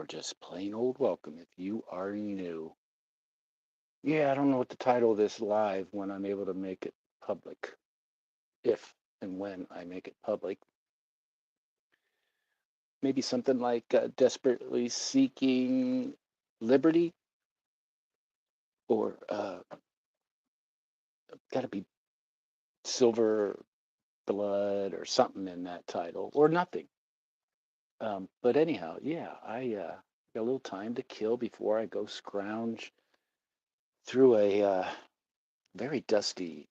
just plain old welcome if you are new. Yeah, I don't know what to title this live when I'm able to make it public. If and when I make it public. Maybe something like desperately seeking liberty or got to be silver blood or something in that title or nothing. But anyhow, yeah, I got a little time to kill before I go scrounge through a very dusty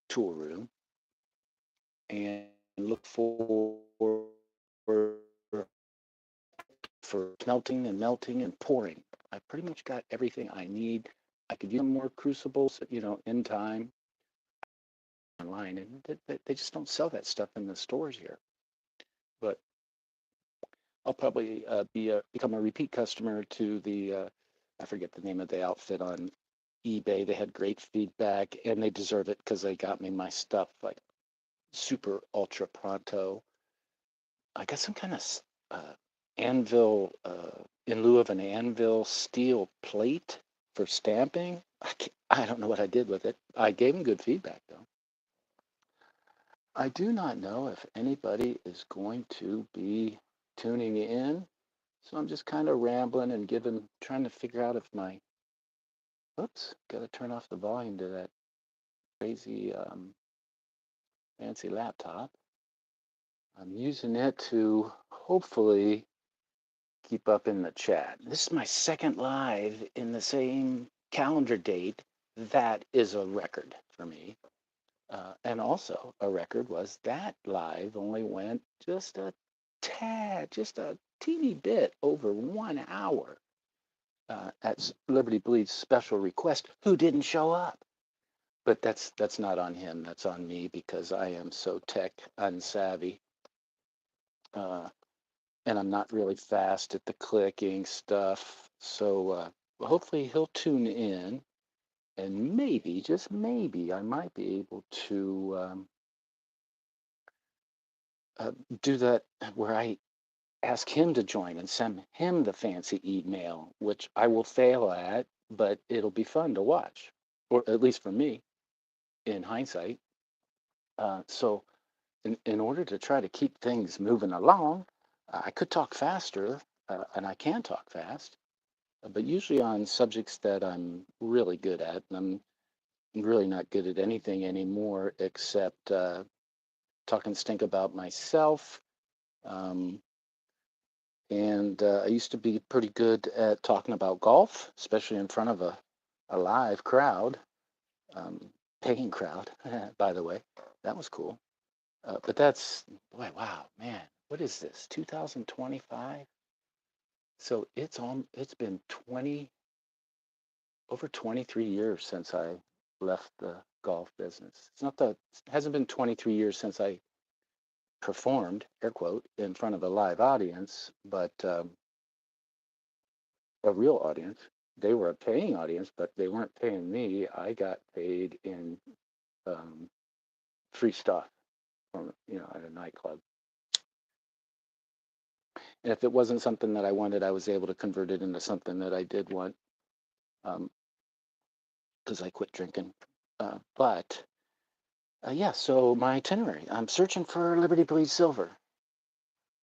tool room and look for smelting and melting and pouring. I pretty much got everything I need. I could use some more crucibles, in time online, and they just don't sell that stuff in the stores here. But I'll probably become a repeat customer to the I forget the name of the outfit on eBay. They had great feedback, and they deserve it because they got me my stuff like super ultra pronto. I got some kind of anvil in lieu of an anvil steel plate for stamping. I don't know what I did with it. I gave them good feedback though. I do not know if anybody is going to be tuning in, so I'm just kind of rambling and trying to figure out if my, oops, got to turn off the volume to that crazy fancy laptop. I'm using it to hopefully keep up in the chat. This is my second live in the same calendar date. That is a record for me. And also a record was that live only went just a tad, just a teeny bit over 1 hour at Liberty Bleed's special request. Who didn't show up? But that's not on him. That's on me because I am so tech unsavvy. Uh, and I'm not really fast at the clicking stuff. So hopefully he'll tune in, and maybe, just maybe, I might be able to do that where I ask him to join and send him the fancy email, which I will fail at, but it'll be fun to watch, or at least for me in hindsight. So in order to try to keep things moving along, I could talk faster, and I can talk fast, but usually on subjects that I'm really good at. And I'm really not good at anything anymore except talking stink about myself. Um, and I used to be pretty good at talking about golf, especially in front of a live crowd, paying crowd, by the way. That was cool. But that's, boy, wow, man, what is this, 2025? So it's been over 23 years since I left the golf business. It hasn't been 23 years since I performed, air quote, in front of a live audience, but a real audience. They were a paying audience, but they weren't paying me. I got paid in um, free stuff from, at a nightclub. And if it wasn't something that I wanted, I was able to convert it into something that I did want because I quit drinking. But yeah, so my itinerary. I'm searching for Liberty Bleed Silver.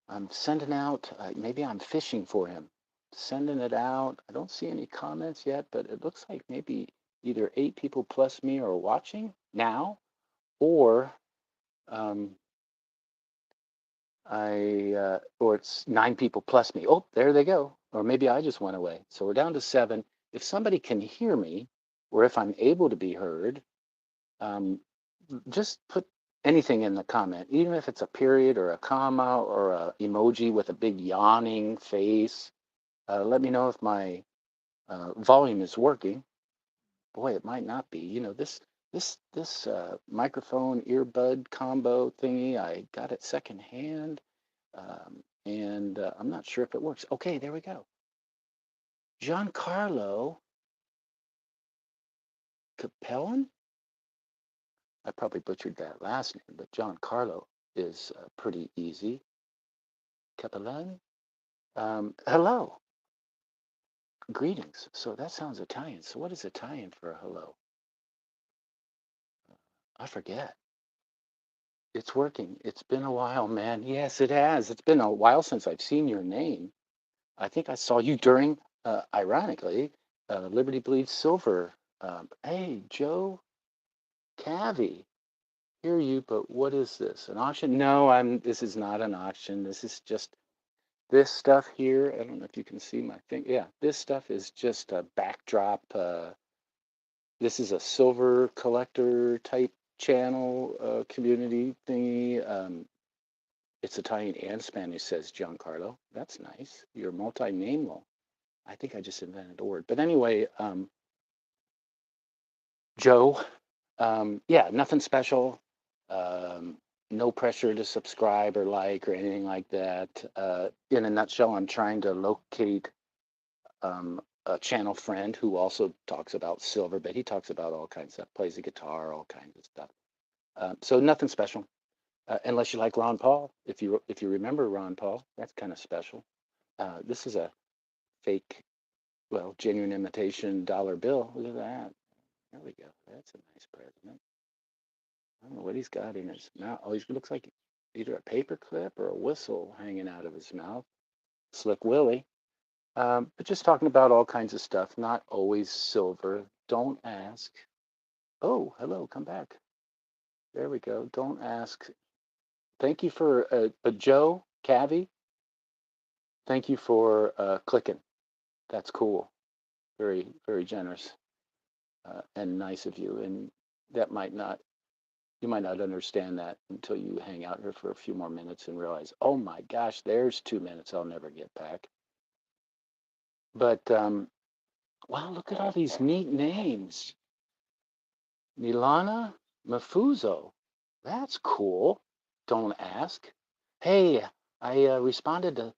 I'm sending out, maybe I'm fishing for him. Sending it out. I don't see any comments yet, but it looks like maybe either 8 people plus me are watching now, or um, or it's 9 people plus me. Oh, there they go. Or maybe I just went away. So we're down to 7. If somebody can hear me, or if I'm able to be heard, um, just put anything in the comment, even if it's a period or a comma or a emoji with a big yawning face. Let me know if my volume is working. Boy, it might not be. This microphone earbud combo thingy, I got it secondhand, and I'm not sure if it works. Okay, there we go. Giancarlo Capellan? I probably butchered that last name, but Giancarlo is pretty easy. Capellan? Hello. greetings. So that sounds Italian. So what is Italian for hello? I forget. It's working. It's been a while, man. Yes, it has. It's been a while since I've seen your name. I think I saw you during, ironically, Liberty Bleeds Silver. Hey, Joe Cavi, hear you, but what is this? An auction? No, this is not an auction. This is just this stuff here. I don't know if you can see my thing. Yeah, this stuff is just a backdrop. This is a silver collector type channel community thingy. It's Italian and Spanish, says Giancarlo. That's nice. You're multi-namal. I think I just invented a word. But anyway, Joe, yeah, nothing special. No pressure to subscribe or like or anything like that. In a nutshell, I'm trying to locate a channel friend who also talks about silver, but he talks about all kinds of stuff, plays the guitar, all kinds of stuff. So nothing special, unless you like Ron Paul. If you remember Ron Paul, that's kind of special. This is a fake, well, genuine imitation dollar bill. Look at that. There we go. That's a nice president. I don't know what he's got in his mouth. Oh, he looks like either a paper clip or a whistle hanging out of his mouth. Slick Willie. But just talking about all kinds of stuff, not always silver. Don't ask. Oh, hello, come back. There we go. Don't ask. Thank you for Joe Cavi. Thank you for clicking. That's cool. Very, very generous and nice of you. And that might not, you might not understand that until you hang out here for a few more minutes and realize, oh my gosh, there's 2 minutes I'll never get back. But wow, look at all these neat names. Milana Mafuzo. That's cool. Don't ask. Hey, I responded to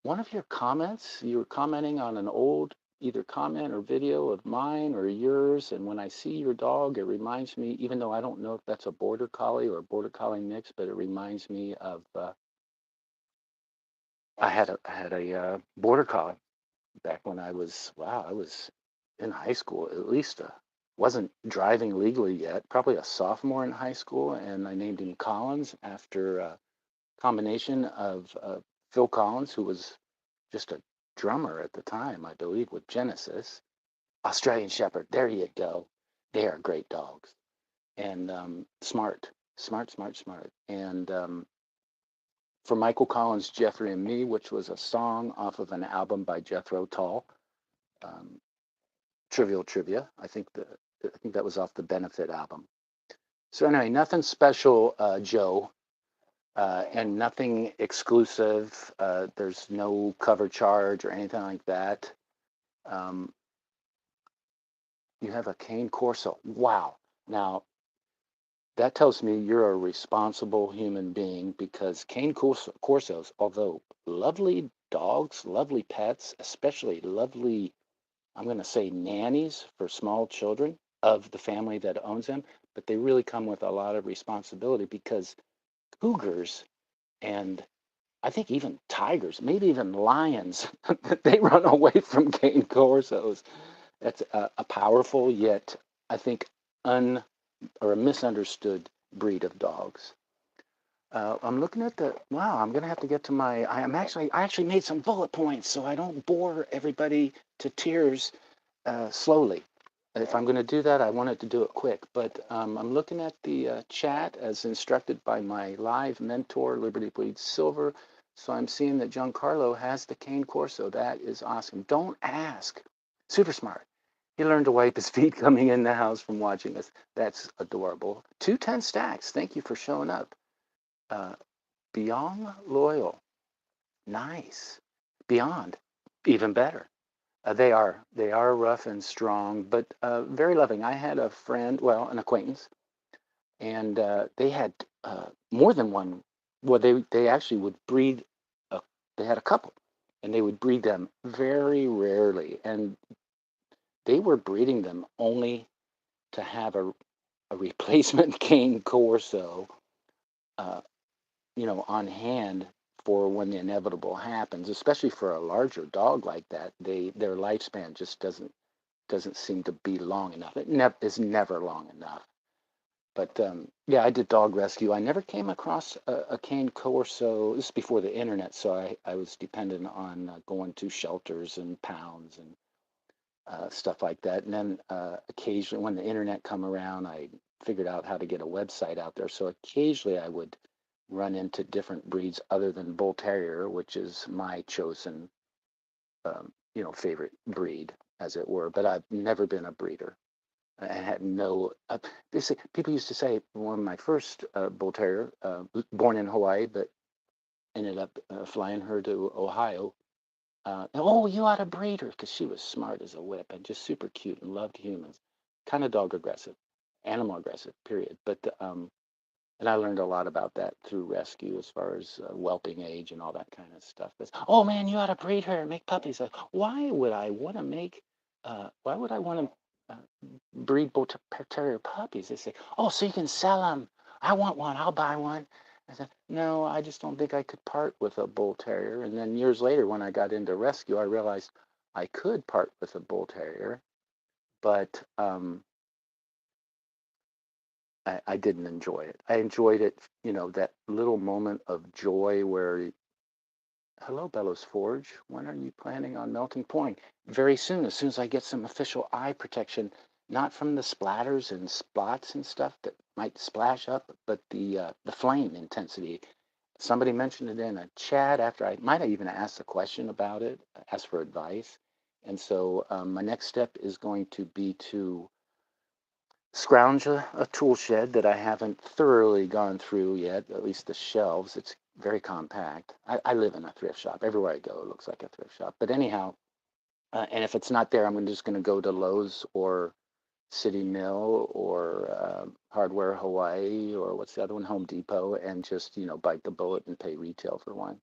one of your comments. You were commenting on an old either comment or video of mine or yours. And when I see your dog, it reminds me, even though I don't know if that's a border collie or a border collie mix, but it reminds me of I had a border collie back when I was, wow, I was in high school, at least wasn't driving legally yet, probably a sophomore in high school, and I named him Collins after a combination of Phil Collins, who was just a drummer at the time, I believe, with Genesis. Australian Shepherd, there you go. They are great dogs and smart, smart, smart, smart. And for Michael Collins, Jeffrey and Me, which was a song off of an album by Jethro Tull, um, Trivial Trivia. I think that was off the Benefit album. So anyway, nothing special, Joe, and nothing exclusive. There's no cover charge or anything like that. Um, you have a cane Corso. Wow. Now that tells me you're a responsible human being because Corsos, although lovely dogs, lovely pets, especially lovely, I'm going to say nannies for small children of the family that owns them, but they really come with a lot of responsibility because cougars and I think even tigers, maybe even lions, they run away from cane corsos. That's a powerful yet, I think, or a misunderstood breed of dogs. I'm looking at wow, I'm going to have to get to I actually made some bullet points so I don't bore everybody to tears slowly. If I'm going to do that, I wanted to do it quick. But I'm looking at the chat as instructed by my live mentor, Liberty Bleeds Silver. So I'm seeing that Giancarlo has the cane corso. That is awesome. Don't ask. Super smart. He learned to wipe his feet coming in the house from watching us. That's adorable. 210 stacks. Thank you for showing up. Uh, Beyond loyal. Nice. Beyond. Even better. They are rough and strong, but very loving. I had a friend, well, an acquaintance, and they had more than one. Well, they actually would breed. They had a couple, and they would breed them very rarely, and they were breeding them only to have a replacement cane corso, uh, on hand for when the inevitable happens, especially for a larger dog like that. Their lifespan just doesn't seem to be long enough. It is never long enough. But yeah, I did dog rescue. I never came across a cane corso. This is before the internet, so I was dependent on going to shelters and pounds and stuff like that. And then occasionally, when the internet come around, I figured out how to get a website out there. So occasionally, I would run into different breeds other than Bull Terrier, which is my chosen, favorite breed, as it were. But I've never been a breeder. I had no. People used to say one of my first Bull Terrier, born in Hawaii, but ended up flying her to Ohio. Oh, you ought to breed her because she was smart as a whip and just super cute and loved humans. Kind of dog aggressive, animal aggressive, period. But and I learned a lot about that through rescue as far as whelping age and all that kind of stuff. But, oh man, you ought to breed her and make puppies. Why would I want to make? Why would I want to breed Bull Terrier puppies? They say, oh, so you can sell them. I want one. I'll buy one. I said, no, I just don't think I could part with a Bull Terrier. And then years later, when I got into rescue, I realized I could part with a Bull Terrier, but I didn't enjoy it. I enjoyed it, that little moment of joy where, hello, Bellows Forge, when are you planning on melting point? Very soon as I get some official eye protection, not from the splatters and spots and stuff that might splash up, but the flame intensity. Somebody mentioned it in a chat after I might have even asked a question about it, asked for advice. And so my next step is going to be to scrounge a tool shed that I haven't thoroughly gone through yet, at least the shelves. It's very compact. I live in a thrift shop. Everywhere I go, it looks like a thrift shop. But anyhow, and if it's not there, I'm just going to go to Lowe's or City Mill or Hardware Hawaii or what's the other one, Home Depot, and just, bite the bullet and pay retail for one.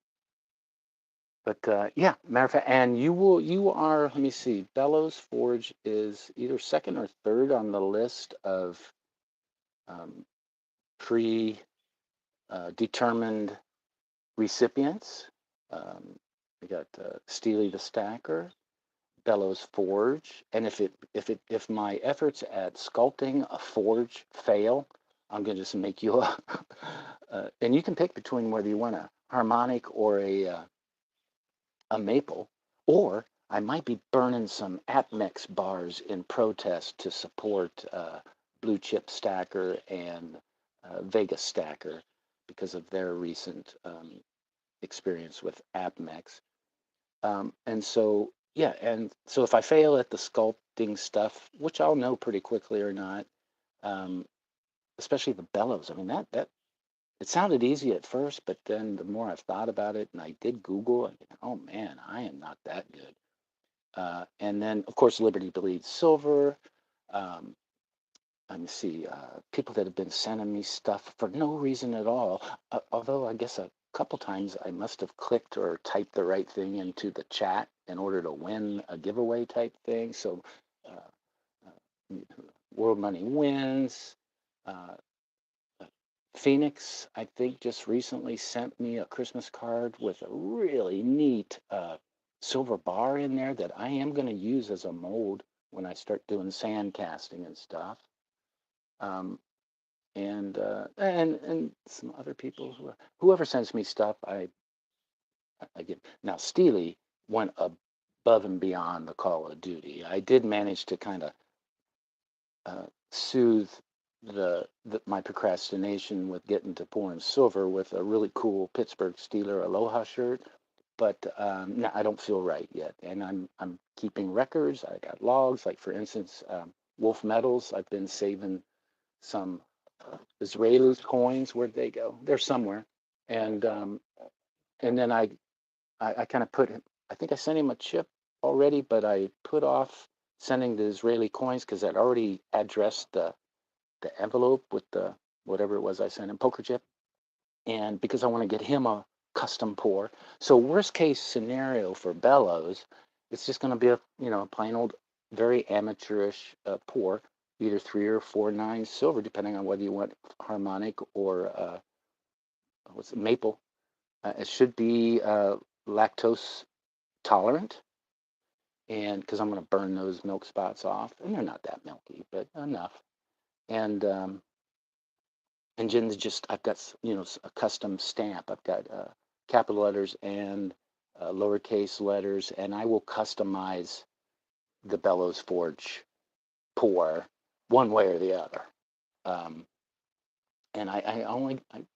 But yeah, matter of fact, and you are, let me see, Bellows Forge is either second or third on the list of um, pre-determined recipients. We got Steely the Stacker, Bellows Forge, and if my efforts at sculpting a forge fail, I'm gonna just make you a, and you can pick between whether you want a harmonic or a maple, or I might be burning some Apmex bars in protest to support Blue Chip Stacker and Vegas Stacker because of their recent experience with Apmex. And so, yeah, and so if I fail at the sculpting stuff, which I'll know pretty quickly or not, um, especially the bellows. I mean, that it sounded easy at first, but then the more I've thought about it, and I did Google, and oh man, I am not that good. And then, of course, Liberty Bleeds Silver. Um, Let me see, people that have been sending me stuff for no reason at all. Although I guess a couple times I must have clicked or typed the right thing into the chat in order to win a giveaway type thing. So, uh, World Money Wins. Uh, Phoenix, I think, just recently sent me a Christmas card with a really neat silver bar in there that I am going to use as a mold when I start doing sand casting and stuff. Um, and some other people whoever sends me stuff, I get. Now Steely went above and beyond the call of duty. I did manage to kind of soothe my procrastination with getting to pouring silver with a really cool Pittsburgh Steeler Aloha shirt, but no, I don't feel right yet, and I'm keeping records. I got logs, like for instance, Wolf Metals. I've been saving some Israeli coins. Where'd they go? They're somewhere, and and then I kind of put. I think I sent him a chip already, but I put off sending the Israeli coins because I'd already addressed the envelope with the whatever it was I sent him, poker chip, and because I want to get him a custom pour. So worst case scenario for Bellows, it's just going to be a plain old very amateurish pour, either 3 or 4 9 silver, depending on whether you want harmonic or what's it, maple. It should be lactose tolerant, and because I'm going to burn those milk spots off, and they're not that milky, but enough. And Jen's just, I've got, a custom stamp. I've got capital letters and lowercase letters, and I will customize the bellows forge pour one way or the other. And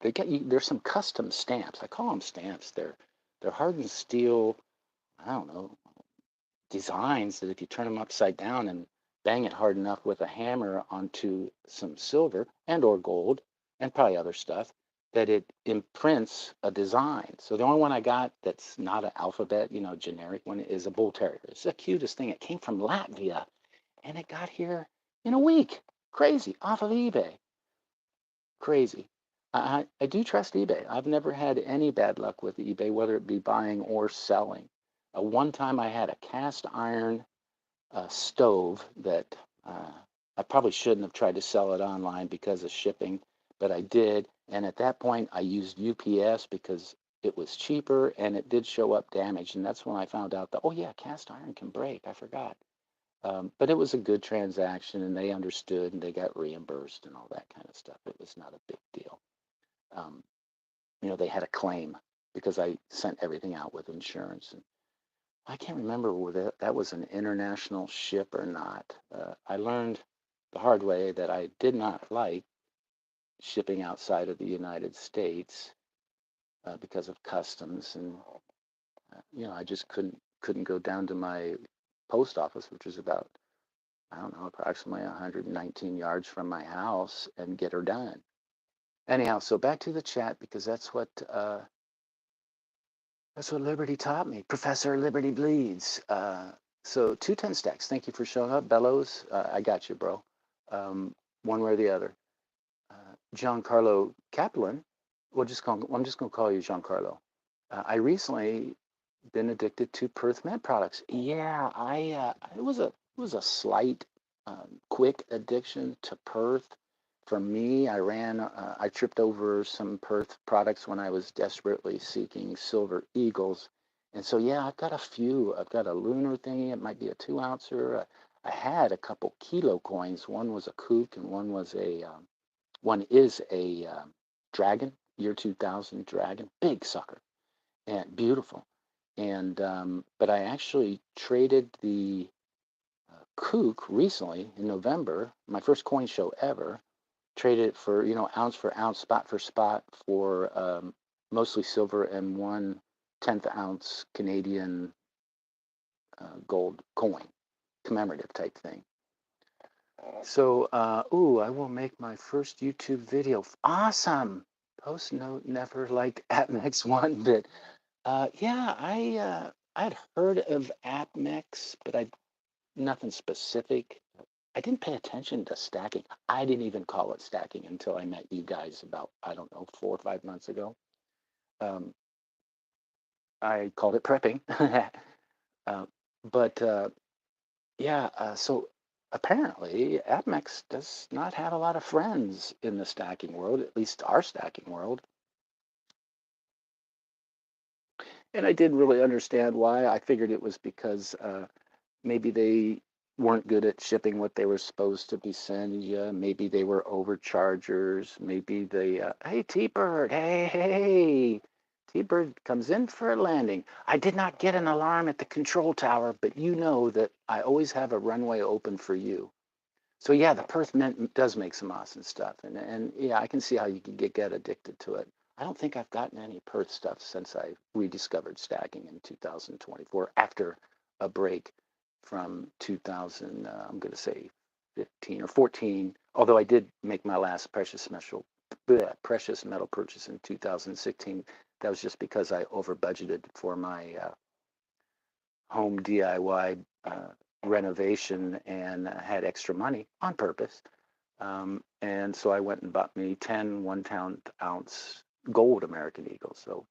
they get you, there's some custom stamps. I call them stamps. They're hardened steel, I don't know, designs that if you turn them upside down and bang it hard enough with a hammer onto some silver and or gold and probably other stuff, that it imprints a design. So the only one I got that's not an alphabet, generic one, is a bull terrier. It's the cutest thing. It came from Latvia and it got here in a week. Crazy, off of eBay. Crazy. I do trust eBay. I've never had any bad luck with eBay, whether it be buying or selling. One time I had a cast iron stove that I probably shouldn't have tried to sell it online because of shipping, but I did. And at that point, I used UPS because it was cheaper and it did show up damaged. And that's when I found out that, oh, yeah, cast iron can break. I forgot. But it was a good transaction and they understood and they got reimbursed and all that kind of stuff. It was not a big deal. Um, they had a claim because I sent everything out with insurance. And I can't remember whether that was an international ship or not. I learned the hard way that I did not like shipping outside of the United States because of customs, and I just couldn't go down to my post office, which is about, I don't know, approximately 119 yards from my house, and get her done. Anyhow, so back to the chat because that's what Liberty taught me. Professor Liberty bleeds. So 210 stacks. Thank you for showing up. Bellows, I got you, bro. One way or the other. Giancarlo Kaplan. I'm just going to call you Giancarlo. I recently been addicted to Perth Med products. Yeah, it was a slight, quick addiction to Perth. For me, I tripped over some Perth products when I was desperately seeking silver eagles. And so, yeah, I've got a few. I've got a lunar thingy. It might be a 2 ouncer. I had a couple kilo coins. One was a kook and one is a dragon, year 2000 dragon, big sucker and beautiful. And but I actually traded the kook recently in November, my first coin show ever. Traded it for ounce for ounce, spot for spot for mostly silver and 1/10 ounce Canadian gold coin, commemorative type thing. So, I will make my first YouTube video. Awesome. Post note, never liked AppMex one bit. Yeah, I'd heard of AppMex, but nothing specific. I didn't pay attention to stacking. I didn't even call it stacking until I met you guys about, I don't know, 4 or 5 months ago. I called it prepping. But yeah, so apparently AppMex does not have a lot of friends in the stacking world, at least our stacking world. And I didn't really understand why. I figured it was because maybe they weren't good at shipping what they were supposed to be sending you. Maybe they were overchargers. Maybe they, hey, T-Bird, hey, T-Bird comes in for a landing. I did not get an alarm at the control tower, but you know that I always have a runway open for you. So yeah, the Perth Mint does make some awesome stuff, and yeah, I can see how you can get addicted to it. I don't think I've gotten any Perth stuff since I rediscovered stacking in 2024 after a break from 2000. I'm going to say 15 or 14. Although I did make my last precious metal purchase in 2016. That was just because I over budgeted for my home DIY renovation and had extra money on purpose. And so I went and bought me 10 1/10 ounce gold American Eagles. So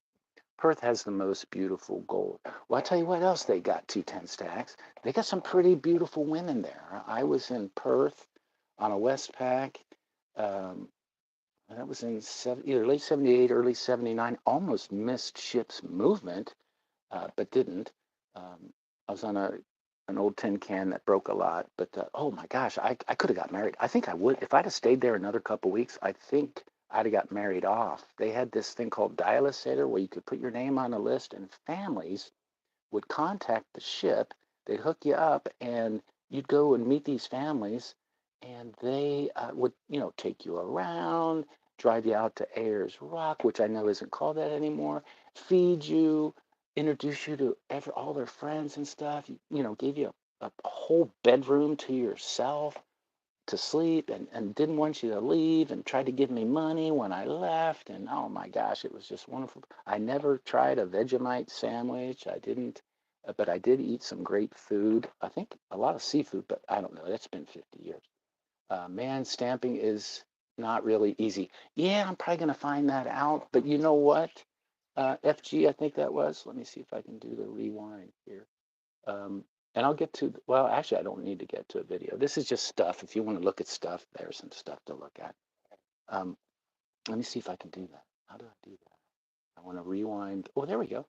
Perth has the most beautiful gold. Well, I'll tell you what else they got, 210 stacks. They got some pretty beautiful women there. I was in Perth on a Westpac. that was in either late 78, early 79. Almost missed ship's movement, but didn't. I was on an old tin can that broke a lot, but oh my gosh, I could have got married. I think I would. If I'd have stayed there another couple weeks, I think I'd have got married off. They had this thing called Dial-A-Sitter where you could put your name on a list and families would contact the ship. They'd hook you up, and you'd go and meet these families, and they would, take you around, drive you out to Ayers Rock, which I know isn't called that anymore, feed you, introduce you to all their friends and stuff. Gave you a whole bedroom to yourself to sleep, and didn't want you to leave, and tried to give me money when I left. And oh my gosh, it was just wonderful. I never tried a Vegemite sandwich. I didn't, but I did eat some great food. I think a lot of seafood, but I don't know. That's been 50 years. Man, stamping is not really easy. Yeah, I'm probably going to find that out. But you know what? FG, I think that was. Let me see if I can do the rewind here. And I'll get to, well, actually, I don't need to get to a video. This is just stuff. If you want to look at stuff, there's some stuff to look at. Let me see if I can do that. How do I do that? I want to rewind. Oh, there we go.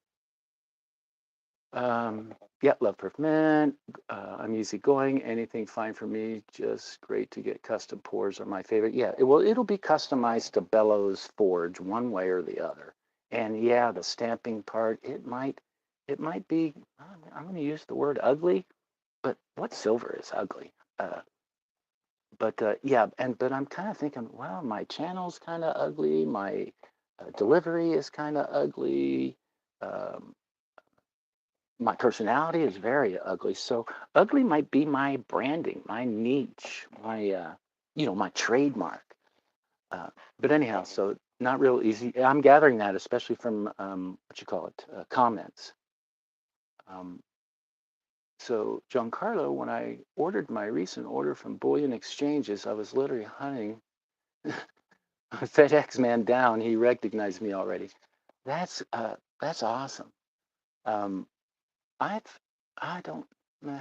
Yeah, Love Perfect Men. I'm easygoing. Anything fine for me. Just great to get custom pours are my favorite. Yeah, it'll be customized to Bellows Forge one way or the other. And yeah, the stamping part, it might be. I'm going to use the word ugly, but what silver is ugly? But yeah, but I'm kind of thinking, well, my channel's kind of ugly. My delivery is kind of ugly. Um, my personality is very ugly. So ugly might be my branding, my niche, my trademark. Uh, but anyhow, so not real easy. I'm gathering that, especially from what you call it, comments. Um, so Giancarlo, when I ordered my recent order from Bullion Exchanges, I was literally hunting FedEx man down. He recognized me already. That's awesome. Um, I've I don't meh,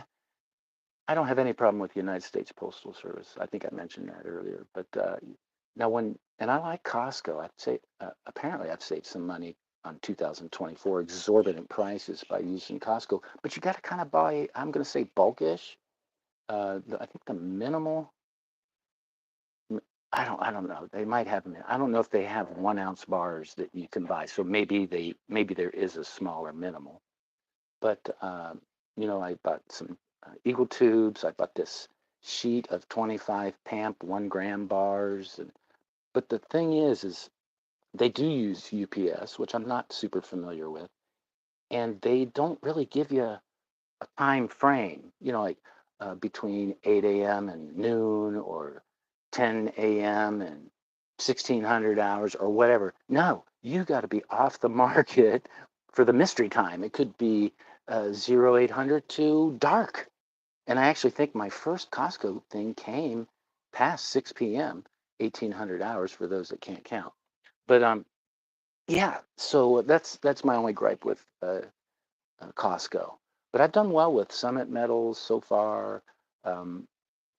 I don't have any problem with the United States Postal Service. I think I mentioned that earlier. But now and I like Costco. I'd say apparently I've saved some money on 2024 exorbitant prices by using Costco. But you got to kind of buy. I'm going to say bulkish. I think the minimal. I don't know. They might have them. I don't know if they have 1 ounce bars that you can buy. So maybe there is a smaller minimal. But I bought some Eagle tubes. I bought this sheet of 25 PAMP 1 gram bars. But the thing is they do use UPS, which I'm not super familiar with, and they don't really give you a time frame. Like between 8 a.m. and noon, or 10 a.m. and 1600 hours, or whatever. No, you got to be off the market for the mystery time. It could be 0800 to dark. And I actually think my first Costco thing came past 6 p.m., 1800 hours for those that can't count. But yeah, so that's my only gripe with Costco. But I've done well with Summit Metals so far. Um,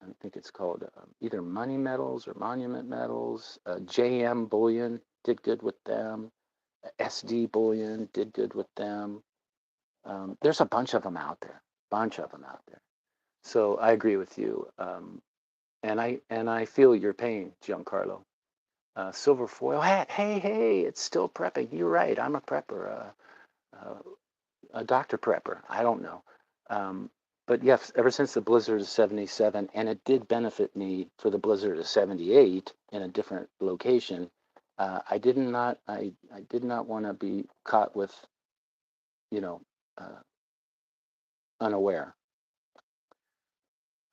I think it's called either Money Metals or Monument Metals. JM Bullion did good with them. SD Bullion did good with them. There's a bunch of them out there. Bunch of them out there. So I agree with you. And I feel your pain, Giancarlo. Silver foil hat. Hey, it's still prepping. You're right. I'm a prepper. Uh, a Dr. Prepper. I don't know. Um, but yes, ever since the blizzard of 77, and it did benefit me for the blizzard of 78 in a different location, I did not want to be caught with, you know, uh, unaware.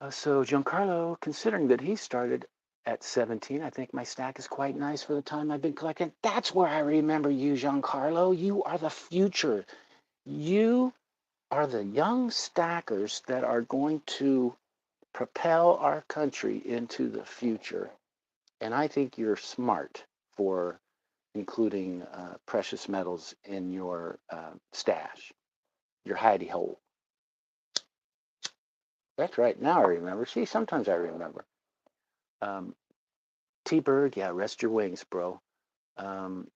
So Giancarlo, considering that he started at 17, I think my stack is quite nice for the time I've been collecting. That's where I remember you, Giancarlo. You are the future. You are the young stackers that are going to propel our country into the future. And I think you're smart for including precious metals in your stash, your hidey hole. That's right. Now I remember. See, sometimes I remember. Um, T-Bird, yeah, rest your wings, bro. Um,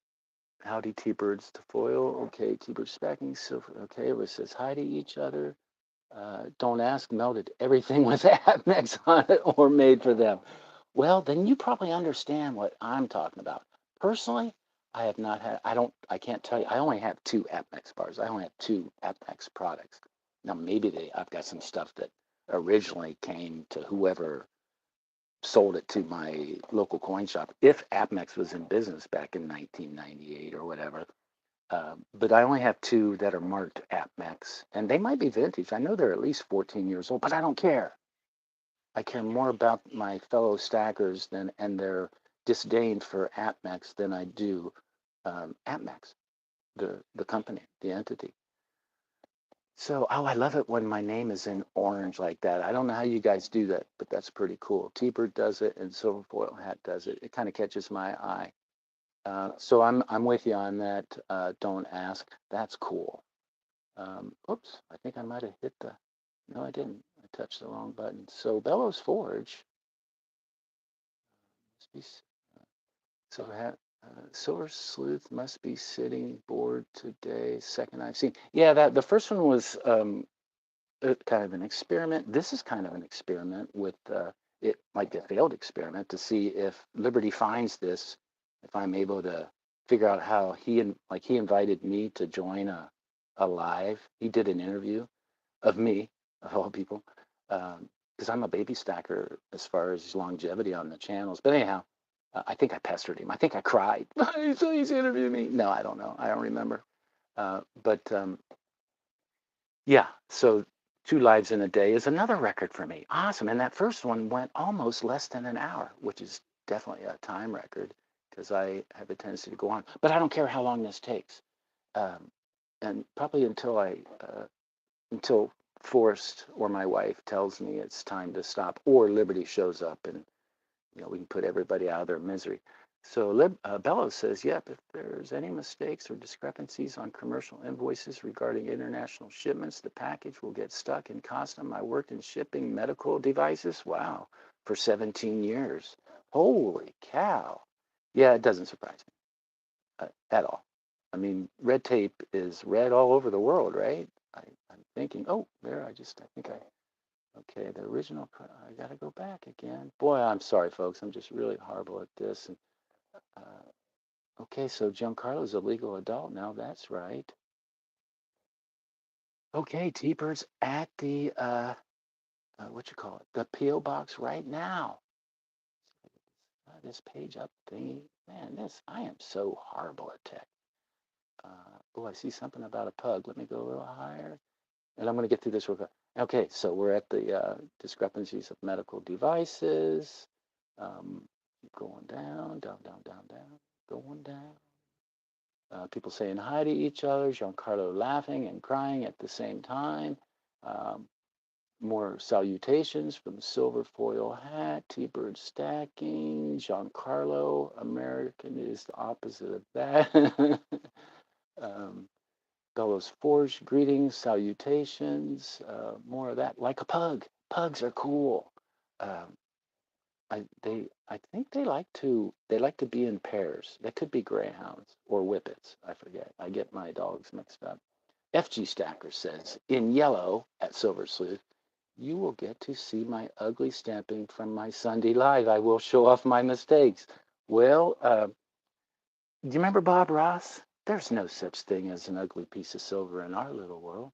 Howdy, T-Birds to foil. Okay, T-Bird stacking. So, okay, it says hi to each other. Don't ask, melted everything with Amex on it or made for them. Well, then you probably understand what I'm talking about. Personally, I have not had, I can't tell you. I only have two Amex bars. I only have two Amex products. Now, maybe I've got some stuff that originally came to whoever sold it to my local coin shop, if Amex was in business back in 1998 or whatever. But I only have two that are marked Amex, and they might be vintage. I know they're at least 14 years old, but I don't care. I care more about my fellow stackers and their disdain for Amex than I do Amex, the company, the entity. So, oh, I love it when my name is in orange like that. I don't know how you guys do that, but that's pretty cool. T-Bird does it, and Silver Foil Hat does it. It kind of catches my eye. So I'm with you on that. Don't ask. That's cool. Oops, I think I might have hit the. No, I didn't. I touched the wrong button. So Bellows Forge must be. Silver Sleuth must be sitting bored today. Second I've seen. Yeah, that the first one was kind of an experiment. This is kind of an experiment with. It might be a failed experiment to see if Liberty finds this. If I'm able to figure out how he invited me to join a live. He did an interview of me, of all people, because I'm a baby stacker as far as longevity on the channels. But anyhow, I think I pestered him. I think I cried. He's interviewing me. No, I don't know. I don't remember. But yeah, so 2 lives in a day is another record for me. Awesome. And that first one went almost less than an hour, which is definitely a time record because I have a tendency to go on. But I don't care how long this takes. Um, and probably until Forrest or my wife tells me it's time to stop, or Liberty shows up and we can put everybody out of their misery. So Bellows says, yep, if there's any mistakes or discrepancies on commercial invoices regarding international shipments, the package will get stuck in custom. I worked in shipping medical devices, wow, for 17 years. Holy cow. Yeah, it doesn't surprise me at all. I mean, red tape is red all over the world, right? I'm thinking, oh, there, I think okay, the original, I got to go back again. Boy, I'm sorry, folks. I'm just really horrible at this. And, okay, so Giancarlo's a legal adult now. That's right. Okay, T-Bird's at the, what you call it, the P.O. box right now. This page up thingy. Man, I am so horrible at tech. Oh, I see something about a pug. Let me go a little higher. And I'm going to get through this real quick. Okay, so we're at the discrepancies of medical devices. Keep going down, down, down, down, down, going down. People saying hi to each other. Giancarlo laughing and crying at the same time. Um, More salutations from Silver Foil Hat, T-Bird stacking. Giancarlo, American is the opposite of that. um, Bellows Forge, greetings, salutations, more of that. Like a pug. Pugs are cool. Um, I think they like to be in pairs. They could be greyhounds or whippets. I forget. I get my dogs mixed up. FG Stacker says, in yellow at Silver Sleuth, you will get to see my ugly stamping from my Sunday live. I will show off my mistakes. Well, do you remember Bob Ross? There's no such thing as an ugly piece of silver in our little world.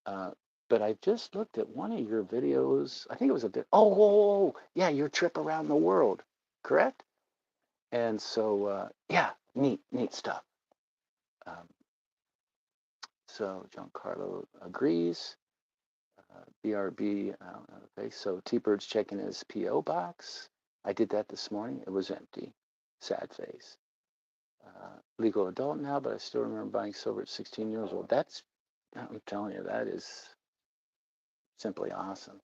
Uh, but I just looked at one of your videos. I think it was a bit. Oh, yeah, your trip around the world, correct? And so, yeah, neat stuff. Um, so Giancarlo agrees. BRB. Okay, so T-Bird's checking his PO box. I did that this morning. It was empty. Sad face. Legal adult now, but I still remember buying silver at 16 years old. I'm telling you, that is simply awesome.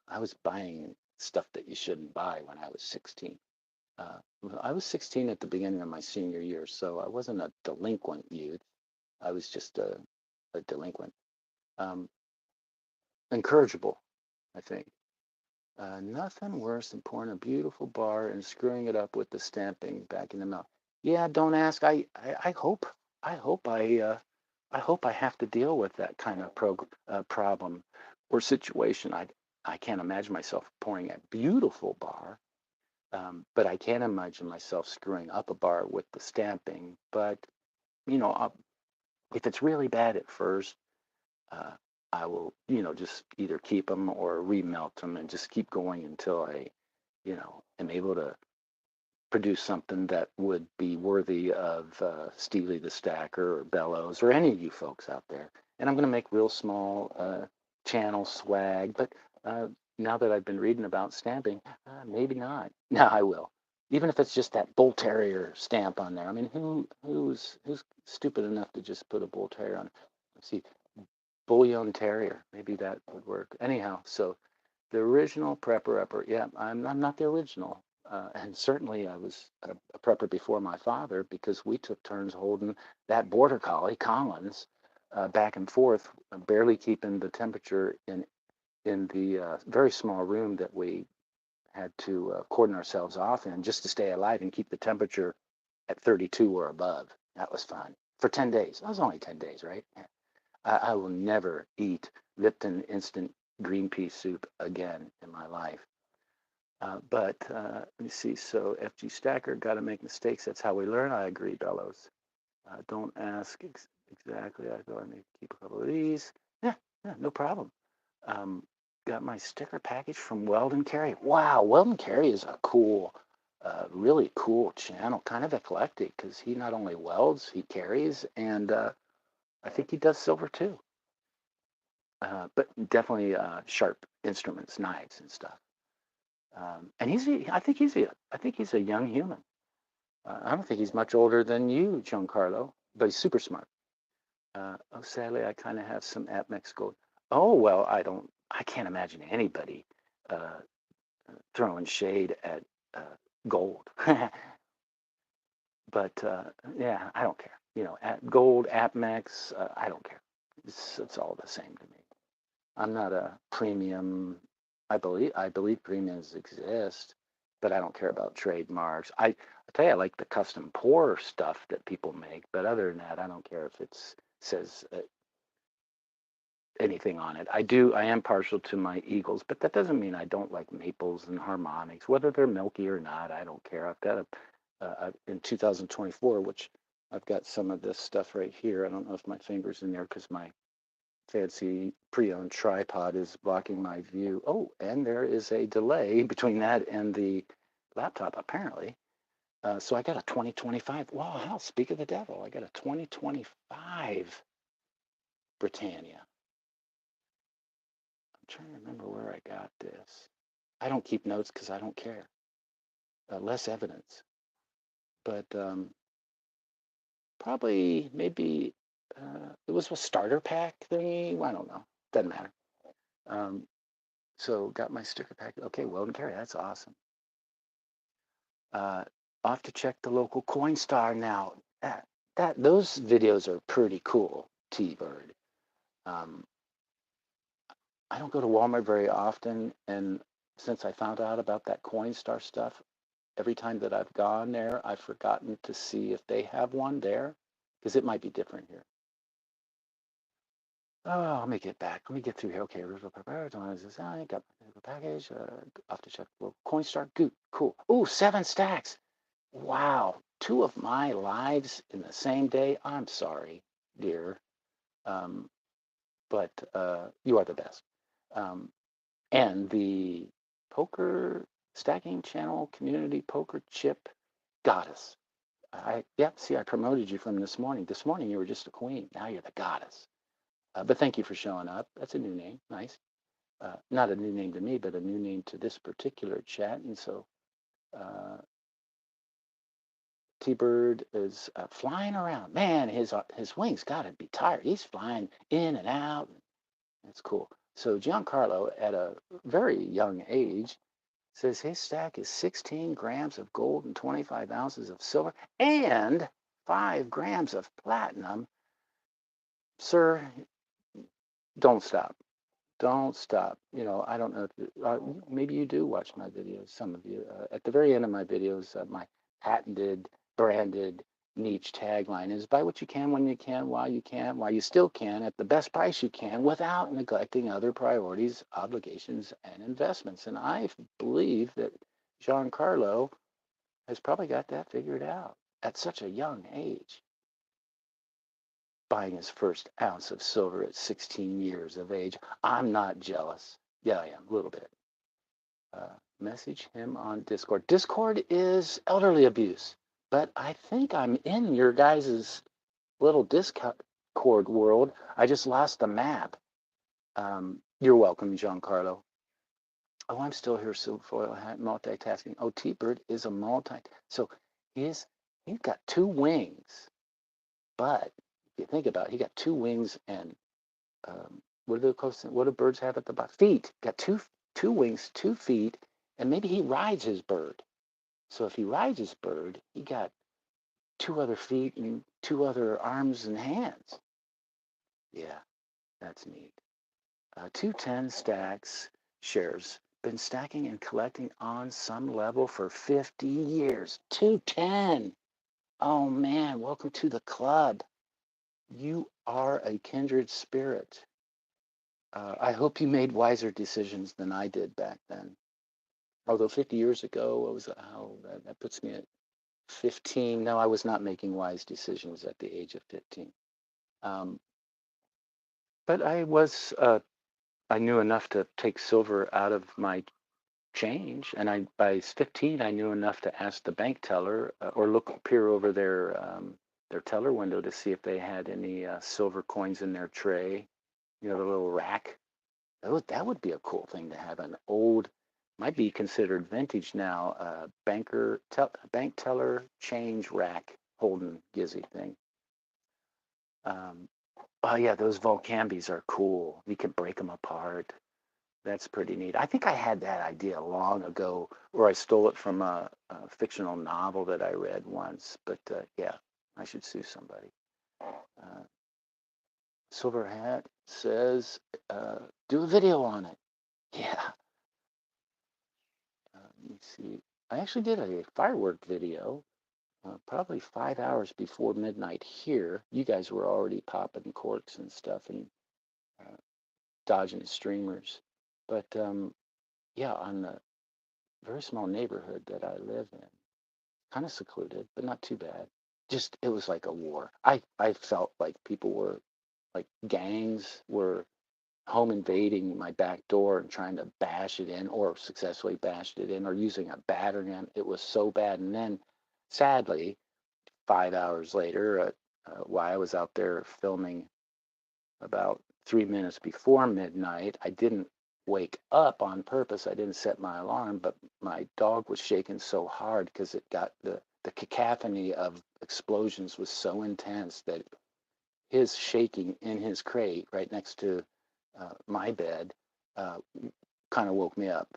I was buying stuff that you shouldn't buy when I was 16. I was 16 at the beginning of my senior year, so I wasn't a delinquent youth. I was just a delinquent. Um, Encourageable, I think. Nothing worse than pouring a beautiful bar and screwing it up with the stamping back in the mouth. Yeah, don't ask. I hope I hope I have to deal with that kind of problem or situation. I can't imagine myself pouring a beautiful bar, but I can imagine myself screwing up a bar with the stamping. But you know, if it's really bad at first, uh, I will, just either keep them or remelt them and just keep going until I, am able to produce something that would be worthy of Steely the Stacker or Bellows or any of you folks out there. And I'm going to make real small channel swag, but uh, now that I've been reading about stamping, maybe not. No, I will. Even if it's just that Bull Terrier stamp on there. I mean, who's stupid enough to just put a Bull Terrier on? Let's see, Bullion Terrier. Maybe that would work. Anyhow, so the original prepper upper. Yeah, I'm not the original. And certainly I was a prepper before my father because we took turns holding that border collie, Collins, back and forth, barely keeping the temperature in the very small room that we had to cordon ourselves off in just to stay alive and keep the temperature at 32 or above. That was fun. For 10 days. That was only 10 days, right? I will never eat Lipton instant green pea soup again in my life. But let me see. So FG Stacker, got to make mistakes. That's how we learn. I agree, Bellows. Don't ask exactly. I thought I may keep a couple of these. Yeah, yeah, no problem. Um, got my sticker package from Weldon Carey. Wow, Weldon Carey is a cool, really cool channel. Kind of eclectic because he not only welds, he carries, and I think he does silver too. But definitely sharp instruments, knives and stuff. And I think he's a young human. I don't think he's much older than you, Giancarlo, but he's super smart. Oh, sadly, I kind of have some Apmex gold. Oh, well, I can't imagine anybody uh, throwing shade at gold. But yeah, I don't care. Gold, Apmex, I don't care. It's all the same to me. I'm not a premium. I believe premiums exist, but I don't care about trademarks. I tell you, I like the custom pour stuff that people make, but other than that, I don't care if it says anything on it. I am partial to my Eagles, but that doesn't mean I don't like maples and harmonics, whether they're milky or not. I don't care. I've got in 2024, which I've got some of this stuff right here. I don't know if my finger's in there because my fancy pre-owned tripod is blocking my view. Oh, and there is a delay between that and the laptop, apparently. So I got a 2025. Wow, speak of the devil. I got a 2025 Britannia. I'm trying to remember where I got this. I don't keep notes because I don't care. Less evidence. But probably, maybe it was a starter pack thingy. I don't know. Doesn't matter. Um, so got my sticker pack. Okay, Weldon Carey. That's awesome. Uh, I'll have to check the local Coinstar now. Those videos are pretty cool, T-Bird. Um, I don't go to Walmart very often, and since I found out about that Coinstar stuff, every time that I've gone there, I've forgotten to see if they have one there, because it might be different here. Oh, let me get back. Let me get through here. Okay, I got the package. I'll have to check the local Coinstar. Good, cool. Oh, 7 stacks. Wow, two of my lives in the same day. I'm sorry, dear, um, but you are the best. Um, and the poker stacking channel community poker chip goddess. See, I promoted you from this morning. This morning you were just a queen. Now you're the goddess. But thank you for showing up. That's a new name. Nice. Not a new name to me, but a new name to this particular chat. And so uh, T-Bird is flying around. Man, his wings got to be tired. He's flying in and out. That's cool. So Giancarlo, at a very young age, says his stack is 16 grams of gold and 25 ounces of silver and 5 grams of platinum. Sir, don't stop. Don't stop. You know, I don't know if maybe you do watch my videos. Some of you. At the very end of my videos, my patented, branded, niche tagline is buy what you can when you can, while you still can, at the best price you can, without neglecting other priorities, obligations, and investments. And I believe that Giancarlo has probably got that figured out at such a young age, buying his first ounce of silver at 16 years of age. I'm not jealous. Yeah, I am, a little bit. Message him on Discord. Discord is elderly abuse, but I think I'm in your guys' little Discord world. I just lost the map. You're welcome, Giancarlo. Oh, I'm still here, Silverfoil hat, multitasking. Oh, T-Bird is a so he's he's got two wings, but if you think about it, he got two wings and what do birds have at the bottom? Feet. Got two wings, 2 feet, and maybe he rides his bird. So if he rides his bird, he got 2 other feet and 2 other arms and hands. Yeah, that's neat. 210 stacks shares. Been stacking and collecting on some level for 50 years. 210. Oh man, welcome to the club. You are a kindred spirit. I hope you made wiser decisions than I did back then. Although 50 years ago, what was that puts me at 15. No, I was not making wise decisions at the age of 15. Um, but I knew enough to take silver out of my change. And by 15, I knew enough to ask the bank teller or peer over their teller window to see if they had any silver coins in their tray, you know, the little rack. That would be a cool thing to have, an old, might be considered vintage now, bank teller change rack holding gizzy thing. Oh yeah, those Volcambis are cool. You can break them apart. That's pretty neat. I think I had that idea long ago, or I stole it from a fictional novel that I read once. But yeah, I should sue somebody. Uh, Silver Hat says, do a video on it. Yeah. Let me see. I actually did a firework video probably 5 hours before midnight here. You guys were already popping corks and stuff and uh, dodging streamers. But yeah, on the very small neighborhood that I live in, kind of secluded, but not too bad. Just, it was like a war. I felt like people were, like gangs were home invading my back door and trying to bash it in or successfully bashed it in or using a battering ram. It was so bad. And then sadly, 5 hours later, while I was out there filming about 3 minutes before midnight, I didn't wake up on purpose. I didn't set my alarm, but my dog was shaking so hard because it got the cacophony of explosions was so intense that his shaking in his crate right next to my bed uh, kind of woke me up.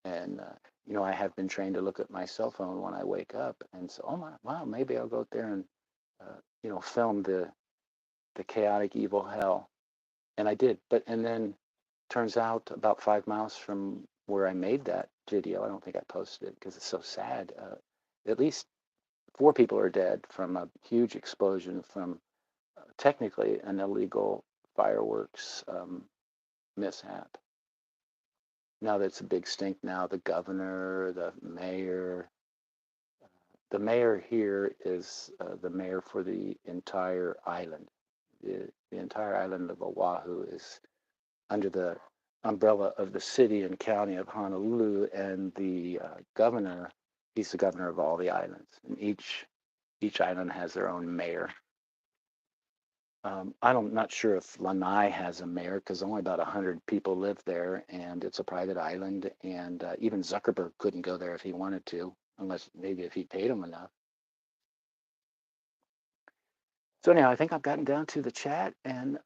And, you know, I have been trained to look at my cell phone when I wake up and say, oh my, wow, maybe I'll go out there and, you know, film the chaotic evil hell. And I did. And then turns out about 5 miles from where I made that video, I don't think I posted it because it's so sad. At least 4 people are dead from a huge explosion from technically an illegal fireworks mishap. Now that's a big stink. Now the governor, the mayor here is the mayor for the entire island. The entire island of Oahu is under the umbrella of the city and county of Honolulu, and the governor, he's the governor of all the islands, and each island has their own mayor. I'm not sure if Lanai has a mayor because only about 100 people live there, and it's a private island, and even Zuckerberg couldn't go there if he wanted to, unless maybe if he paid him enough. So anyhow, I think I've gotten down to the chat, and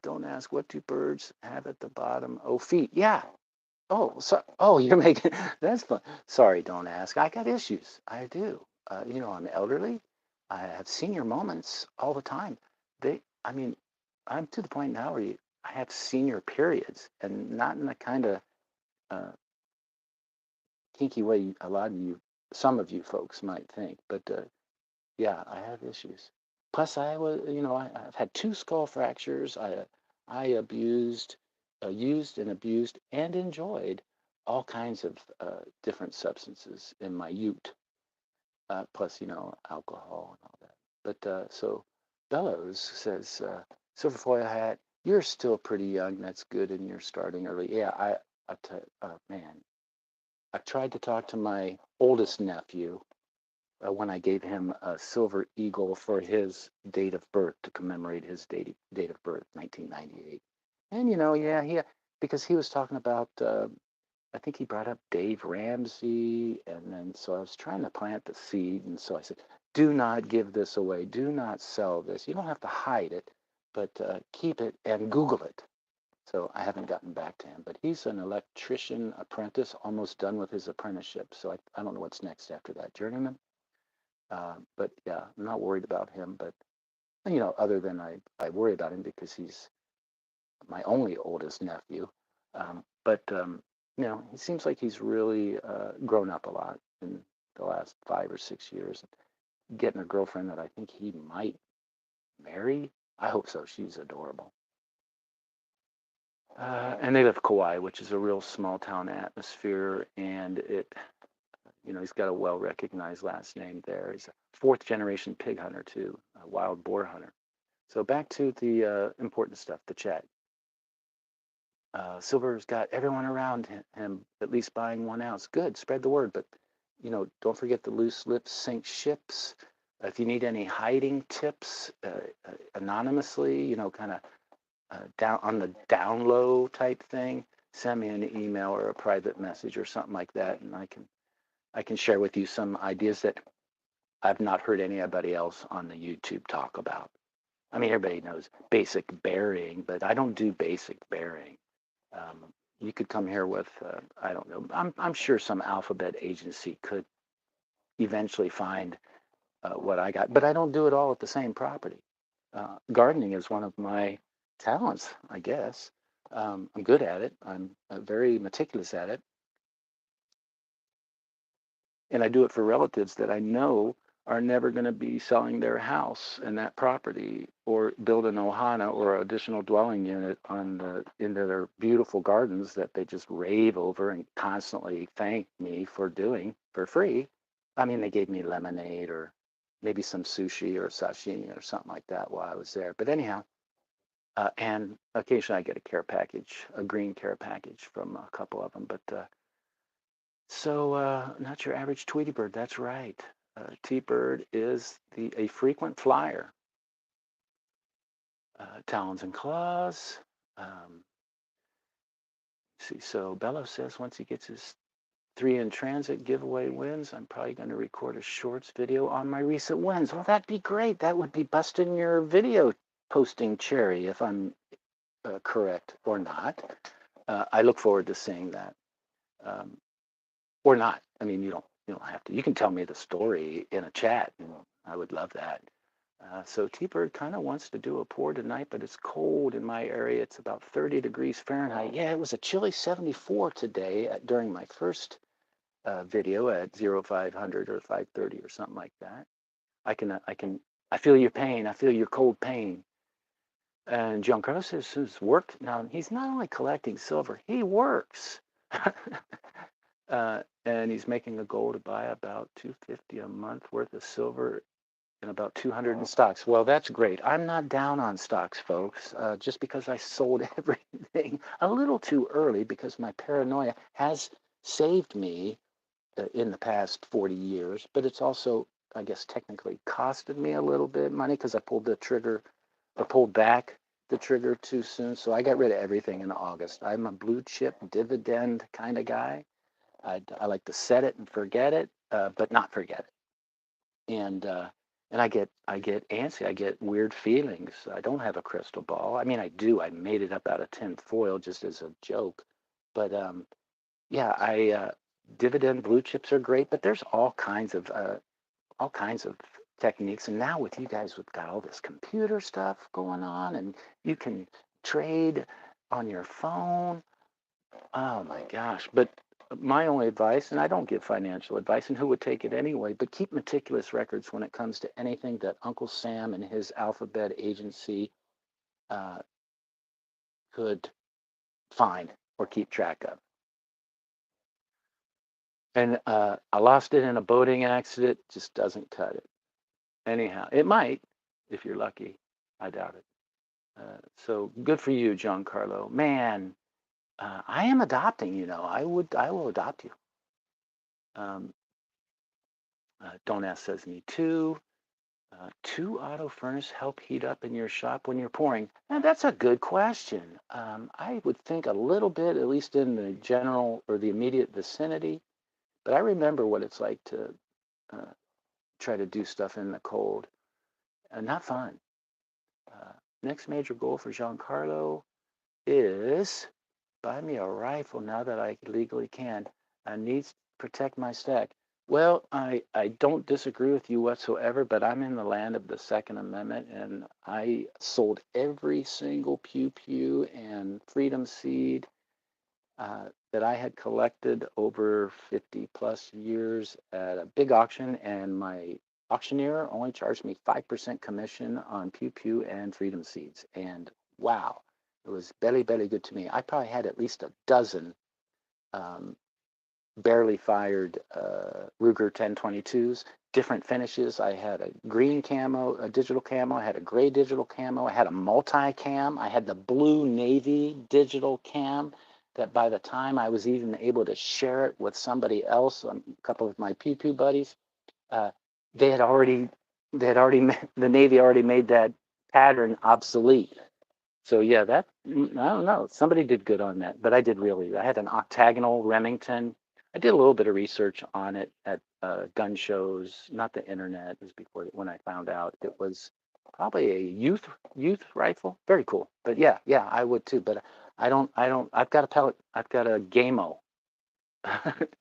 don't ask, what do birds have at the bottom? Oh, feet. Yeah. Oh, oh, you're making, that's fun. Sorry, don't ask. I got issues. I do. You know, I'm elderly. I have senior moments all the time. I mean, I'm to the point now where I have senior periods, and not in the kind of uh, kinky way some of you folks might think, but yeah, I have issues. Plus, I've had two skull fractures. I used and abused and enjoyed all kinds of different substances in my youth. Plus, alcohol and all that. But so Bellows says, Silverfoil Hat, you're still pretty young. That's good, and you're starting early. Yeah, man, I tried to talk to my oldest nephew when I gave him a silver eagle for his date of birth to commemorate his date of birth, 1998. And yeah, because he was talking about, I think he brought up Dave Ramsey, and then so I was trying to plant the seed, and so I said, do not give this away, do not sell this. You don't have to hide it, but keep it and Google it. So I haven't gotten back to him, but he's an electrician apprentice, almost done with his apprenticeship. So I don't know what's next after that, journeyman. But yeah, I'm not worried about him. But other than I worry about him because he's my only oldest nephew. But he seems like he's really grown up a lot in the last 5 or 6 years. Getting a girlfriend that I think he might marry. I hope so. She's adorable. And they live Kauai, which is a real small town atmosphere, and he's got a well recognized last name there. He's a fourth generation pig hunter too, a wild boar hunter. So back to the important stuff, the chat. Silver's got everyone around him at least buying 1 ounce. Good, spread the word. But don't forget the loose lips sink ships. If you need any hiding tips anonymously, kind of down on the down low type thing, send me an email or a private message or something like that, and I can share with you some ideas that I've not heard anybody else on the YouTube talk about. I mean, everybody knows basic burying, but I don't do basic burying. You could come here with, I don't know, I'm sure some alphabet agency could eventually find what I got, but I don't do it all at the same property. Gardening is one of my talents, I guess. I'm good at it. I'm very meticulous at it. And I do it for relatives that I know are never going to be selling their house and that property or build an ohana or additional dwelling unit into their beautiful gardens that they just rave over and constantly thank me for doing for free. I mean, they gave me lemonade or maybe some sushi or sashimi or something like that while I was there. But anyhow, and occasionally I get a care package, a green care package from a couple of them. But so not your average Tweety bird. That's right. T-bird is a frequent flyer. Talons and claws. See, so Bello says once he gets his 3 in transit giveaway wins, I'm probably going to record a shorts video on my recent wins. Well, that'd be great. That would be busting your video posting cherry if I'm correct or not. I look forward to seeing that. Or not. I mean, you don't have to. You can tell me the story in a chat, and I would love that. So T-Bird kind of wants to do a pour tonight, but it's cold in my area. It's about 30 degrees Fahrenheit. Yeah, it was a chilly 74 today during my first video at 0500 or 530 or something like that. I feel your pain. I feel your cold pain. And Giancarlo says his work. Now, he's not only collecting silver, he works. And he's making a goal to buy about $250 a month worth of silver and about 200 in stocks. Well, that's great. I'm not down on stocks, folks, just because I sold everything a little too early because my paranoia has saved me in the past 40 years, but it's also, I guess, technically costed me a little bit of money because I pulled the trigger or pulled back the trigger too soon. So I got rid of everything in August. I'm a blue chip dividend kind of guy. I like to set it and forget it, but not forget it. And I get antsy. I get weird feelings. I don't have a crystal ball. I mean, I do. I made it up out of tin foil just as a joke. But yeah, I dividend blue chips are great, but there's all kinds of techniques. And now with you guys, we've got all this computer stuff going on, and you can trade on your phone. Oh my gosh. But my only advice, and I don't give financial advice, and who would take it anyway, but keep meticulous records when it comes to anything that Uncle Sam and his alphabet agency uh, could find or keep track of. And I lost it in a boating accident, just doesn't cut it. Anyhow, it might if you're lucky. I doubt it. So good for you, Giancarlo. Man, I am adopting. I will adopt you. Um, Don't Ask says me too. Two auto furnace help heat up in your shop when you're pouring? And that's a good question. I would think a little bit, at least in the general or the immediate vicinity. But I remember what it's like to uh, try to do stuff in the cold. Not fun. Next major goal for Giancarlo is buy me a rifle now that I legally can. I need to protect my stack. Well, I don't disagree with you whatsoever, but I'm in the land of the Second Amendment, and I sold every single pew pew and freedom seed that I had collected over 50 plus years at a big auction, and my auctioneer only charged me 5% commission on pew pew and freedom seeds. And wow, it was belly good to me. I probably had at least a dozen um, barely fired Ruger 1022s, different finishes. I had a green camo, a digital camo. I had a gray digital camo. I had a multi-cam. I had the blue navy digital cam that by the time I was even able to share it with somebody else, a couple of my pew pew buddies, uh, they had already, the Navy already made that pattern obsolete. So yeah, I don't know. Somebody did good on that, but I did really. I had an octagonal Remington. I did a little bit of research on it at gun shows, not the internet. It was before when I found out it was probably a youth rifle. Very cool. But yeah, I would too. But I don't. I've got a pellet. I've got a Gamo.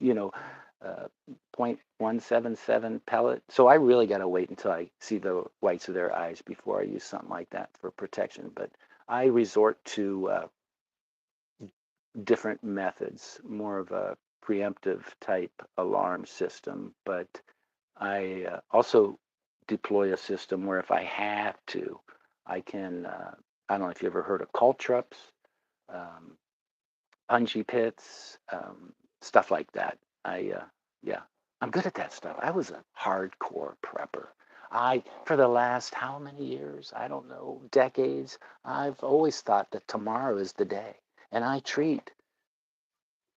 you know, uh, .177 pellet. So I really got to wait until I see the whites of their eyes before I use something like that for protection. But I resort to different methods, more of a preemptive type alarm system. But I also deploy a system where if I have to, I can. I don't know if you ever heard of caltrops. Um, Punji pits, stuff like that. Yeah, I'm good at that stuff. I was a hardcore prepper. For the last how many years? I don't know, decades. I've always thought that tomorrow is the day, and I treat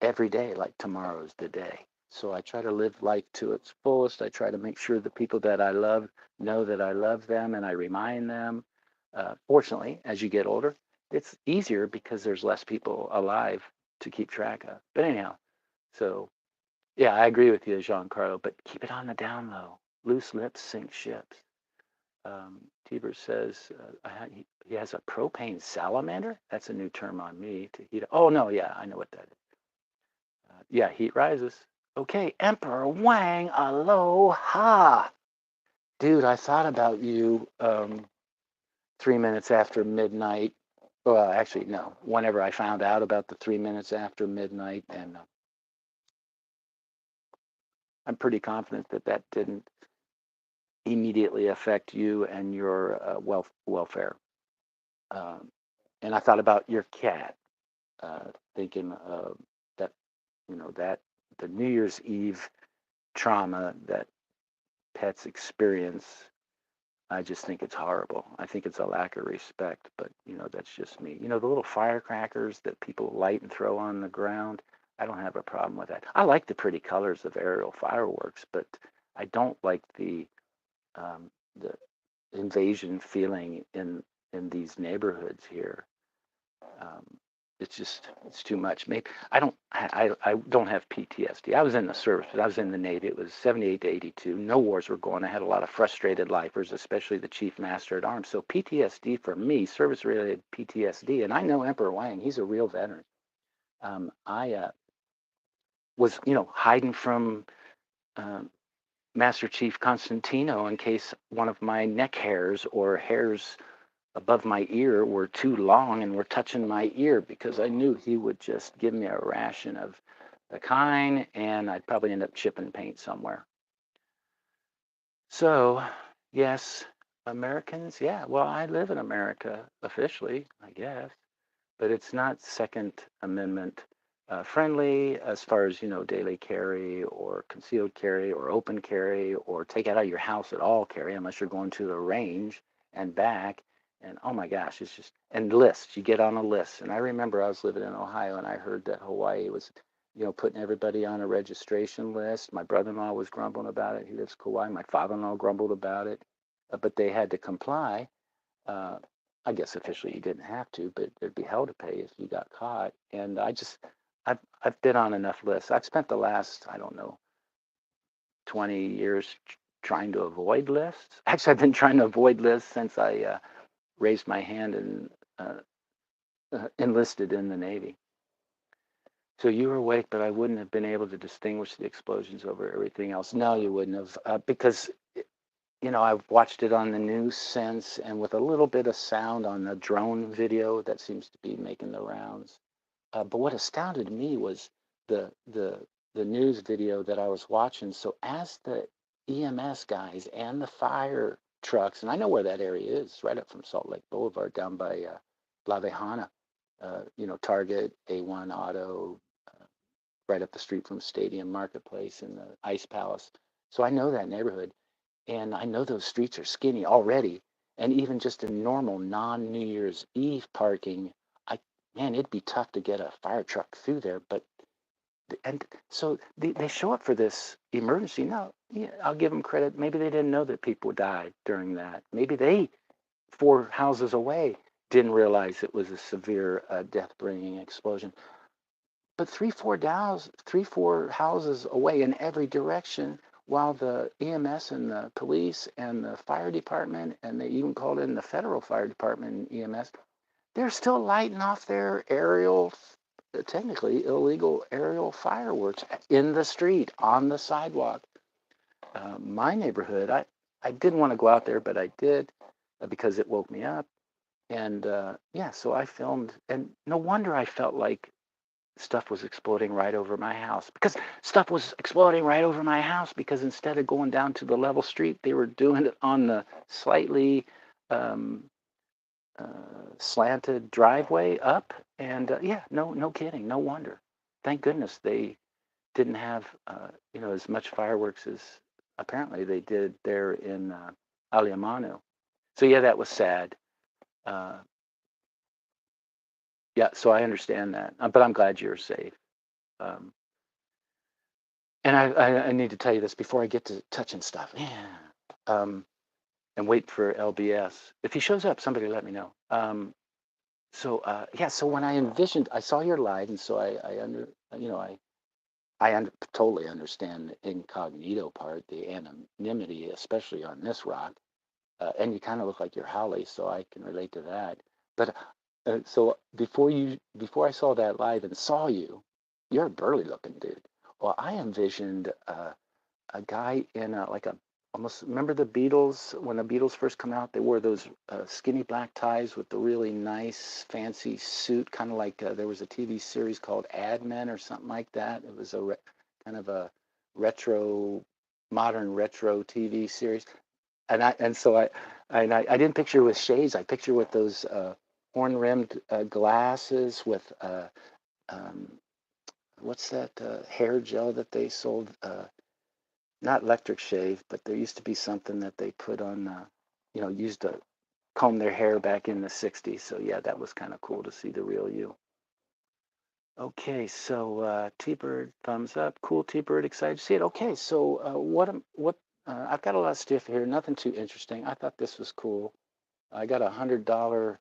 every day like tomorrow is the day. So I try to live life to its fullest. I try to make sure the people that I love know that I love them, and I remind them. Fortunately, as you get older, it's easier because there's less people alive to keep track of. But anyhow, so yeah, I agree with you, Giancarlo, but keep it on the down low. Loose lips sink ships. Tiber says he has a propane salamander. That's a new term on me to heat. Oh, no, yeah, I know what that is. Yeah, heat rises. Okay, Emperor Wang, aloha. Dude, I thought about you 3 minutes after midnight. Well, actually, no, whenever I found out about the 3 minutes after midnight, and I'm pretty confident that that didn't immediately affect you and your welfare. Um, and I thought about your cat, thinking that, that the New Year's Eve trauma that pets experience. I just think it's horrible. I think it's a lack of respect, but that's just me. The little firecrackers that people light and throw on the ground, I don't have a problem with that. I like the pretty colors of aerial fireworks, but I don't like the invasion feeling in these neighborhoods here. Um, it's too much. Maybe I don't have PTSD. I was in the service, but I was in the Navy. It was 78 to 82. No wars were going. I had a lot of frustrated lifers, especially the chief master at arms. So PTSD for me, service-related PTSD, and I know Emperor Wang. He's a real veteran. I was, hiding from Master Chief Constantino in case one of my neck hairs or hairs above my ear were too long and were touching my ear because I knew he would just give me a ration of the kind, and I'd probably end up chipping paint somewhere. So, yes, Americans, yeah, well, I live in America officially, I guess, but it's not Second Amendment friendly as far as, daily carry or concealed carry or open carry or take it out of your house at all carry unless you're going to the range and back. And oh my gosh, it's just, and lists, you get on a list. And I remember I was living in Ohio and I heard that Hawaii was, putting everybody on a registration list. My brother-in-law was grumbling about it. He lives in Kauai. My father-in-law grumbled about it, but they had to comply. uh, I guess officially you didn't have to, but there'd be hell to pay if you got caught. And I've been on enough lists. I've spent the last, I don't know, 20 years trying to avoid lists. Actually, I've been trying to avoid lists since I raised my hand and enlisted in the Navy. So you were awake, but I wouldn't have been able to distinguish the explosions over everything else. No, you wouldn't have, because I've watched it on the news since, and with a little bit of sound on the drone video that seems to be making the rounds. But what astounded me was the the the news video that I was watching. So as the EMS guys and the fire trucks, and I know where that area is, right up from Salt Lake Boulevard, down by La Vejana, Target, A1 Auto, right up the street from Stadium Marketplace and the Ice Palace. So I know that neighborhood. And I know those streets are skinny already. And even just in normal non-New Year's Eve parking, I man, it'd be tough to get a fire truck through there. But and so they show up for this emergency. Now, yeah, I'll give them credit. Maybe they didn't know that people died during that. Maybe they, 4 houses away, didn't realize it was a severe death-bringing explosion. But three, 4 houses away in every direction, while the EMS and the police and the fire department, and they even called in the federal fire department and EMS, they're still lighting off their aerial, technically illegal aerial fireworks in the street, on the sidewalk. My neighborhood, I didn't want to go out there, but I did because it woke me up. And yeah, so I filmed, and no wonder I felt like stuff was exploding right over my house, because stuff was exploding right over my house because instead of going down to the level street, they were doing it on the slightly um, slanted driveway up. And yeah, no kidding, no wonder. Thank goodness they didn't have as much fireworks as apparently they did there in Aliamanu. So yeah, that was sad. Uh, yeah, so I understand that, but I'm glad you're safe. Um, And I need to tell you this before I get to touching stuff. Yeah. And wait for LBS. If he shows up, somebody let me know. Yeah, so when I envisioned, I saw your live, and so I totally understand the incognito part, the anonymity, especially on this rock. And you kind of look like you're Holly, so I can relate to that. But so before I saw that live and saw you, you're a burly looking dude. Well, I envisioned a guy in like a almost, remember the Beatles, when the Beatles first come out, they wore those skinny black ties with the really nice fancy suit, kind of like there was a TV series called Ad Men or something like that. It was kind of a retro, modern retro TV series. And I didn't picture with shades. I picture with those horn rimmed glasses with um, what's that hair gel that they sold, not electric shave, but there used to be something that they put on, used to comb their hair back in the 60s. So yeah, that was kind of cool to see the real you. Okay, so T-Bird, thumbs up. Cool, T-Bird, excited to see it. Okay, so I've got a lot of stuff here, nothing too interesting. I thought this was cool. I got $100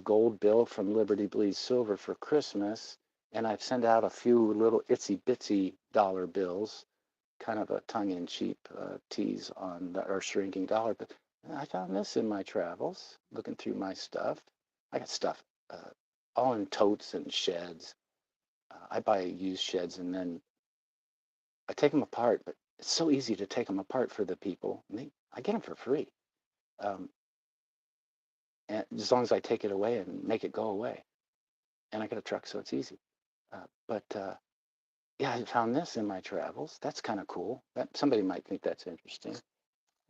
gold bill from Liberty Bleeds Silver for Christmas, and I've sent out a few little itsy bitsy dollar bills, kind of a tongue-in-cheek tease on our shrinking dollar. But I found this in my travels, looking through my stuff. I got stuff all in totes and sheds. I buy used sheds and then I take them apart, but it's so easy to take them apart for the people. I get them for free. Um, and as long as I take it away and make it go away. And I got a truck, so it's easy. But yeah, I found this in my travels. That's kind of cool. That somebody might think that's interesting.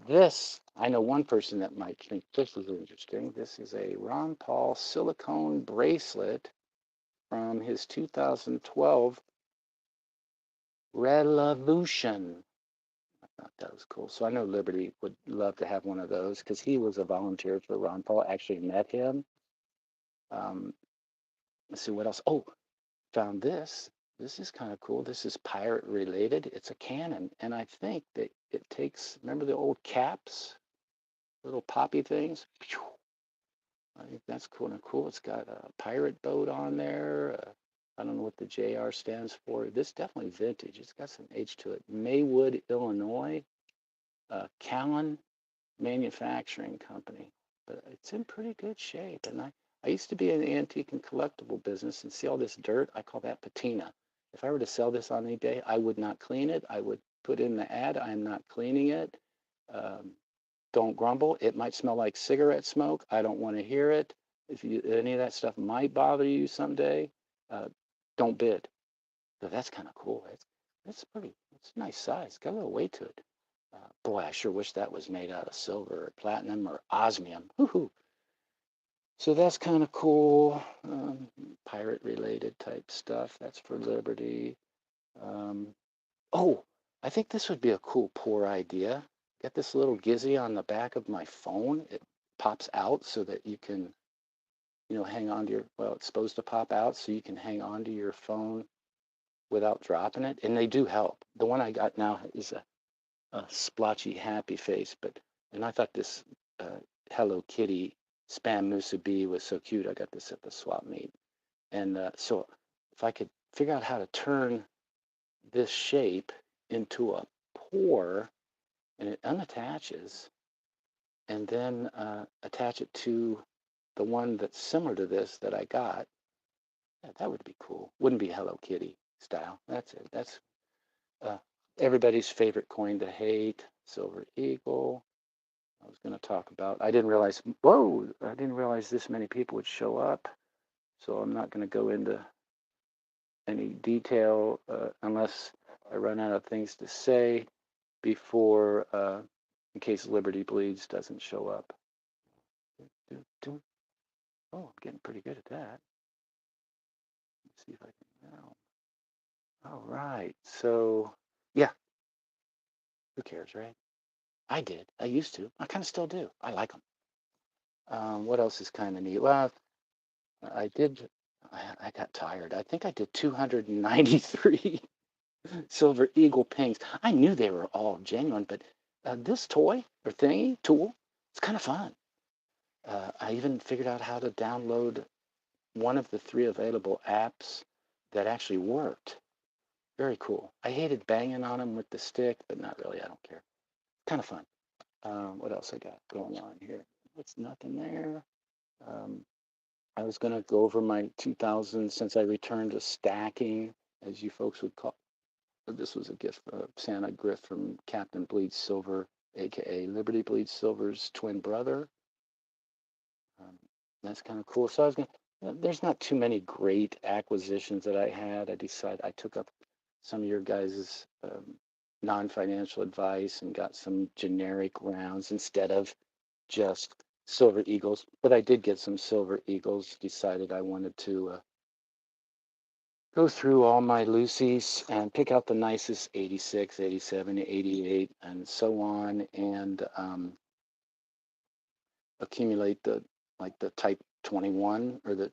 This, I know one person that might think this is interesting. This is a Ron Paul silicone bracelet from his 2012 Revolution. I thought that was cool. So I know Liberty would love to have one of those because he was a volunteer for Ron Paul. Actually met him. Um, let's see what else. Oh, found this. This is kind of cool. This is pirate related. It's a cannon, and I think that it takes. Remember the old caps, little poppy things. I think that's cool and cool. It's got a pirate boat on there. I don't know what the JR stands for. This definitely vintage. It's got some age to it. Maywood, Illinois, Callan Manufacturing Company. But it's in pretty good shape. And I used to be in the antique and collectible business and see all this dirt. I call that patina. If I were to sell this on eBay, I would not clean it. I would put in the ad, I'm not cleaning it. Um, don't grumble. It might smell like cigarette smoke. I don't want to hear it. If any of that stuff might bother you someday, uh, don't bid. So that's kind of cool. It's pretty. It's a nice size. Got a little weight to it. Boy, I sure wish that was made out of silver or platinum or osmium. Woohoo! So that's kind of cool. Pirate related type stuff. That's for Liberty. Um, oh, I think this would be a cool pour idea. Get this little gizzy on the back of my phone. It pops out so that you can, hang on to well, it's supposed to pop out so you can hang on to your phone without dropping it. And they do help. The one I got now is a splotchy happy face, and I thought this Hello Kitty Spam Musubi was so cute. I got this at the swap meet. And so if I could figure out how to turn this shape into a pour, and it unattaches, and then attach it to the one that's similar to this that I got. Yeah, that would be cool. Wouldn't be Hello Kitty style. That's it. That's uh, everybody's favorite coin to hate, Silver Eagle. I was going to talk about. I didn't realize. Whoa! I didn't realize this many people would show up. So I'm not going to go into any detail unless I run out of things to say before, in case Liberty Bleeds doesn't show up. Oh, I'm getting pretty good at that. Let's see if I can now. All right. So, yeah, who cares, right? I did. I used to. I kind of still do. I like them. What else is kind of neat? Well, I did. I got tired. I think I did 293 Silver Eagle pings. I knew they were all genuine, but this toy or thingy tool, it's kind of fun. I even figured out how to download one of the 3 available apps that actually worked. Very cool. I hated banging on them with the stick, but not really. I don't care. Kind of fun. What else I got going on here? What's nothing there? Um, I was going to go over my 2000 since I returned to stacking, as you folks would call. This was a gift, Santa gift from Captain Bleed Silver, aka Liberty Bleed Silver's twin brother. That's kind of cool. So I was going. There's not too many great acquisitions that I had. I took up some of your guys' non-financial advice and got some generic rounds instead of just Silver Eagles. But I did get some Silver Eagles. Decided I wanted to go through all my Lucy's and pick out the nicest 86, 87, 88, and so on, and accumulate the Type 21 or the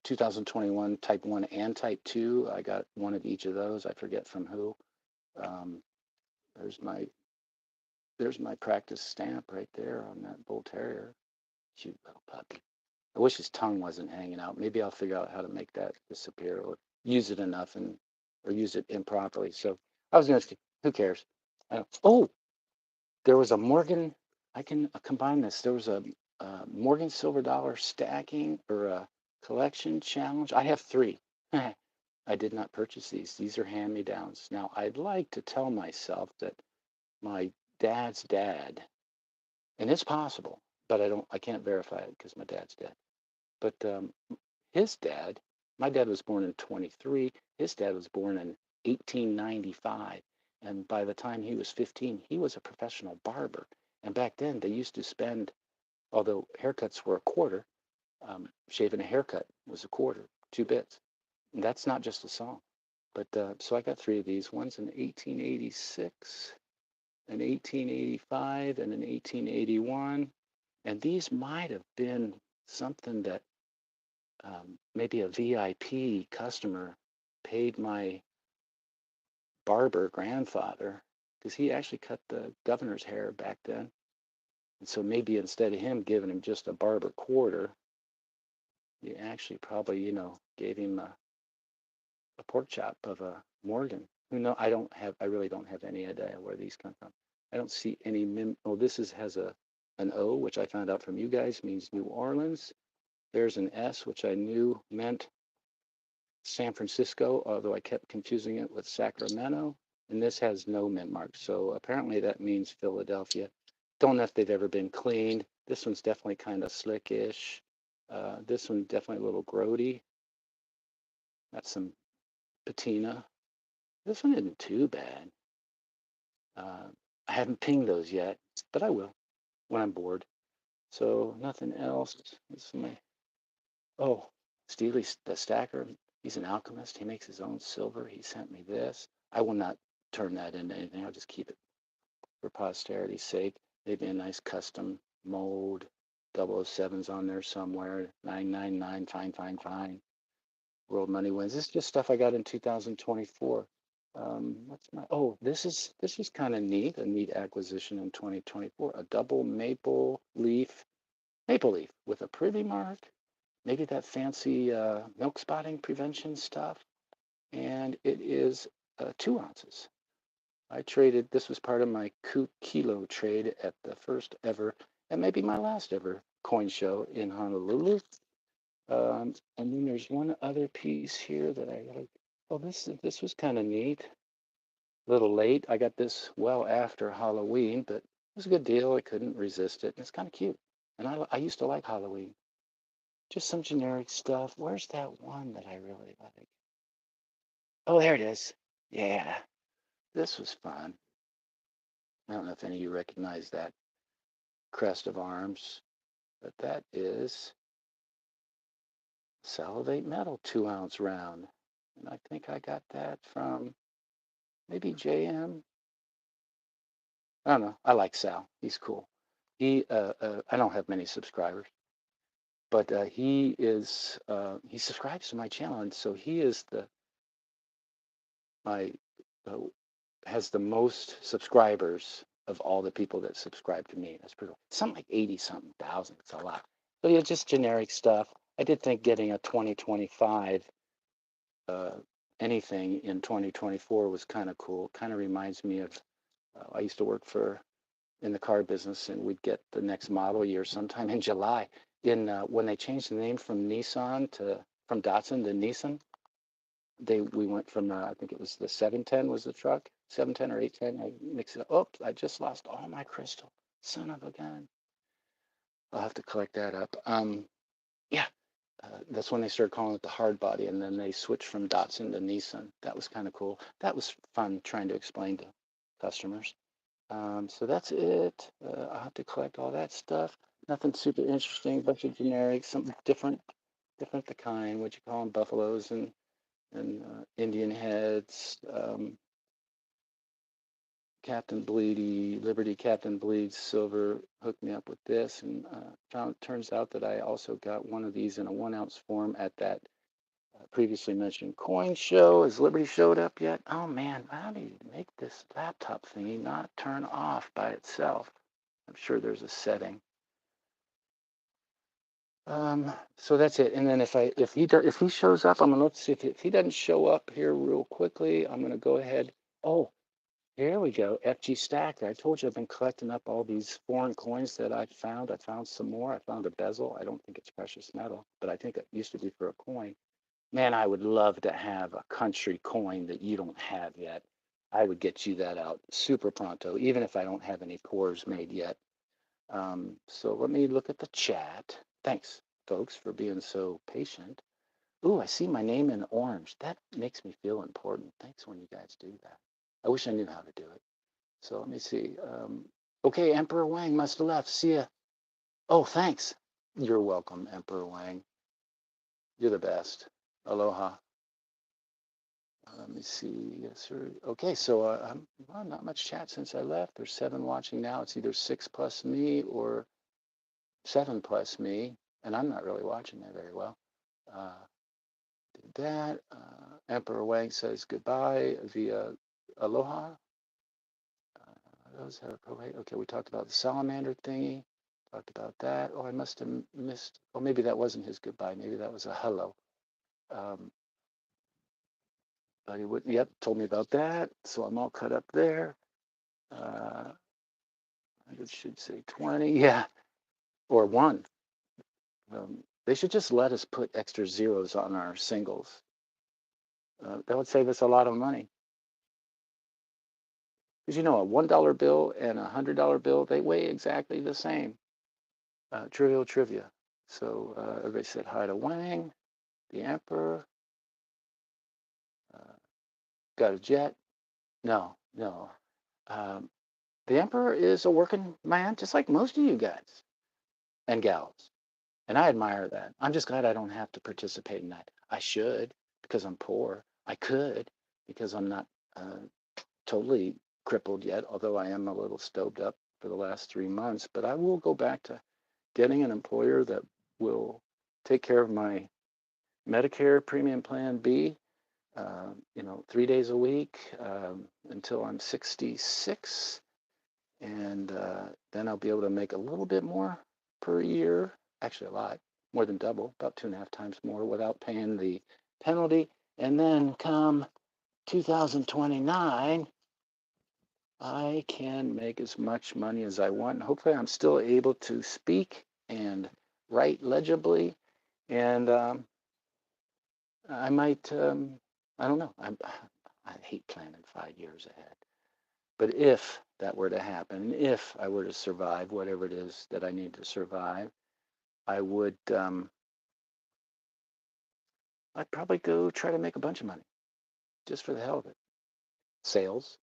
2021 Type 1 and Type 2. I got one of each of those. I forget from who. Um, there's my practice stamp right there on that bull terrier. Cute little puppy. I wish his tongue wasn't hanging out. Maybe I'll figure out how to make that disappear or use it enough or use it improperly. So I was going to say, who cares? Oh, there was a Morgan. I can combine this. There was a Morgan Silver Dollar stacking or a collection challenge. I have 3. I did not purchase these. These are hand-me-downs. Now, I'd like to tell myself that my dad's dad, and it's possible, but I can't verify it because my dad's dead. But his dad, my dad was born in 23. His dad was born in 1895. And by the time he was 15, he was a professional barber. And back then, they used to spend, although haircuts were a quarter, shaving a haircut was a quarter, 2 bits. And that's not just a song. But so I got three of these. One's in 1886, an 1885, and an 1881. And these might have been something that maybe a VIP customer paid my barber grandfather because he actually cut the governor's hair back then. And so maybe instead of him giving him just a barber quarter, he actually probably, gave him a pork chop of a Morgan. Who know? I really don't have any idea where these come from. I don't see any oh, has an O, which I found out from you guys means New Orleans. There's an S, which I knew meant San Francisco, although I kept confusing it with Sacramento. And this has no mint mark. So apparently that means Philadelphia. Don't know if they've ever been cleaned. This one's definitely kind of slickish. This one definitely a little grody. Got some patina. This one isn't too bad. I haven't pinged those yet, but I will when I'm bored. So nothing else. This is my oh, Steely the Stacker. He's an alchemist. He makes his own silver. He sent me this. I will not turn that into anything. I'll just keep it for posterity's sake. Maybe a nice custom mold. 007's on there somewhere. 999. Fine, fine, fine. World Money Wins. This is just stuff I got in 2024. What's my? Oh, this is kind of neat. A neat acquisition in 2024. A double maple leaf with a privy mark. Maybe that fancy milk spotting prevention stuff. And it is 2 ounces. I traded. This was part of my kilo trade at the first ever, and maybe my last ever coin show in Honolulu. And then there's one other piece here that I like. Oh, this was kind of neat. A little late. I got this well after Halloween, but it was a good deal. I couldn't resist it. And it's kind of cute. And I used to like Halloween. Just some generic stuff. Where's that one that I really like? Oh, there it is. Yeah, this was fun. I don't know if any of you recognize that crest of arms, but that is Salivate Metal 2 ounce round. And I think I got that from maybe JM. I don't know. I like Sal. He's cool. I don't have many subscribers, but he subscribes to my channel. And so he is my, uh, has the most subscribers of all the people that subscribe to me. That's pretty cool. Something like 80 something thousand. It's a lot. But yeah, just generic stuff. I did think getting a 2025 uh, anything in 2024 was kind of cool. Kind of reminds me of I used to work in the car business, and we'd get the next model year sometime in July. When they changed the name from Datsun to Nissan, we went from I think it was the 710 was the truck, 710 or 810. I mixed it up. Oops, I just lost all my crystal. Son of a gun. I'll have to collect that up. Yeah, that's when they started calling it the hard body, and then they switched from Datsun to Nissan. That was kind of cool. That was fun trying to explain to customers. So that's it. I'll have to collect all that stuff. Nothing super interesting, bunch of generic, something different the kind. What you call them, buffaloes and Indian heads. Captain Bleedy, Liberty Captain Bleeds Silver hooked me up with this, and turns out that I also got one of these in a 1 ounce form at that previously mentioned coin show. Has Liberty showed up yet? Oh man, how do you make this laptop thingy not turn off by itself? I'm sure there's a setting. So that's it. And then if he shows up, I'm gonna look to see if he doesn't show up here real quickly. I'm gonna go ahead. Oh, here we go. FG Stacker. I told you I've been collecting up all these foreign coins that I found. I found some more. I found a bezel. I don't think it's precious metal, but I think it used to be for a coin. Man, I would love to have a country coin that you don't have yet. I would get you that out super pronto, even if I don't have any cores made yet. So let me look at the chat. Thanks, folks, for being so patient. Ooh, I see my name in orange. That makes me feel important. Thanks when you guys do that. I wish I knew how to do it. So let me see. Okay, Emperor Wang must have left. See ya. Oh, thanks. You're welcome, Emperor Wang. You're the best. Aloha. Let me see. Yes, sir. Okay, so well, not much chat since I left. There's 7 watching now. It's either 6 plus me or 7 plus me, and I'm not really watching that very well. Did that. Emperor Wang says goodbye via aloha. Those have okay, we talked about the salamander thingy. Talked about that. Oh, I must have missed. Oh, maybe that wasn't his goodbye. Maybe that was a hello. But he would. Yep, told me about that. So I'm all cut up there. I should say 20. Yeah, or 1. They should just let us put extra zeros on our singles. That would save us a lot of money. Because a $1 bill and a $100 bill, they weigh exactly the same. Trivial trivia. So everybody said hi to Wang, the Emperor. Got a jet? No, no. Um, the Emperor is a working man, just like most of you guys and gals. And I admire that. I'm just glad I don't have to participate in that. I should because I'm poor. I could because I'm not totally crippled yet, although I am a little stoved up for the last 3 months. But I will go back to getting an employer that will take care of my Medicare Premium Plan B, 3 days a week until I'm 66. And then I'll be able to make a little bit more per year, actually a lot, more than double, about 2.5 times more without paying the penalty. And then come 2029, I can make as much money as I want. Hopefully, I'm still able to speak and write legibly. And I might, I don't know. I hate planning 5 years ahead. But if that were to happen, if I were to survive whatever it is that I need to survive, I would, I'd probably go try to make a bunch of money just for the hell of it. Sales,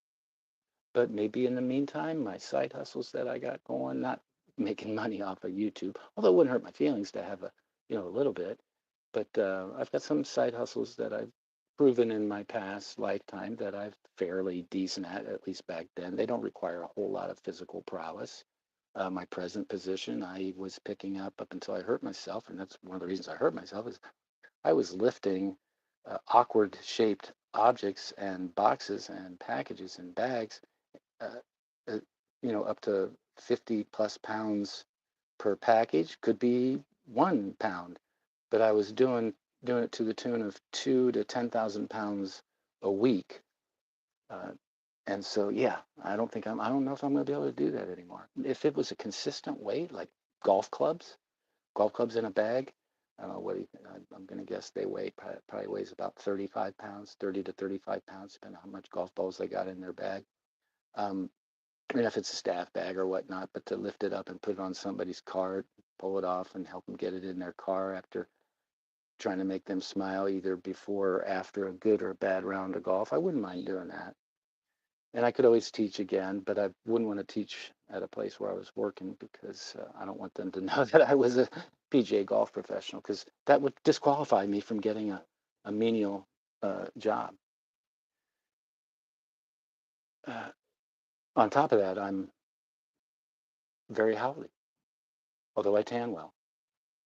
but maybe in the meantime, my side hustles that I got going, not making money off of YouTube, although it wouldn't hurt my feelings to have a little bit. But I've got some side hustles that I've proven in my past lifetime that I'm fairly decent at least back then. They don't require a whole lot of physical prowess. My present position, I was picking up until I hurt myself, and that's one of the reasons I hurt myself is I was lifting awkward shaped objects and boxes and packages and bags uh, up to 50 plus pounds per package, could be 1 pound, but I was doing it to the tune of 2 to 10,000 pounds a week. Uh, and so, yeah, I don't know if I'm going to be able to do that anymore. If it was a consistent weight, like golf clubs in a bag, I don't know I'm going to guess they weigh, probably weighs about 35 pounds, 30 to 35 pounds, depending on how much golf balls they got in their bag. Um, and if it's a staff bag or whatnot, but to lift it up and put it on somebody's cart, pull it off and help them get it in their car after trying to make them smile either before or after a good or a bad round of golf, I wouldn't mind doing that. And I could always teach again, but I wouldn't want to teach at a place where I was working because I don't want them to know that I was a PGA golf professional, because that would disqualify me from getting a menial job. Uh, on top of that, I'm very howly, although I tan well.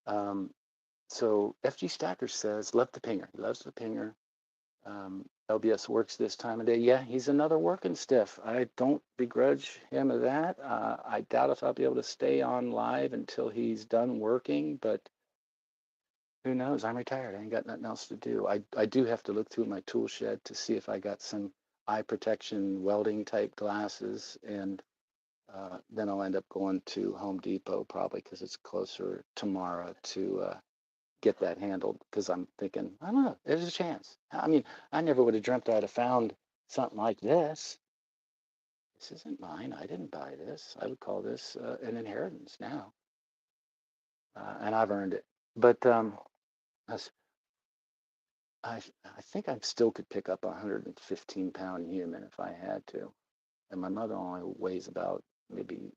Um, so FG Stacker says, love the pinger. He loves the pinger. LBS works this time of day. Yeah, he's another working stiff. I don't begrudge him of that. I doubt if I'll be able to stay on live until he's done working, but who knows? I'm retired. I ain't got nothing else to do. I do have to look through my tool shed to see if I got some eye protection welding type glasses, and then I'll end up going to Home Depot probably because it's closer tomorrow to get that handled, because I'm thinking, I don't know, there's a chance. I mean, I never would have dreamt I'd have found something like this. This isn't mine. I didn't buy this. I would call this an inheritance now, and I've earned it. But I think I still could pick up a 115-pound human if I had to. And my mother only weighs about maybe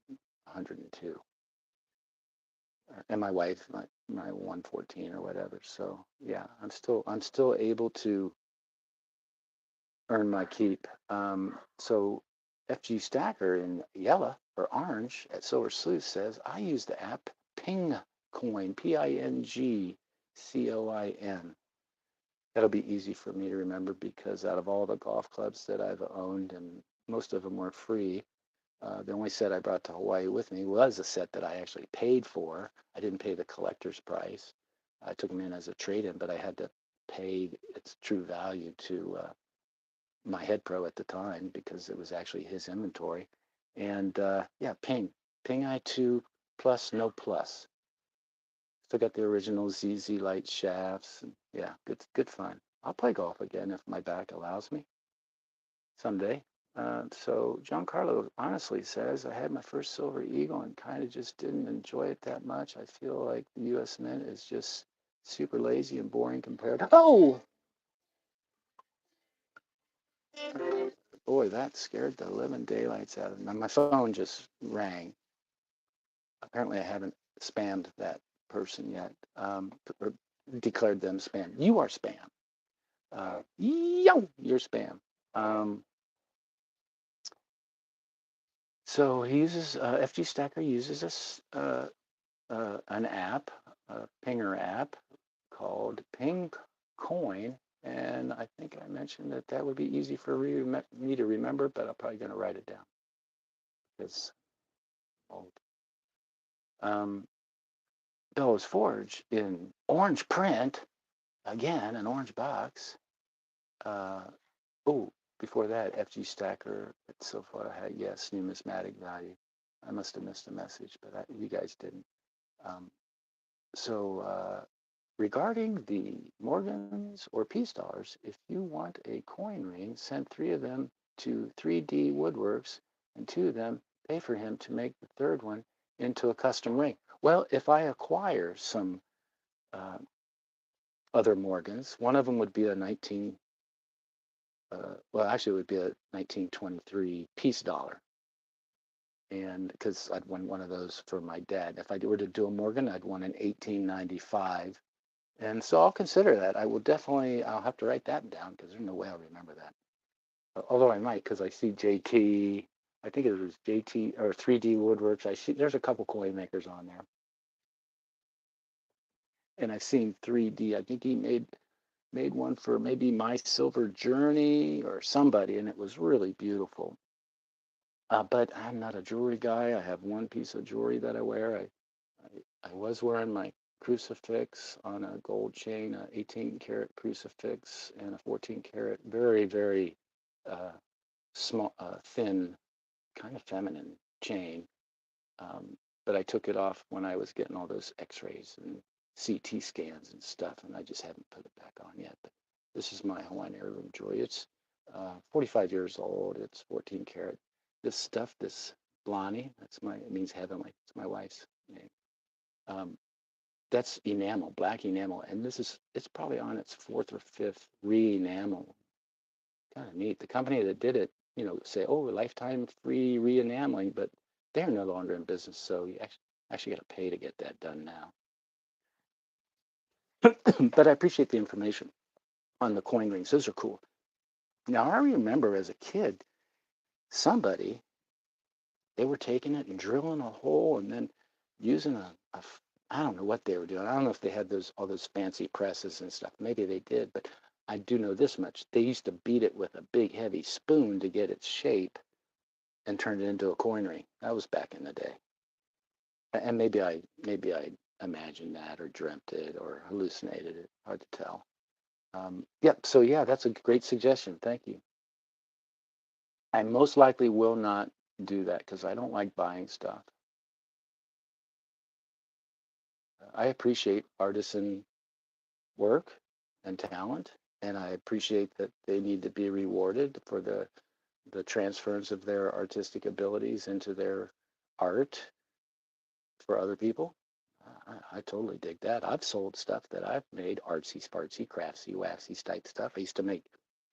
102. And my wife, my 114 or whatever. So yeah, I'm still able to earn my keep. So FG Stacker in yellow or orange at Silver Sleuth says, I use the app Ping Coin, PINGCOIN. That'll be easy for me to remember because out of all the golf clubs that I've owned, and most of them were free, the only set I brought to Hawaii with me was a set that I actually paid for. I didn't pay the collector's price. I took them in as a trade-in, but I had to pay its true value to my head pro at the time because it was actually his inventory. And yeah, Ping I2 plus, no plus. Still got the original ZZ Light shafts. And yeah, good fun. I'll play golf again if my back allows me someday. So Giancarlo honestly says, I had my first Silver Eagle and kind of just didn't enjoy it that much. I feel like the U.S. Mint is just super lazy and boring compared to... Oh! Boy, that scared the living daylights out of me. My phone just rang. Apparently I haven't spammed that person yet, or declared them spam. You are spam. You're spam. So he uses, FG Stacker uses an app, a pinger app called Ping Coin. And I think I mentioned that that would be easy for me to remember, but I'm probably going to write it down because old. Bellows Forge in orange print, again, an orange box. Uh, oh, before that, FG Stacker, so far, yes, numismatic value. I must have missed a message, but you guys didn't. Um, so regarding the Morgans or Peace Dollars, if you want a coin ring, send 3 of them to 3D Woodworks, and 2 of them pay for him to make the third one into a custom ring. Well, if I acquire some uh, other Morgans, one of them would be a well, actually, it would be a 1923 Peace Dollar. And because I'd won one of those for my dad. If I were to do a Morgan, I'd want an 1895. And so I'll consider that. I'll have to write that down because there's no way I'll remember that. Although I might because I see JT, I think it was JT or 3D Woodworks. I see there's a couple coin makers on there. And I've seen 3D. I think he made one for maybe My Silver Journey or somebody, and it was really beautiful. But I'm not a jewelry guy. I have one piece of jewelry that I wear. I was wearing my crucifix on a gold chain, an 18 karat crucifix, and a 14 karat, very, very small, thin, kind of feminine chain. But I took it off when I was getting all those x-rays and CT scans and stuff, and I just haven't put it back on yet. But this is my Hawaiian heirloom jewelry. It's 45 years old. It's 14 karat. This stuff, this Blani, it means heavenly. It's my wife's name. That's enamel, black enamel, and it's probably on its 4th or 5th re-enamel. Kind of neat. The company that did it, say, oh, lifetime free re-enameling, but they're no longer in business, so you actually got to pay to get that done now. But I appreciate the information on the coin rings. Those are cool. Now, I remember as a kid, somebody, they were taking it and drilling a hole and then using I don't know what they were doing. I don't know if they had all those fancy presses and stuff. Maybe they did, but I do know this much. They used to beat it with a big, heavy spoon to get its shape and turn it into a coin ring. That was back in the day. And maybe I imagined that or dreamt it or hallucinated it. Hard to tell. Yep. So yeah, that's a great suggestion. Thank you. I most likely will not do that because I don't like buying stuff. I appreciate artisan work and talent, and I appreciate that they need to be rewarded for the the transference of their artistic abilities into their art for other people. I totally dig that. I've sold stuff that I've made, artsy, spartsy, craftsy, waxy type stuff. I used to make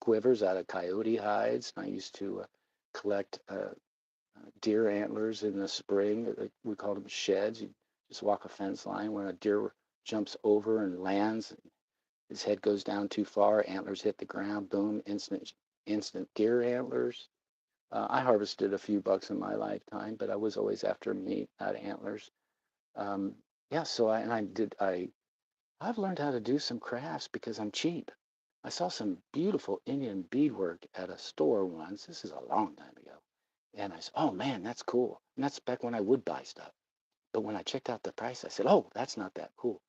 quivers out of coyote hides. I used to collect deer antlers in the spring. We called them sheds. You just walk a fence line when a deer jumps over and lands. His head goes down too far, antlers hit the ground, boom, instant deer antlers. I harvested a few bucks in my lifetime, but I was always after meat, not antlers. Um, yeah, so I've learned how to do some crafts because I'm cheap. I saw some beautiful Indian beadwork at a store once. This is a long time ago. And I said, oh man, that's cool. And that's back when I would buy stuff. But when I checked out the price, I said, oh, that's not that cool.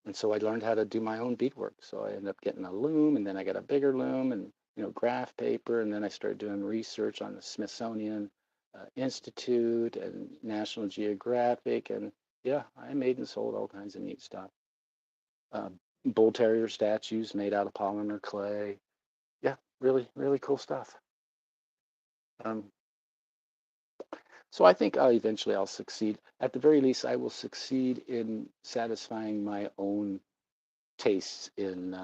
And so I learned how to do my own beadwork. So I ended up getting a loom, and then I got a bigger loom and, graph paper. And then I started doing research on the Smithsonian Institute and National Geographic. And yeah, I made and sold all kinds of neat stuff. Uh, Bull terrier statues made out of polymer clay. Yeah, really, really cool stuff. Um, so I think eventually I'll succeed. At the very least, I will succeed in satisfying my own tastes in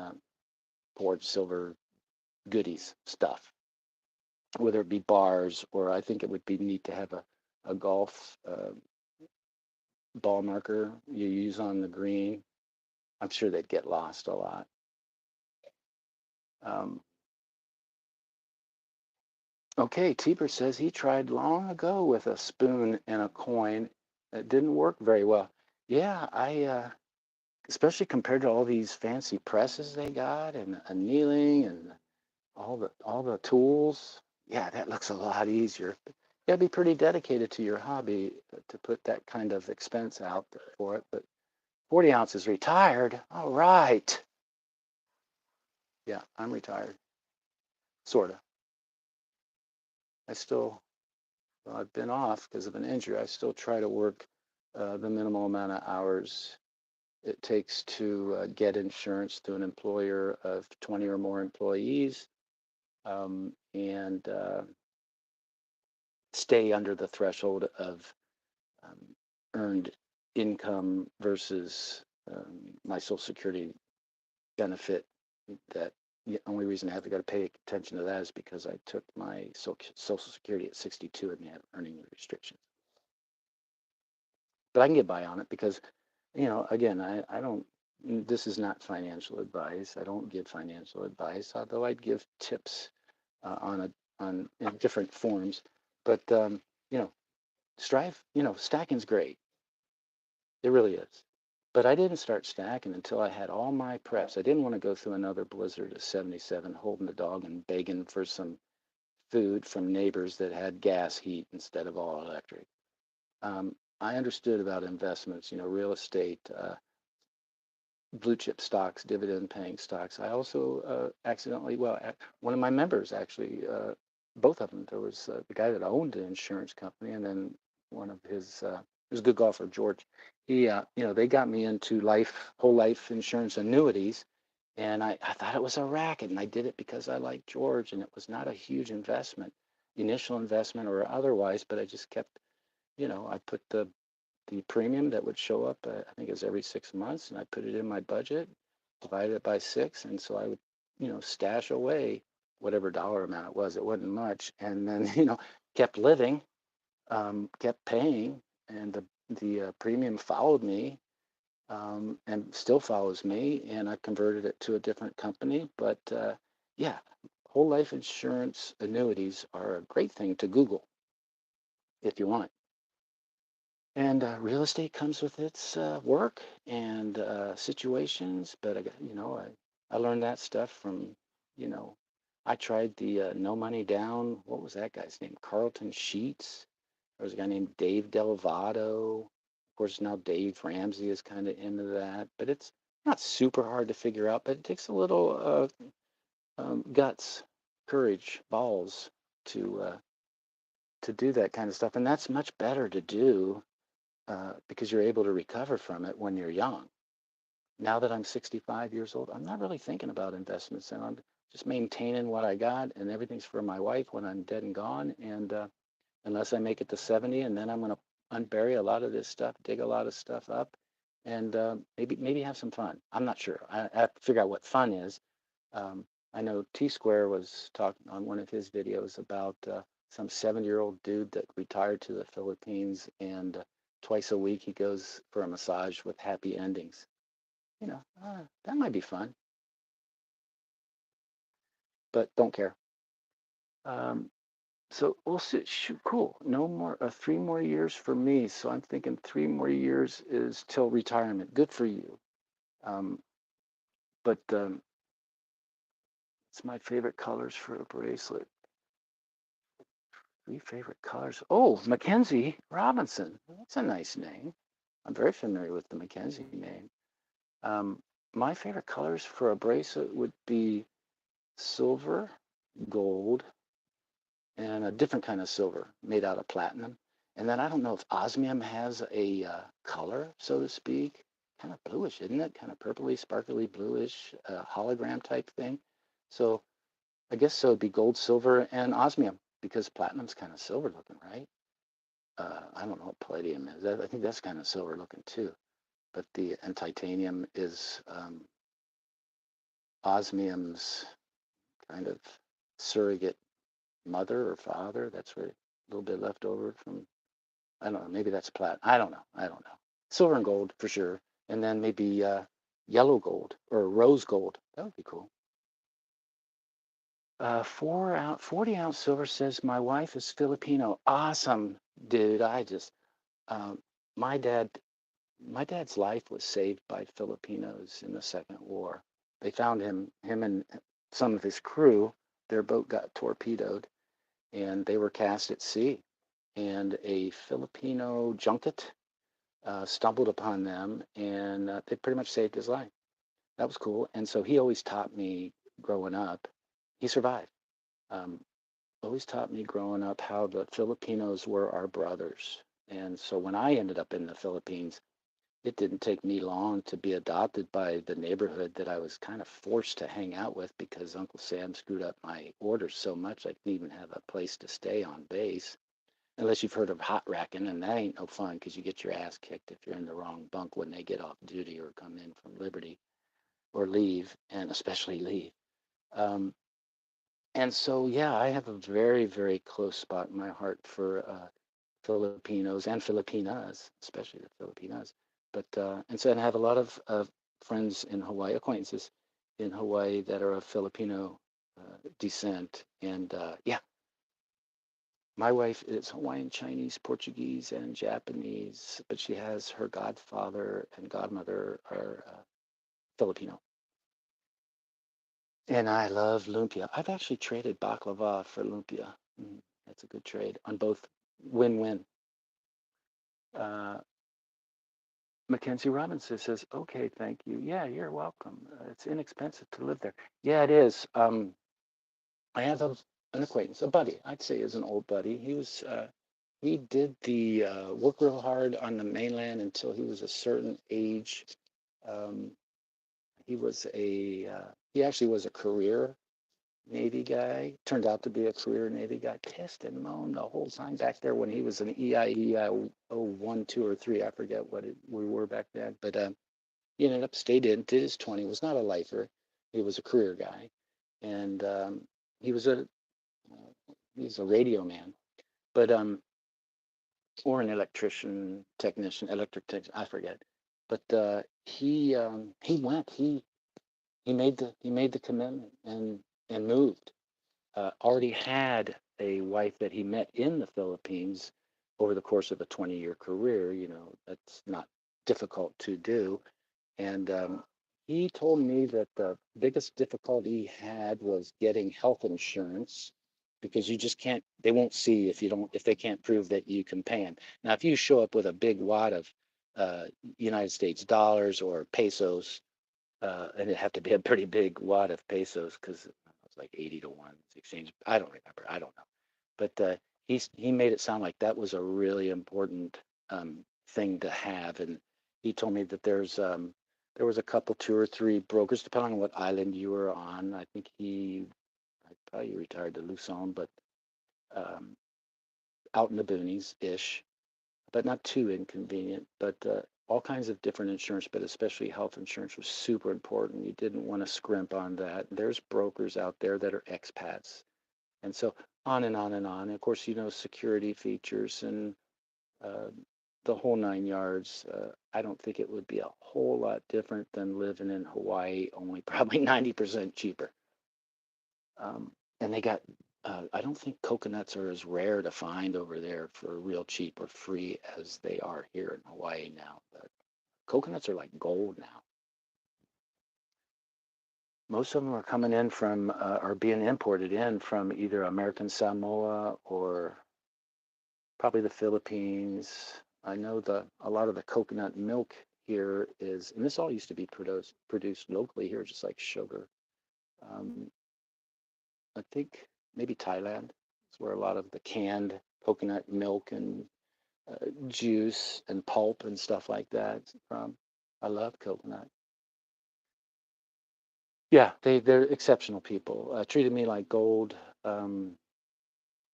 forged silver goodies stuff, whether it be bars or I think it would be neat to have a golf ball marker you use on the green. I'm sure they'd get lost a lot. Um, okay, Tieber says he tried long ago with a spoon and a coin. It didn't work very well. Yeah, especially compared to all these fancy presses they got and annealing and all the tools. Yeah, that looks a lot easier. You gotta be pretty dedicated to your hobby to put that kind of expense out for it. But 40 ounces retired. All right. Yeah, I'm retired. Sorta. I still, well, I've been off because of an injury. I still try to work the minimal amount of hours it takes to get insurance through an employer of 20 or more employees, and stay under the threshold of um, earned income versus my Social Security benefit. That the only reason I have to go to pay attention to that is because I took my Social Security at 62 and they have earning restrictions. But I can get by on it because, again, I don't, this is not financial advice. I don't give financial advice, although I'd give tips on in different forms. But, you know, stacking's great. It really is. But I didn't start stacking until I had all my preps. I didn't want to go through another blizzard of 77 holding the dog and begging for some food from neighbors that had gas heat instead of all electric. I understood about investments, real estate, blue chip stocks, dividend paying stocks. I also accidentally, well, one of my members actually, both of them, there was the guy that owned the insurance company and then one of his, he was a good golfer, George. He, they got me into whole life insurance annuities. And I thought it was a racket and I did it because I liked George and it was not a huge investment, initial investment or otherwise, but I just kept, I put the premium that would show up, I think it was every 6 months, and I put it in my budget, divided it by six, and so I would, stash away whatever dollar amount it was. It wasn't much, and then kept living, kept paying, and the premium followed me, and still follows me, and I converted it to a different company. But yeah, whole life insurance annuities are a great thing to Google if you want. And real estate comes with its work and situations, but I learned that stuff from, you know, I tried the no money down. What was that guy's name? Carlton Sheets. There was a guy named Dave Delvato. Of course, now Dave Ramsey is kind of into that, but it's not super hard to figure out. But it takes a little guts, courage, balls to do that kind of stuff, and that's much better to do because you're able to recover from it when you're young. Now that I'm 65 years old, I'm not really thinking about investments, and just maintaining what I got, and everything's for my wife when I'm dead and gone. And unless I make it to 70, and then I'm going to unbury a lot of this stuff, dig a lot of stuff up, and maybe have some fun. I'm not sure. I have to figure out what fun is. Um, I know T Square was talking on one of his videos about some 70-year-old dude that retired to the Philippines, and twice a week he goes for a massage with happy endings. That might be fun, but don't care. Um, so we'll see. Shoot, cool. No more, 3 more years for me. So I'm thinking 3 more years is till retirement. Good for you. Um, but it's my favorite colors for a bracelet. 3 favorite colors. Oh, Mackenzie Robinson. That's a nice name. I'm very familiar with the Mackenzie name. Um, my favorite colors for a bracelet would be silver, gold, and a different kind of silver made out of platinum. And then I don't know if osmium has a color, so to speak. Kind of bluish, isn't it? Kind of purpley, sparkly, bluish, hologram type thing. So I guess so it'd be gold, silver, and osmium because platinum's kind of silver looking, right? I don't know what palladium is. I think that's kind of silver looking too. But and titanium is osmium's kind of surrogate mother or father. That's where a little bit left over from. I don't know. Maybe that's plat. I don't know. I don't know. Silver and gold for sure, and then maybe yellow gold or rose gold. That would be cool. 4 ounce, 40-ounce silver says my wife is Filipino. Awesome, dude. Um, my dad, my dad's life was saved by Filipinos in the Second War. They found him and some of his crew. Their boat got torpedoed, and they were cast at sea. And a Filipino junket stumbled upon them, and they pretty much saved his life. That was cool. And so he always taught me growing up. He survived. Um, always taught me growing up how the Filipinos were our brothers. And so when I ended up in the Philippines, it didn't take me long to be adopted by the neighborhood that I was kind of forced to hang out with because Uncle Sam screwed up my orders so much I didn't even have a place to stay on base. Unless you've heard of hot racking, and that ain't no fun because you get your ass kicked if you're in the wrong bunk when they get off duty or come in from Liberty or leave, and especially leave. Um, and so, yeah, I have a very, very close spot in my heart for Filipinos and Filipinas, especially the Filipinas. But and so I have a lot of friends in Hawaii, acquaintances in Hawaii that are of Filipino descent, and yeah, my wife is Hawaiian, Chinese, Portuguese, and Japanese, but she has her godfather and godmother are Filipino. And I love lumpia. I've actually traded baklava for lumpia. That's a good trade on both win-win. Uh, Mackenzie Robinson says, okay, thank you. Yeah, you're welcome. It's inexpensive to live there. Yeah, it is. I have an acquaintance, a buddy, I'd say is an old buddy. He did the work real hard on the mainland until he was a certain age. Um, he actually was a career Navy guy, turned out to be a career Navy guy, pissed and moaned the whole time back there when he was an EIE 1, 2, or 3. I forget we were back then. But he ended up stayed in, did his 20, was not a lifer. He was a career guy. And he was he's a radio man. But or an electrician, technician, electric tech, I forget. But he went. He made the commitment and moved. Already had a wife that he met in the Philippines over the course of a 20-year career. That's not difficult to do. And he told me that the biggest difficulty he had was getting health insurance because you just can't, they won't see if they can't prove that you can pay them. Now, if you show up with a big wad of uh, United States dollars or pesos, and it have to be a pretty big wad of pesos because it's like 80 to 1 exchange. I don't remember. I don't know. But he made it sound like that was a really important thing to have. And he told me that there's there was a couple, two or three brokers, depending on what island you were on. I think I probably retired to Luzon, but um, out in the boonies ish, but not too inconvenient. But all kinds of different insurance, but especially health insurance was super important. You didn't want to scrimp on that. There's brokers out there that are expats, and so on and on and on. And of course, security features and uh, the whole nine yards. I don't think it would be a whole lot different than living in Hawaii, only probably 90% cheaper. And they got, I don't think coconuts are as rare to find over there for real cheap or free as they are here in Hawaii now. But coconuts are like gold now. Most of them are coming in from, are being imported in from either American Samoa or probably the Philippines. I know a lot of the coconut milk here is, and this all used to be produced locally here, just like sugar. Um, I think maybe Thailand is where a lot of the canned coconut milk and juice and pulp and stuff like that is from. I love coconut. Yeah, they're exceptional people. Treated me like gold. Um,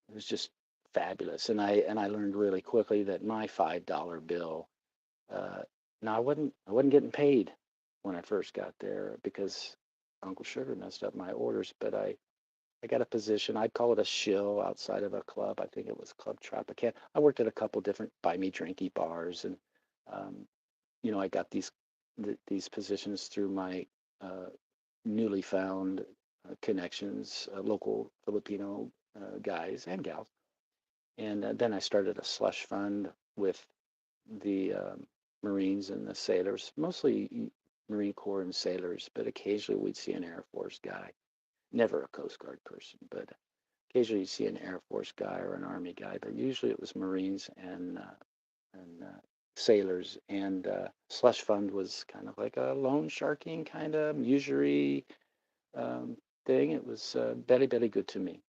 it was just fabulous, and I learned really quickly that my $5 bill. Uh, now I wasn't getting paid when I first got there because Uncle Sugar messed up my orders, but I got a position. I'd call it a shill outside of a club. I think it was Club Tropicana. I worked at a couple different buy me drinky bars, and um, I got these positions through my uh, newly found connections, local Filipino guys and gals. And then I started a slush fund with the Marines and the sailors, mostly Marine Corps and sailors, but occasionally we'd see an Air Force guy. Never a Coast Guard person, but occasionally you see an Air Force guy or an Army guy, but usually it was Marines and sailors. And slush fund was kind of like a loan sharking kind of usury um, thing. It was very, very good to me.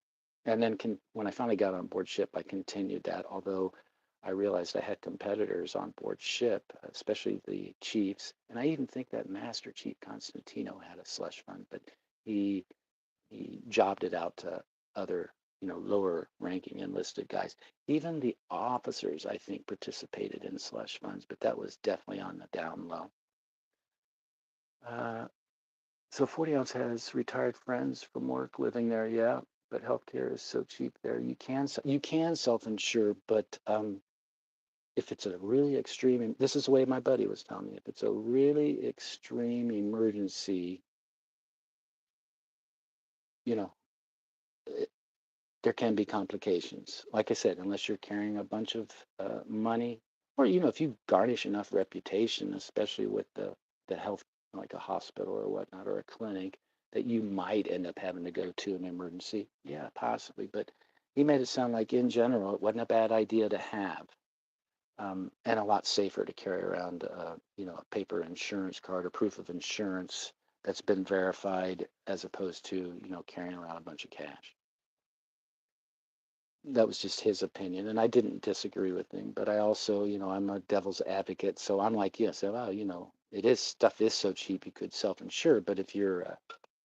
And then when I finally got on board ship, I continued that, although I realized I had competitors on board ship, especially the chiefs. And I even think that Master Chief Constantino had a slush fund, but he he jobbed it out to other, lower ranking enlisted guys. Even the officers, I think, participated in slush funds, but that was definitely on the down low. Uh, so 40 ounce has retired friends from work living there, yeah, but healthcare is so cheap there. You can self-insure, but if it's a really extreme, this is the way my buddy was telling me, if it's a really extreme emergency, you know, there can be complications. Like I said, unless you're carrying a bunch of money, or if you garnish enough reputation, especially with the health, like a hospital or whatnot, or a clinic, that you might end up having to go to an emergency. Yeah, possibly. But he made it sound like in general, it wasn't a bad idea to have, and a lot safer to carry around, a paper insurance card or proof of insurance that's been verified as opposed to, carrying around a bunch of cash. That was just his opinion, and I didn't disagree with him. But I also, I'm a devil's advocate, so I'm like, yes, well, it is stuff is so cheap you could self-insure. But if you're,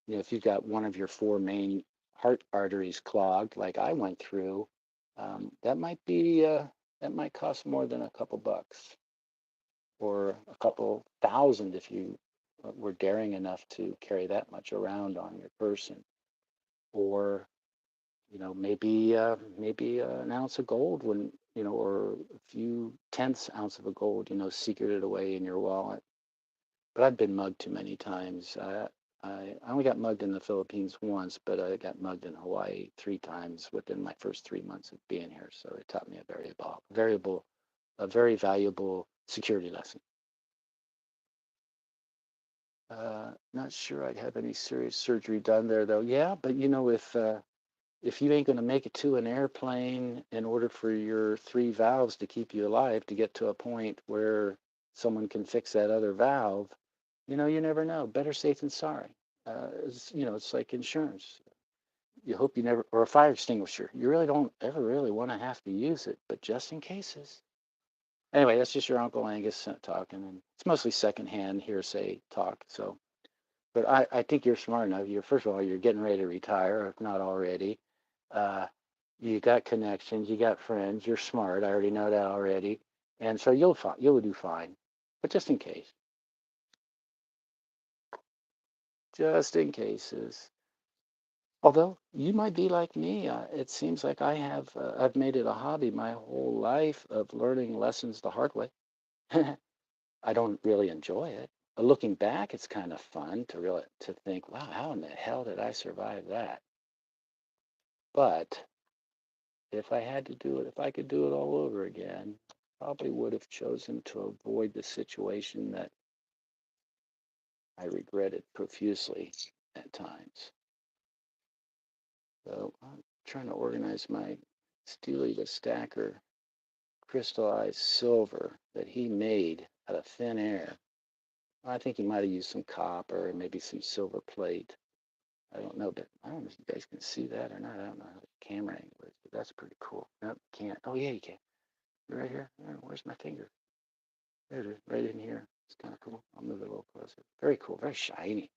if you've got one of your four main heart arteries clogged, like I went through, that might cost more than a couple bucks or a couple thousand if you were daring enough to carry that much around on your person, or maybe an ounce of gold when, or a few tenths ounce of a gold, secreted away in your wallet. But I've been mugged too many times. I only got mugged in the Philippines once, but I got mugged in Hawaii three times within my first 3 months of being here. So it taught me a very valuable security lesson. Not sure I'd have any serious surgery done there, though. Yeah, but if you ain't going to make it to an airplane in order for your three valves to keep you alive to get to a point where someone can fix that other valve, you never know. Better safe than sorry. It's like insurance. You hope you never, or a fire extinguisher. You really don't ever really want to have to use it, but just in cases. Anyway, that's just your Uncle Angus talking, and it's mostly secondhand hearsay talk. So, but I think you're smart enough. You're first of all, you're getting ready to retire, if not already. Uh, you got connections, you got friends. You're smart. I already know that already, and so you'll do fine. But just in cases. Although you might be like me, it seems like I've made it a hobby my whole life of learning lessons the hard way. I don't really enjoy it. But looking back, it's kind of fun to think, wow, how in the hell did I survive that? But if I had to do it, if I could do it all over again, probably would have chosen to avoid the situation that I regretted profusely at times. So I'm trying to organize my Steely the Stacker crystallized silver that he made out of thin air. I think he might have used some copper and maybe some silver plate. I don't know, but I don't know if you guys can see that or not. I don't know how the camera angle is, but that's pretty cool. Nope, can't. Oh, yeah, you can. Right here. Where's my finger? There it is, right in here. It's kind of cool. I'll move it a little closer. Very cool, very shiny.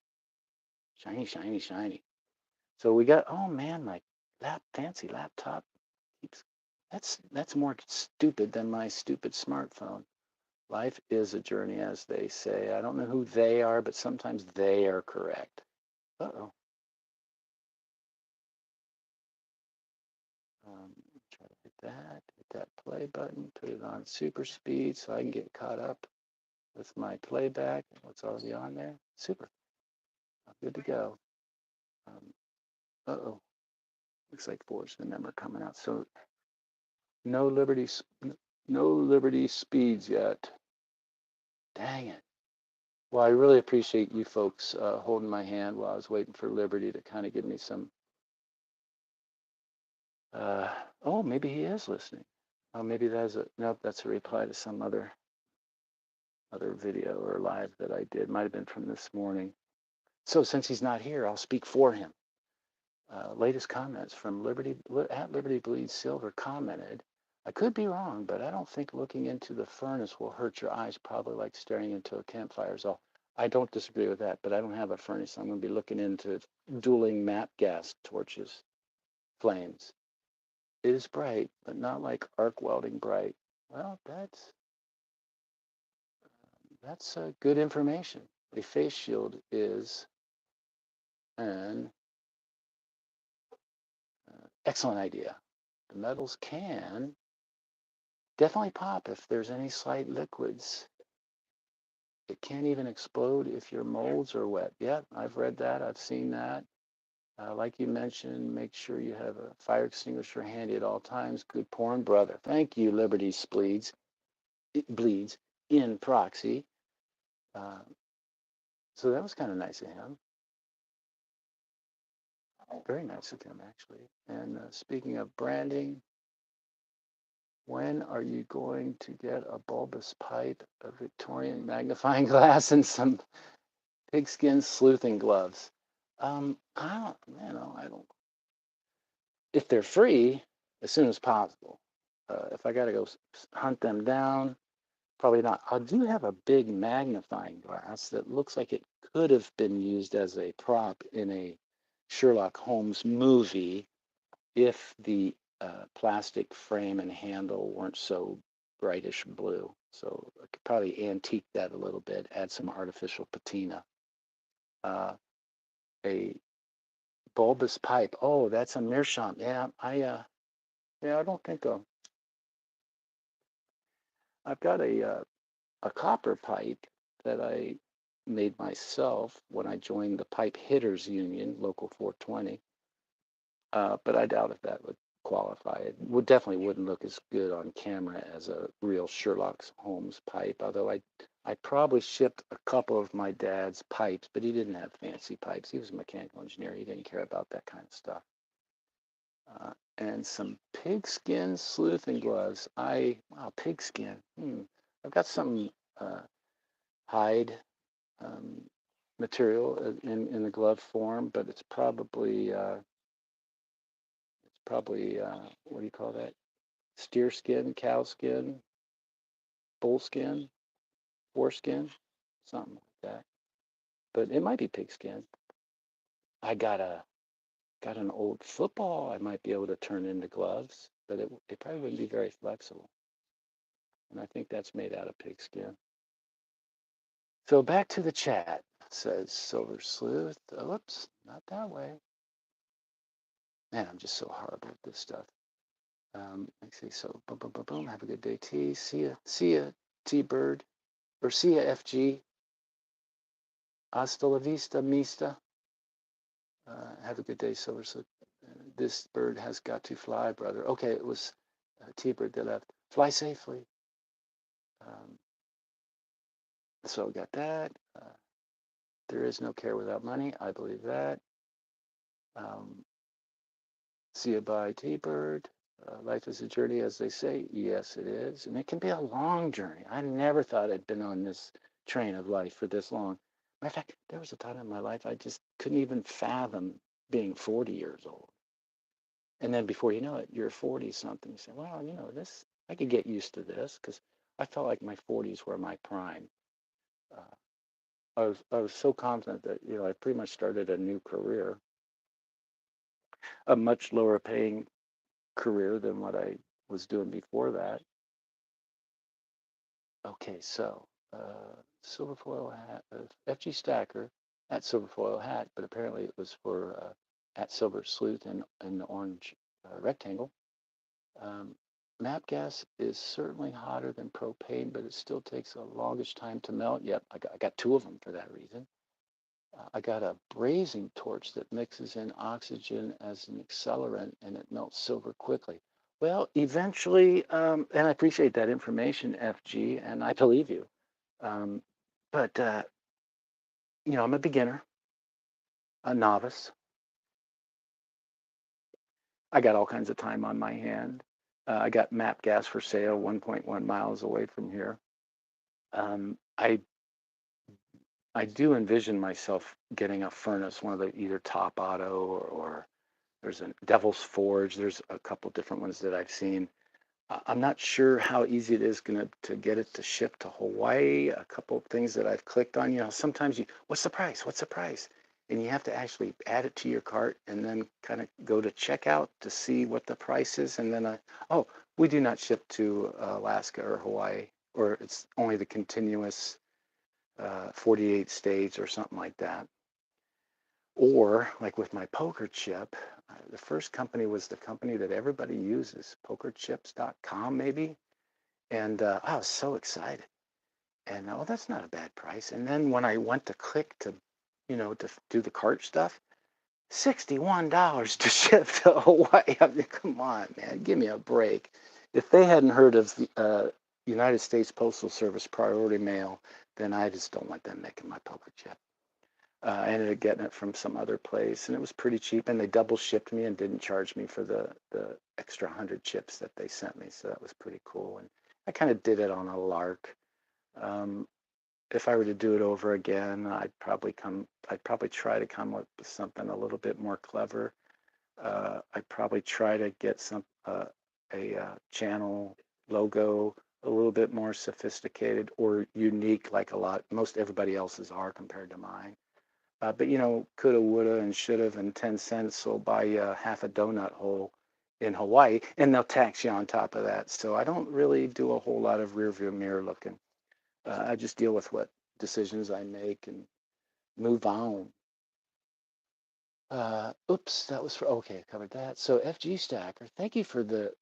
Shiny, shiny, shiny. So we got, oh man, my fancy laptop keeps, that's more stupid than my stupid smartphone. Life is a journey, as they say. I don't know who they are, but sometimes they are correct. Uh-oh. Try to hit that play button, put it on super speed so I can get caught up with my playback, what's already on there. Super. I'm good to go. Um, uh-oh. Looks like Force and them are coming out. So no Liberty, no Liberty speeds yet. Dang it. Well, I really appreciate you folks holding my hand while I was waiting for Liberty to kind of give me some. Uh, oh, maybe he is listening. Oh, maybe nope. That's a reply to some other video or live that I did. Might have been from this morning. So since he's not here, I'll speak for him. Latest comments from Liberty Bleeds Silver commented, I could be wrong, but I don't think looking into the furnace will hurt your eyes, probably like staring into a campfire. So I don't disagree with that, but I don't have a furnace. I'm going to be looking into dueling map gas torches, flames. It is bright, but not like arc welding bright. Well, that's good information. A face shield is an excellent idea. The metals can definitely pop if there's any slight liquids. It can't even explode if your molds are wet. Yeah, I've read that. I've seen that. Like you mentioned, make sure you have a fire extinguisher handy at all times. Good porn, brother. Thank you, Liberty Bleeds. It bleeds in proxy. Uh, so that was kind of nice of him. Very nice of him, actually. And speaking of branding, when are you going to get a bulbous pipe, a Victorian magnifying glass, and some pigskin sleuthing gloves? I don't. If they're free, as soon as possible. If I got to go hunt them down, probably not. I do have a big magnifying glass that looks like it could have been used as a prop in a Sherlock Holmes movie if the plastic frame and handle weren't so brightish blue. So I could probably antique that a little bit, add some artificial patina. Uh, a bulbous pipe. Oh, that's a meerschaum. Yeah, I don't think I've got a copper pipe that I made myself when I joined the Pipe Hitters Union, Local 420. But I doubt if that would qualify. It would definitely wouldn't look as good on camera as a real Sherlock Holmes pipe. Although I probably shipped a couple of my dad's pipes, but he didn't have fancy pipes. He was a mechanical engineer. He didn't care about that kind of stuff. And some pigskin sleuthing gloves. Wow, pigskin. I've got some hide um, material in the glove form, but it's probably what do you call that? Steer skin, cow skin. bullskin, foreskin, something like that. But it might be pigskin. I got an old football I might be able to turn into gloves, but it probably wouldn't be very flexible. And I think that's made out of pigskin. So back to the chat. It says Silver Sleuth. Oh, whoops, not that way. Man, I'm just so horrible at this stuff. Let's see. So boom, boom, boom, boom. Have a good day, T. See ya, T Bird, or see ya, FG. Hasta la vista, Mista. Have a good day, Silver Sleuth. This bird has got to fly, brother. Okay, it was T Bird that left. Fly safely. Um, so got that. There is no care without money. I believe that. Um, See you, bye, T-Bird. Life is a journey, as they say. Yes, it is. And it can be a long journey. I never thought I'd been on this train of life for this long. Matter of fact, there was a time in my life I just couldn't even fathom being 40 years old. And then before you know it, you're 40 something. You say, well, this, I could get used to this because I felt like my 40s were my prime. Uh, I was so confident that, I pretty much started a new career, a much lower paying career than what I was doing before that. Okay, so Silverfoil hat, FG Stacker at Silverfoil hat, but apparently it was for at Silver Sleuth in the orange rectangle. Um, Map gas is certainly hotter than propane, but it still takes a longish time to melt. Yep, I got two of them for that reason. I got a brazing torch that mixes in oxygen as an accelerant and it melts silver quickly. Well, eventually, and I appreciate that information, FG, and I believe you. Um, but, I'm a beginner, a novice. I got all kinds of time on my hand. I got map gas for sale 1.1 miles away from here. I do envision myself getting a furnace, one of the either Top Auto or there's a Devil's Forge. There's a couple different ones that I've seen. I'm not sure how easy it is to get it to ship to Hawaii. A couple of things that I've clicked on. Sometimes what's the price? What's the price? And you have to actually add it to your cart and then kind of go to checkout to see what the price is. And then, we do not ship to Alaska or Hawaii, or it's only the continuous 48 states or something like that. Or like with my poker chip, the first company was the company that everybody uses, pokerchips.com maybe. And I was so excited. And that's not a bad price. And then when I went to click to do the cart stuff, $61 to ship to Hawaii. I mean, come on, man, give me a break. If they hadn't heard of United States Postal Service priority mail, then I just don't want them making my poker chip. I ended up getting it from some other place, and it was pretty cheap. And they double shipped me and didn't charge me for the extra 100 chips that they sent me. So that was pretty cool. And I kind of did it on a lark. If I were to do it over again, I'd probably try to come up with something a little bit more clever. I'd probably try to get a channel logo a little bit more sophisticated or unique, like most everybody else's are compared to mine. But coulda, woulda, and shoulda, and 10 cents will buy you half a donut hole in Hawaii, and they'll tax you on top of that. So I don't really do a whole lot of rear view mirror looking. I just deal with what decisions I make and move on. Oops, that was okay, I covered that. So FG Stacker, thank you for the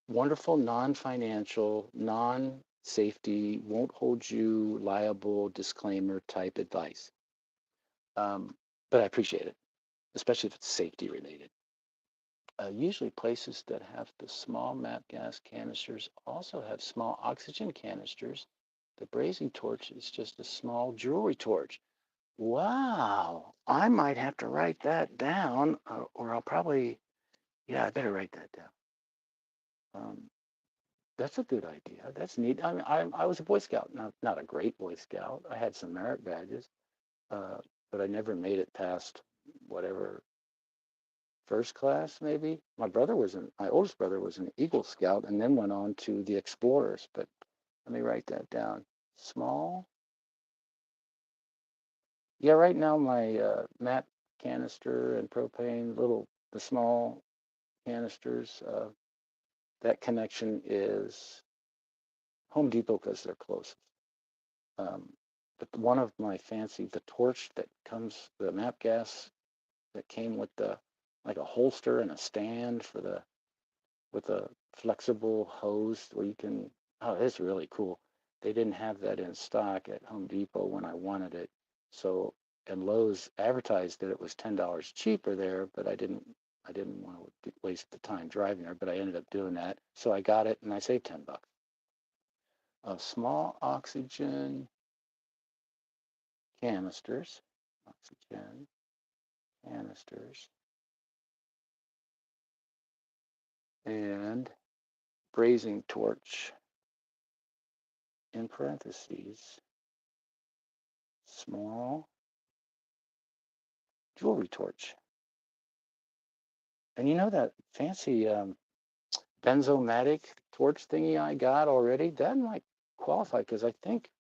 wonderful non-financial, non-safety, won't hold you liable disclaimer type advice. But I appreciate it, especially if it's safety related. Usually places that have the small map gas canisters also have small oxygen canisters. The brazing torch is just a small jewelry torch. Wow, I might have to write that down, or I'll probably, yeah, I better write that down. That's a good idea. That's neat. I mean, I was a Boy Scout, not a great Boy Scout. I had some merit badges, but I never made it past whatever first class, maybe. My oldest brother was an Eagle Scout and then went on to the Explorers, but Let me write that down. Small. Yeah, right now my MAP canister and propane, the small canisters, that connection is Home Depot because they're closest. Um, but one of my the torch that comes, the MAP gas that came with like a holster and a stand with a flexible hose where you can, oh, it's really cool. They didn't have that in stock at Home Depot when I wanted it. So, and Lowe's advertised that it was $10 cheaper there, but I didn't want to waste the time driving there, but I ended up doing that. So I got it and I saved $10. Small oxygen canisters, oxygen canisters, and brazing torch in parentheses, small jewelry torch. And you know that fancy benzomatic torch thingy I got already? That might qualify because I think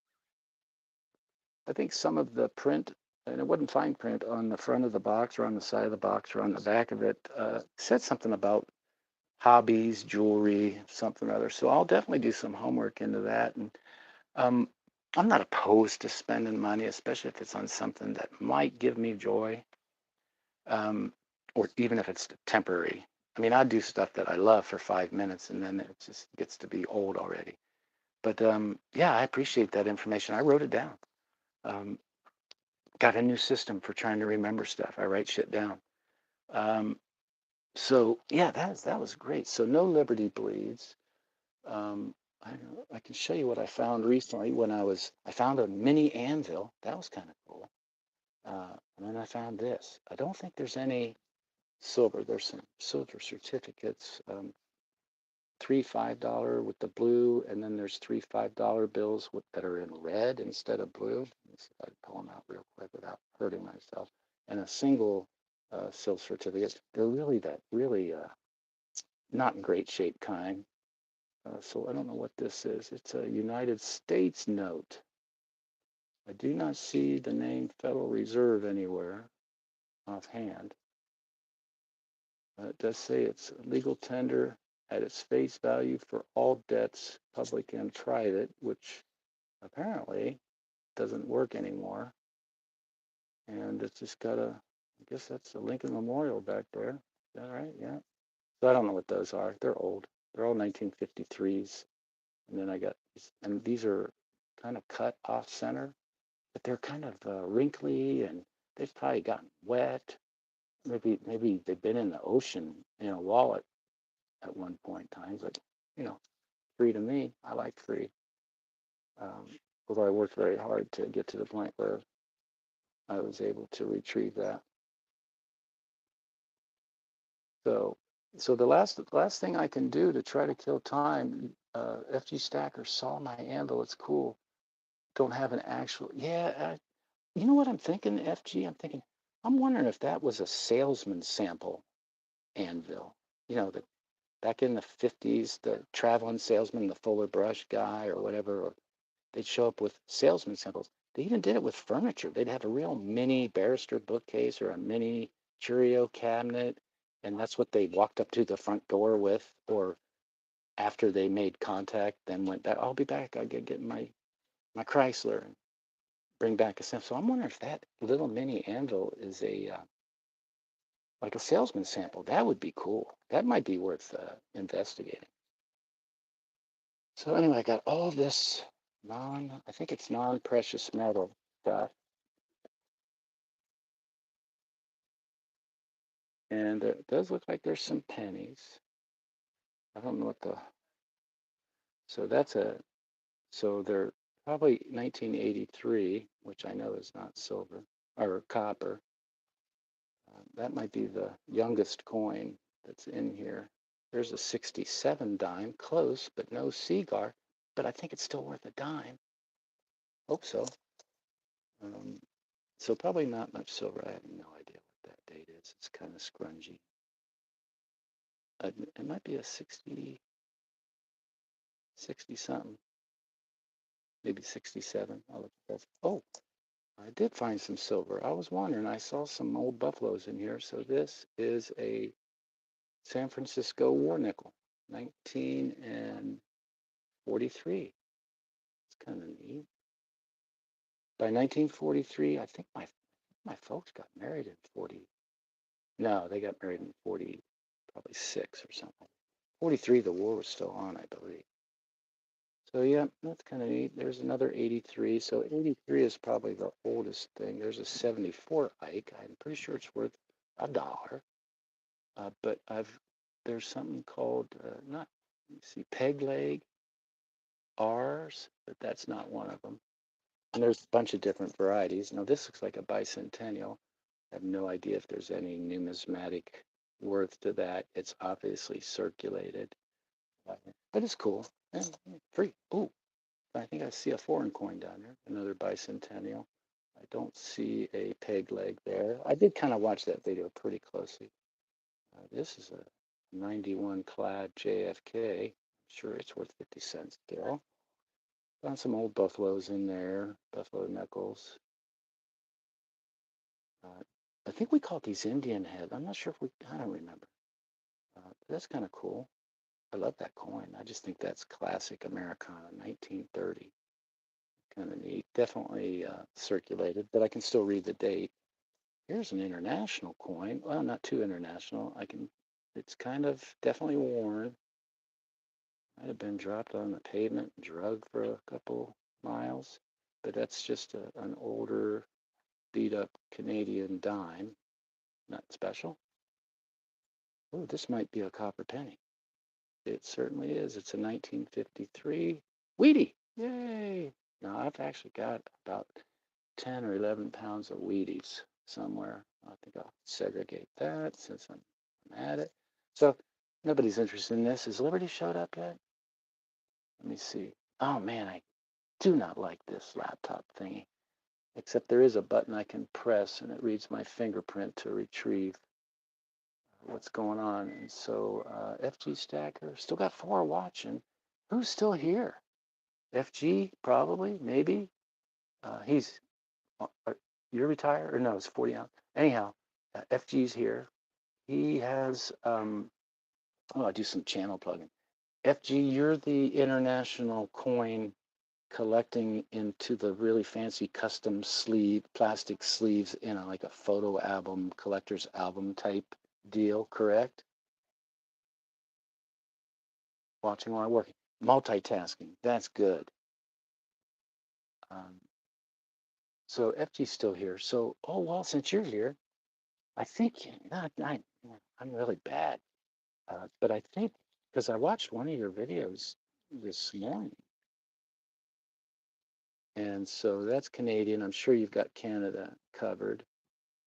some of the print, and it wasn't fine print on the front of the box or on the side of the box or on the back of it, said something about hobbies, jewelry, something or other. So I'll definitely do some homework into that. And um, I'm not opposed to spending money, especially if it's on something that might give me joy, or even if it's temporary. I mean, I do stuff that I love for 5 minutes and then it just gets to be old already. But yeah, I appreciate that information. I wrote it down. Um, got a new system for trying to remember stuff. I write shit down. Um, so yeah, that was great. So no Liberty bleeds. Um, I, I can show you what I found recently when I found a mini anvil. That was kind of cool. And then I found this. I don't think there's any silver. There's some silver certificates. Three $5 with the blue, and then there's three $5 bills that are in red instead of blue. Let me see if I can pull them out real quick without hurting myself. And a single silver certificate. They're really not in great shape kind. So I don't know what this is. It's a United States note. I do not see the name Federal Reserve anywhere offhand. It does say it's legal tender at its face value for all debts, public and private, which apparently doesn't work anymore. And it's just got I guess that's a Lincoln Memorial back there. Is that right? Yeah. So I don't know what those are. They're old. They're all 1953s. And then and these are kind of cut off center, but they're kind of wrinkly and they've probably gotten wet. Maybe they've been in the ocean in a wallet at one point in time, but you know, free to me. I like free. Um, Although I worked very hard to get to the point where I was able to retrieve that. So, so the last thing I can do to try to kill time, FG Stacker saw my anvil. It's cool. Don't have an actual. Yeah, you know what I'm thinking, FG? I'm thinking. I'm wondering if that was a salesman sample anvil. You know, the back in the 50s, the traveling salesman, the Fuller Brush guy or whatever, or they'd show up with salesman samples. They even did it with furniture. They'd have a real mini barrister bookcase or a mini curio cabinet, and that's what they walked up to the front door with, or after they made contact, then went back. I'll be back. I get my Chrysler and bring back a sample. So I'm wondering if that little mini anvil is a like a salesman sample. That would be cool. That might be worth investigating. So anyway, I got all this I think it's non-precious metal stuff. And it does look like there's some pennies. I don't know so so they're probably 1983, which I know is not silver or copper. That might be the youngest coin that's in here. There's a 67 dime, close, but no cigar. But I think it's still worth a dime. Hope so. Um, so probably not much silver. I have no idea what that date is. It's kind of scrungy. It might be a 60 something. maybe 67. I'll look at that. Oh, I did find some silver. I was wondering, I saw some old buffaloes in here. So this is a San Francisco war nickel, 1943. It's kind of neat. By 1943, I think my folks got married in 40. No, they got married in 40, probably 6 or something. 43, the war was still on, I believe. So yeah, that's kind of neat. There's another 83. So 83 is probably the oldest thing. There's a 74 Ike. I'm pretty sure it's worth $1. But there's something called not let me see, peg leg R's, but that's not one of them. And there's a bunch of different varieties. Now this looks like a bicentennial. I have no idea if there's any numismatic worth to that. It's obviously circulated, but it's cool and free. Ooh, I think I see a foreign coin down there, another bicentennial. I don't see a peg leg there. I did kind of watch that video pretty closely. This is a 91 clad JFK. I'm sure it's worth 50 cents still. Found some old buffaloes in there, buffalo knuckles. I think we called these Indian head. I'm not sure if I don't remember. That's kind of cool. I love that coin. I just think that's classic Americana, 1930. Kind of neat. Definitely circulated, but I can still read the date. Here's an international coin. Well, not too international. It's kind of definitely worn. Might have been dropped on the pavement, drugged for a couple miles, but that's just an older, beat up Canadian dime. Not special. Oh, this might be a copper penny. It certainly is. It's a 1953 Wheatie. Yay! Now I've actually got about 10 or 11 pounds of Wheaties somewhere. I think I'll segregate that since I'm at it. So nobody's interested in this. Has Liberty showed up yet? Let me see. Oh man, I do not like this laptop thingy. Except there is a button I can press and it reads my fingerprint to retrieve what's going on. And so FG Stacker, still got 4 watching. Who's still here? FG, probably, maybe. He's, you're retired? Or no, it's 40 out. Anyhow, FG's here. He has, I do some channel plugging. FG, you're the international coin collecting into the really fancy custom plastic sleeves in like a photo album, collector's album type deal, correct? Watching while working. Multitasking, that's good. Um, so FG's still here. So, oh, well, since you're here, I think, I'm really bad. But I think, because I watched one of your videos this morning, and so that's Canadian. I'm sure you've got Canada covered.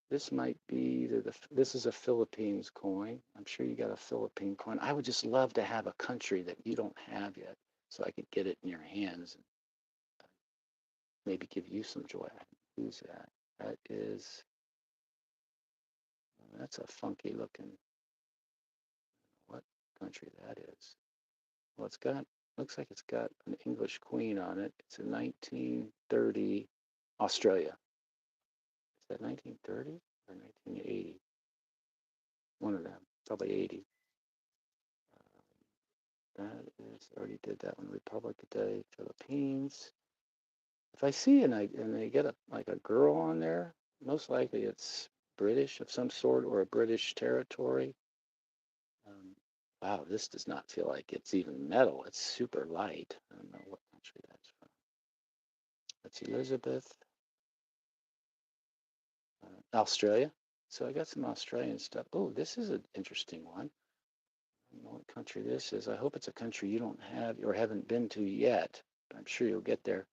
This might be this is a Philippines coin. I'm sure you got a Philippine coin. I would just love to have a country that you don't have yet so I could get it in your hands and maybe give you some joy. Who's that? That's a funky looking, what country that is. Well, looks like it's got an English queen on it. It's a 1930 Australia. Is that 1930 or 1980? One of them, probably 80. That is, already did that one. Republic Day, Philippines. If I see and they get like a girl on there, most likely it's British of some sort or a British territory. Um, wow, this does not feel like it's even metal. It's super light. I don't know what country that's from. That's Elizabeth, Australia. So I got some Australian stuff. Oh, this is an interesting one. I don't know what country this is. I hope it's a country you don't have or haven't been to yet. But I'm sure you'll get there.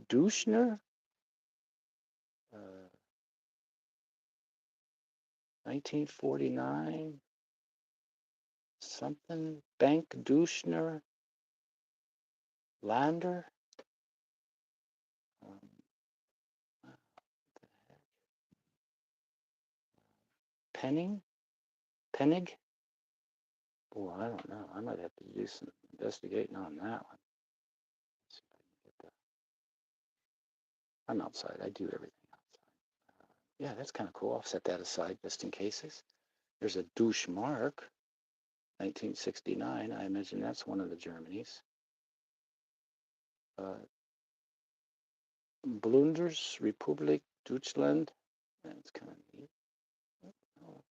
Duschner, 1949, something. Bank Duschner, Lander. Um, Penning, Pennig. Boy, I don't know. I might have to do some investigating on that one. I'm outside. I do everything outside. Yeah, that's kind of cool. I'll set that aside just in cases. There's a douche mark, 1969. I imagine that's one of the Germanys. Blunders, Republik Deutschland. That's kind of neat. Oh,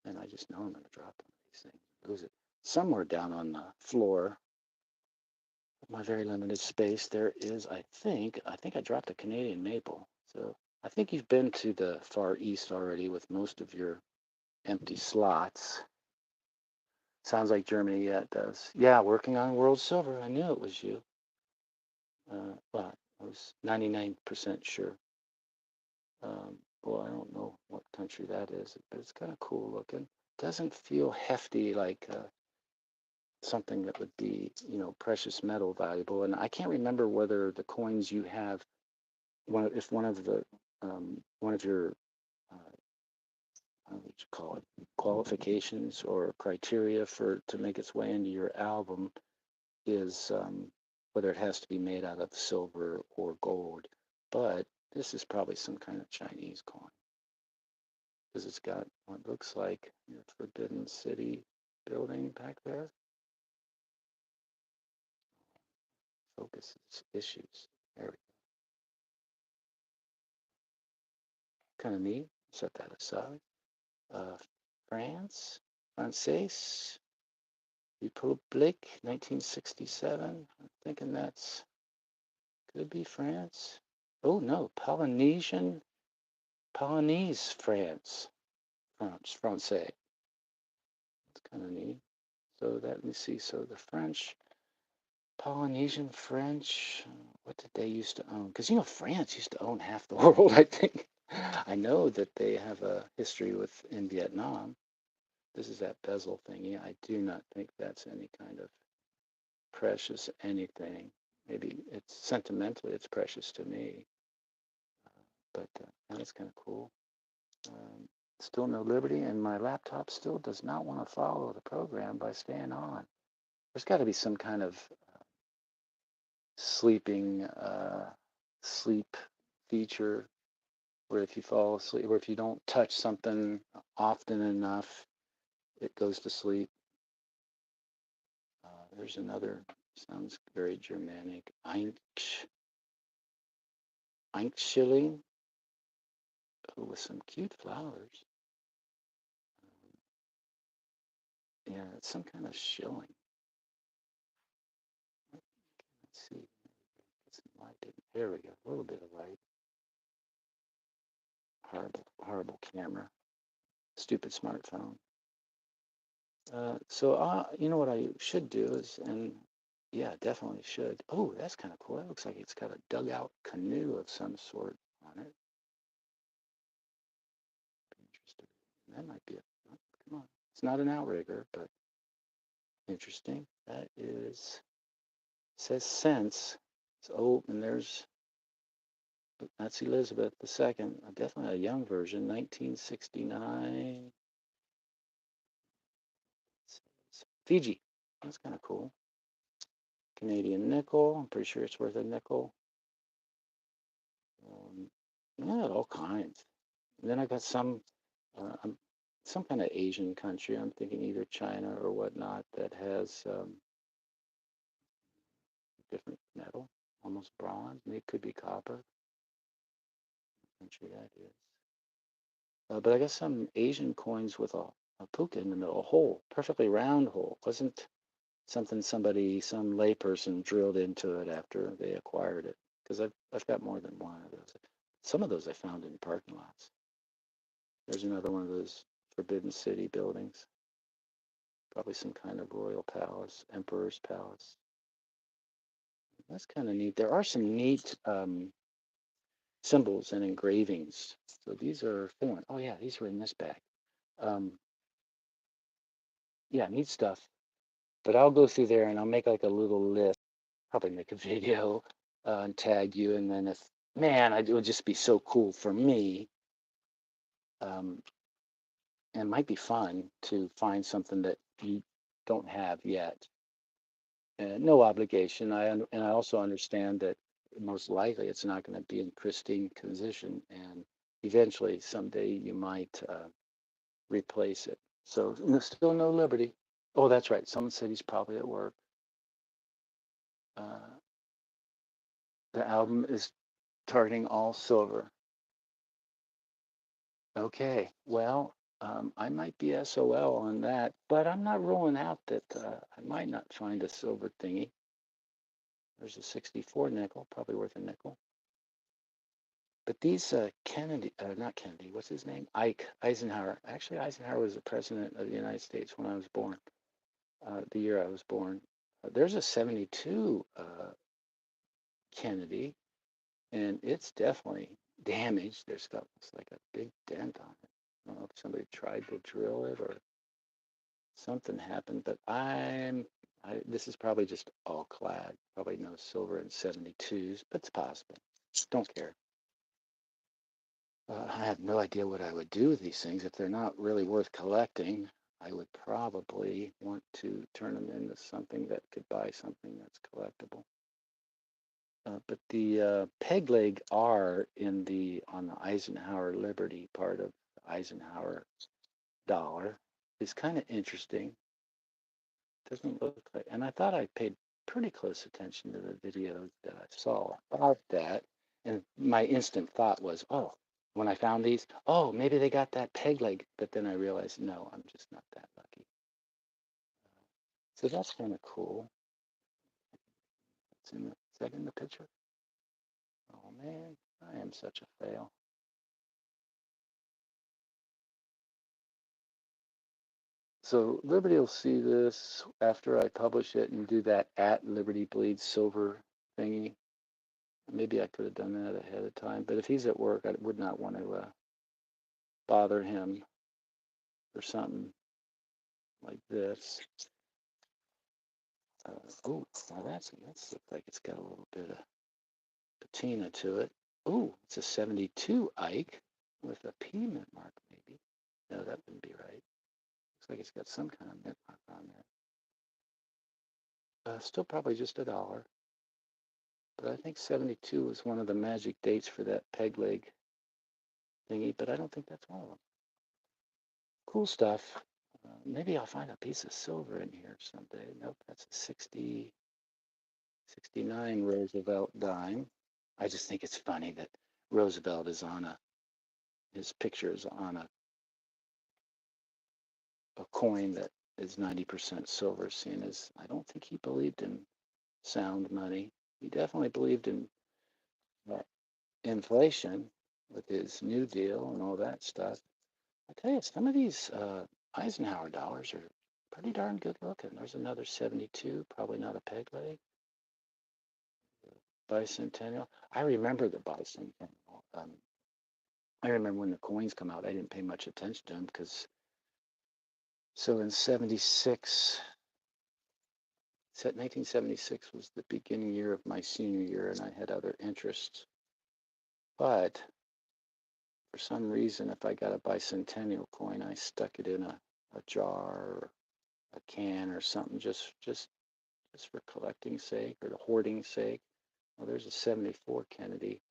and I just know I'm going to drop one of these things, lose it. Somewhere down on the floor of my very limited space, there is, I think I dropped a Canadian maple. So I think you've been to the Far East already with most of your empty slots. Sounds like Germany, yeah, it does. Yeah, working on world silver. I knew it was you. Well, I was 99% sure. Well, I don't know what country that is, but it's kind of cool looking. Doesn't feel hefty like something that would be, precious metal valuable. And I can't remember whether the coins you have, if one of the one of your what you call it, qualifications or criteria for to make its way into your album is whether it has to be made out of silver or gold. But this is probably some kind of Chinese coin because it's got what looks like your Forbidden City building back there. Focus issues. There we go. Kind of neat. Set that aside. France, Française, Republique, 1967. I'm thinking that's could be France. Oh no, Polynese France, Francais. It's kind of neat. So let me see. So the French, Polynesian French. What did they used to own? Because France used to own half the world. I think. I know that they have a history in Vietnam. This is that bezel thingy. I do not think that's any kind of precious anything. Maybe it's sentimentally it's precious to me, but that's kind of cool. Still no liberty, and my laptop still does not want to follow the program by staying on. There's got to be some kind of sleeping sleep feature where if you fall asleep or if you don't touch something often enough, it goes to sleep. There's another, sounds very Germanic, Einschilling, with some cute flowers. Yeah, it's some kind of shilling. Let's see. Get some light. There we go. A little bit of light. Horrible camera. Stupid smartphone. So you know what I should do is, and yeah, definitely should. Oh, that's kind of cool. That looks like it's got a dugout canoe of some sort on it. Interesting. That might be oh, come on. It's not an outrigger, but interesting. That says sense. So, and that's Elizabeth II. Definitely a young version, 1969. Fiji. That's kind of cool. Canadian nickel. I'm pretty sure it's worth a nickel. Yeah, all kinds. And then I got some kind of Asian country. I'm thinking either China or whatnot that has different metal, almost bronze. Maybe it could be copper. Country that is. But I got some Asian coins with a puka in the middle, a hole, perfectly round hole. Wasn't something some layperson drilled into it after they acquired it. Because I've got more than one of those. Some of those I found in parking lots. There's another one of those Forbidden City buildings. Probably some kind of royal palace, emperor's palace. That's kind of neat. There are some neat symbols and engravings. So these are foreign. Oh yeah, these were in this bag. Yeah, neat stuff. But I'll go through there and I'll make like a little list. Probably make a video and tag you. And then it would just be so cool for me. And it might be fun to find something that you don't have yet. No obligation. And I also understand that most likely it's not going to be in pristine condition, and eventually someday you might replace it. So still no Liberty. Oh, that's right. Someone said he's probably at work. Uh, the album is targeting all silver. Okay, well, I might be SOL on that, but I'm not ruling out that I might not find a silver thingy. There's a 64 nickel, probably worth a nickel. But these Kennedy, not Kennedy, what's his name? Ike Eisenhower. Actually, Eisenhower was the president of the United States when I was born, the year I was born. There's a 72 Kennedy, and it's definitely damaged. There's got like a big dent on it. I don't know if somebody tried to drill it or something happened, but this is probably just all clad. Probably no silver in 72s, but it's possible. Don't care. I have no idea what I would do with these things. If they're not really worth collecting, I would probably want to turn them into something that could buy something that's collectible. But the peg leg R on the Eisenhower Liberty part of the Eisenhower dollar is kind of interesting. Doesn't look like, and I thought I paid pretty close attention to the videos that I saw about that. And my instant thought was, oh, when I found these, oh, maybe they got that peg leg. But then I realized, no, I'm just not that lucky. So that's kind of cool. Is that in the picture? Oh man, I am such a fail. So Liberty will see this after I publish it and do that at Liberty Bleeds Silver thingy. Maybe I could have done that ahead of time, but if he's at work, I would not want to bother him for something like this. Oh, now that's looks like it's got a little bit of patina to it. Oh, it's a 72 Ike with a P mint mark, maybe. No, that wouldn't be right. Looks like it's got some kind of mint mark on there. Still probably just $1. But I think 72 was one of the magic dates for that peg leg thingy, but I don't think that's one of them. Cool stuff. Maybe I'll find a piece of silver in here someday. Nope, that's a 69 Roosevelt dime. I just think it's funny that Roosevelt is on his picture is on a coin that is 90% silver, seeing as I don't think he believed in sound money. He definitely believed in inflation with his New Deal and all that stuff. I tell you, some of these Eisenhower dollars are pretty darn good looking. There's another 72, probably not a peg leg. Bicentennial. I remember the bicentennial. I remember when the coins come out, I didn't pay much attention to them because, so in 76, 1976 was the beginning year of my senior year, and I had other interests. But for some reason, if I got a bicentennial coin, I stuck it in a jar or a can or something just for collecting sake or the hoarding sake. Well, there's a 74 Kennedy.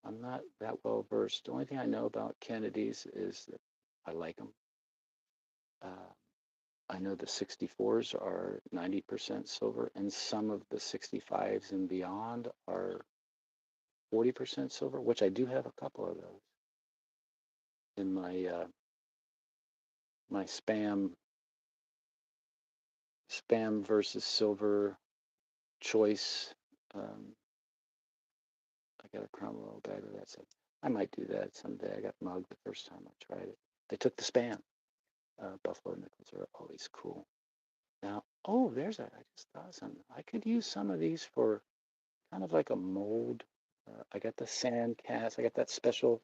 I'm not that well versed. The only thing I know about Kennedys is that I like them. I know the 64s are 90% silver, and some of the 65s and beyond are 40% silver, which I do have a couple of those in my spam versus silver choice. I got a Cromwell bag of that. So I might do that someday. I got mugged the first time I tried it. They took the spam. Buffalo nickels are always cool. Now, oh, I just thought something. I could use some of these for kind of like a mold. I got the sand cast. I got that special,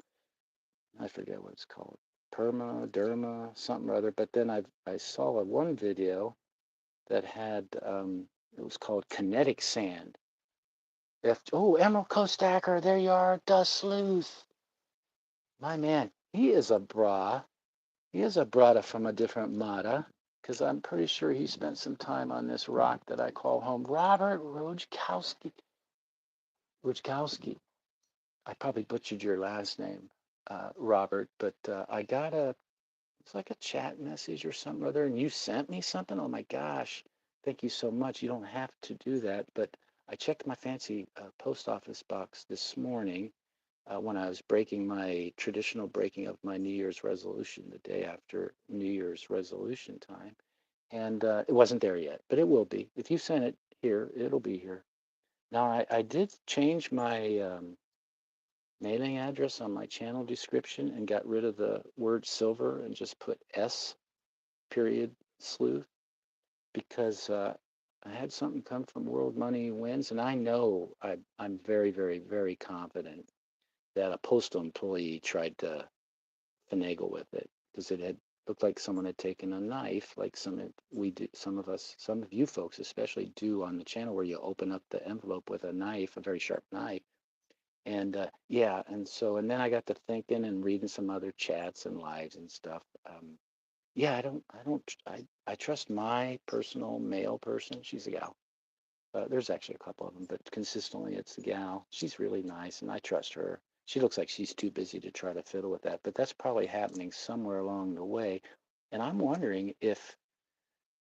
I forget what it's called, derma, something or other. But then I saw one video that had, it was called kinetic sand. Emerald Coast Stacker, there you are, Dust Sleuth. My man, he is a bra. He is a brada from a different mata, because I'm pretty sure he spent some time on this rock that I call home. Robert Rojkowski. Ruchkowski. I probably butchered your last name, Robert, but I got it's like a chat message or something or other, and you sent me something. Oh my gosh, thank you so much. You don't have to do that, but I checked my fancy post office box this morning when I was breaking my traditional breaking of my New Year's resolution the day after New Year's resolution time, and it wasn't there yet, but it will be. If you send it here, it'll be here. Now, I did change my mailing address on my channel description and got rid of the word silver and just put S period sleuth because I had something come from World Money Wins, and I know I'm very, very, very confident that a postal employee tried to finagle with it because it had looked like someone had taken a knife, like we do, some of us, some of you folks especially do on the channel, where you open up the envelope with a knife, a very sharp knife. And yeah, and so, and then I got to thinking and reading some other chats and lives and stuff. Yeah, I trust my personal mail person. She's a gal. There's actually a couple of them, but consistently it's the gal. She's really nice, and I trust her. She looks like she's too busy to try to fiddle with that, but that's probably happening somewhere along the way. And I'm wondering if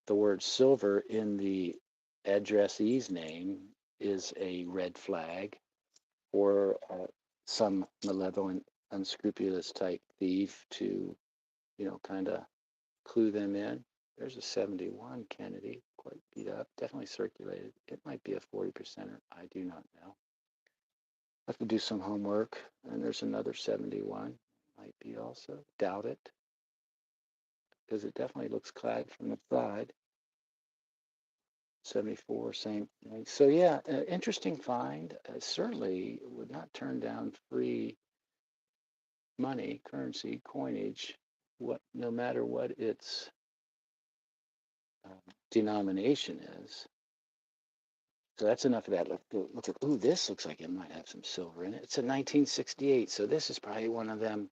the word silver in the addressee's name is a red flag or some malevolent, unscrupulous type thief to, kind of clue them in. There's a 71 Kennedy, quite beat up, definitely circulated. It might be a 40%er. I do not know. I have to do some homework. And there's another 71. Might be also. Doubt it, because it definitely looks clad from the side. 74, same thing. So yeah, interesting find. Certainly would not turn down free money, currency, coinage, no matter what its denomination is. So that's enough of that. Look at, ooh, this looks like it might have some silver in it. It's a 1968, so this is probably one of them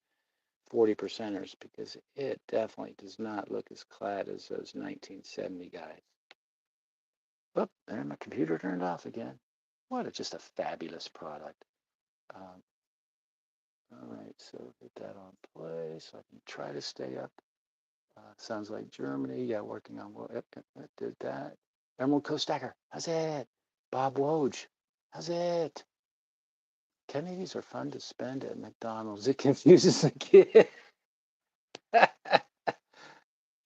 40%ers because it definitely does not look as clad as those 1970 guys. Oh, there my computer turned off again. Just a fabulous product. All right, so get that on play so I can try to stay up. Sounds like Germany. Yeah, working on what did that. Emerald Coast Stacker. How's it? Bob Woj. How's it? Kennedys are fun to spend at McDonald's. It confuses the kid.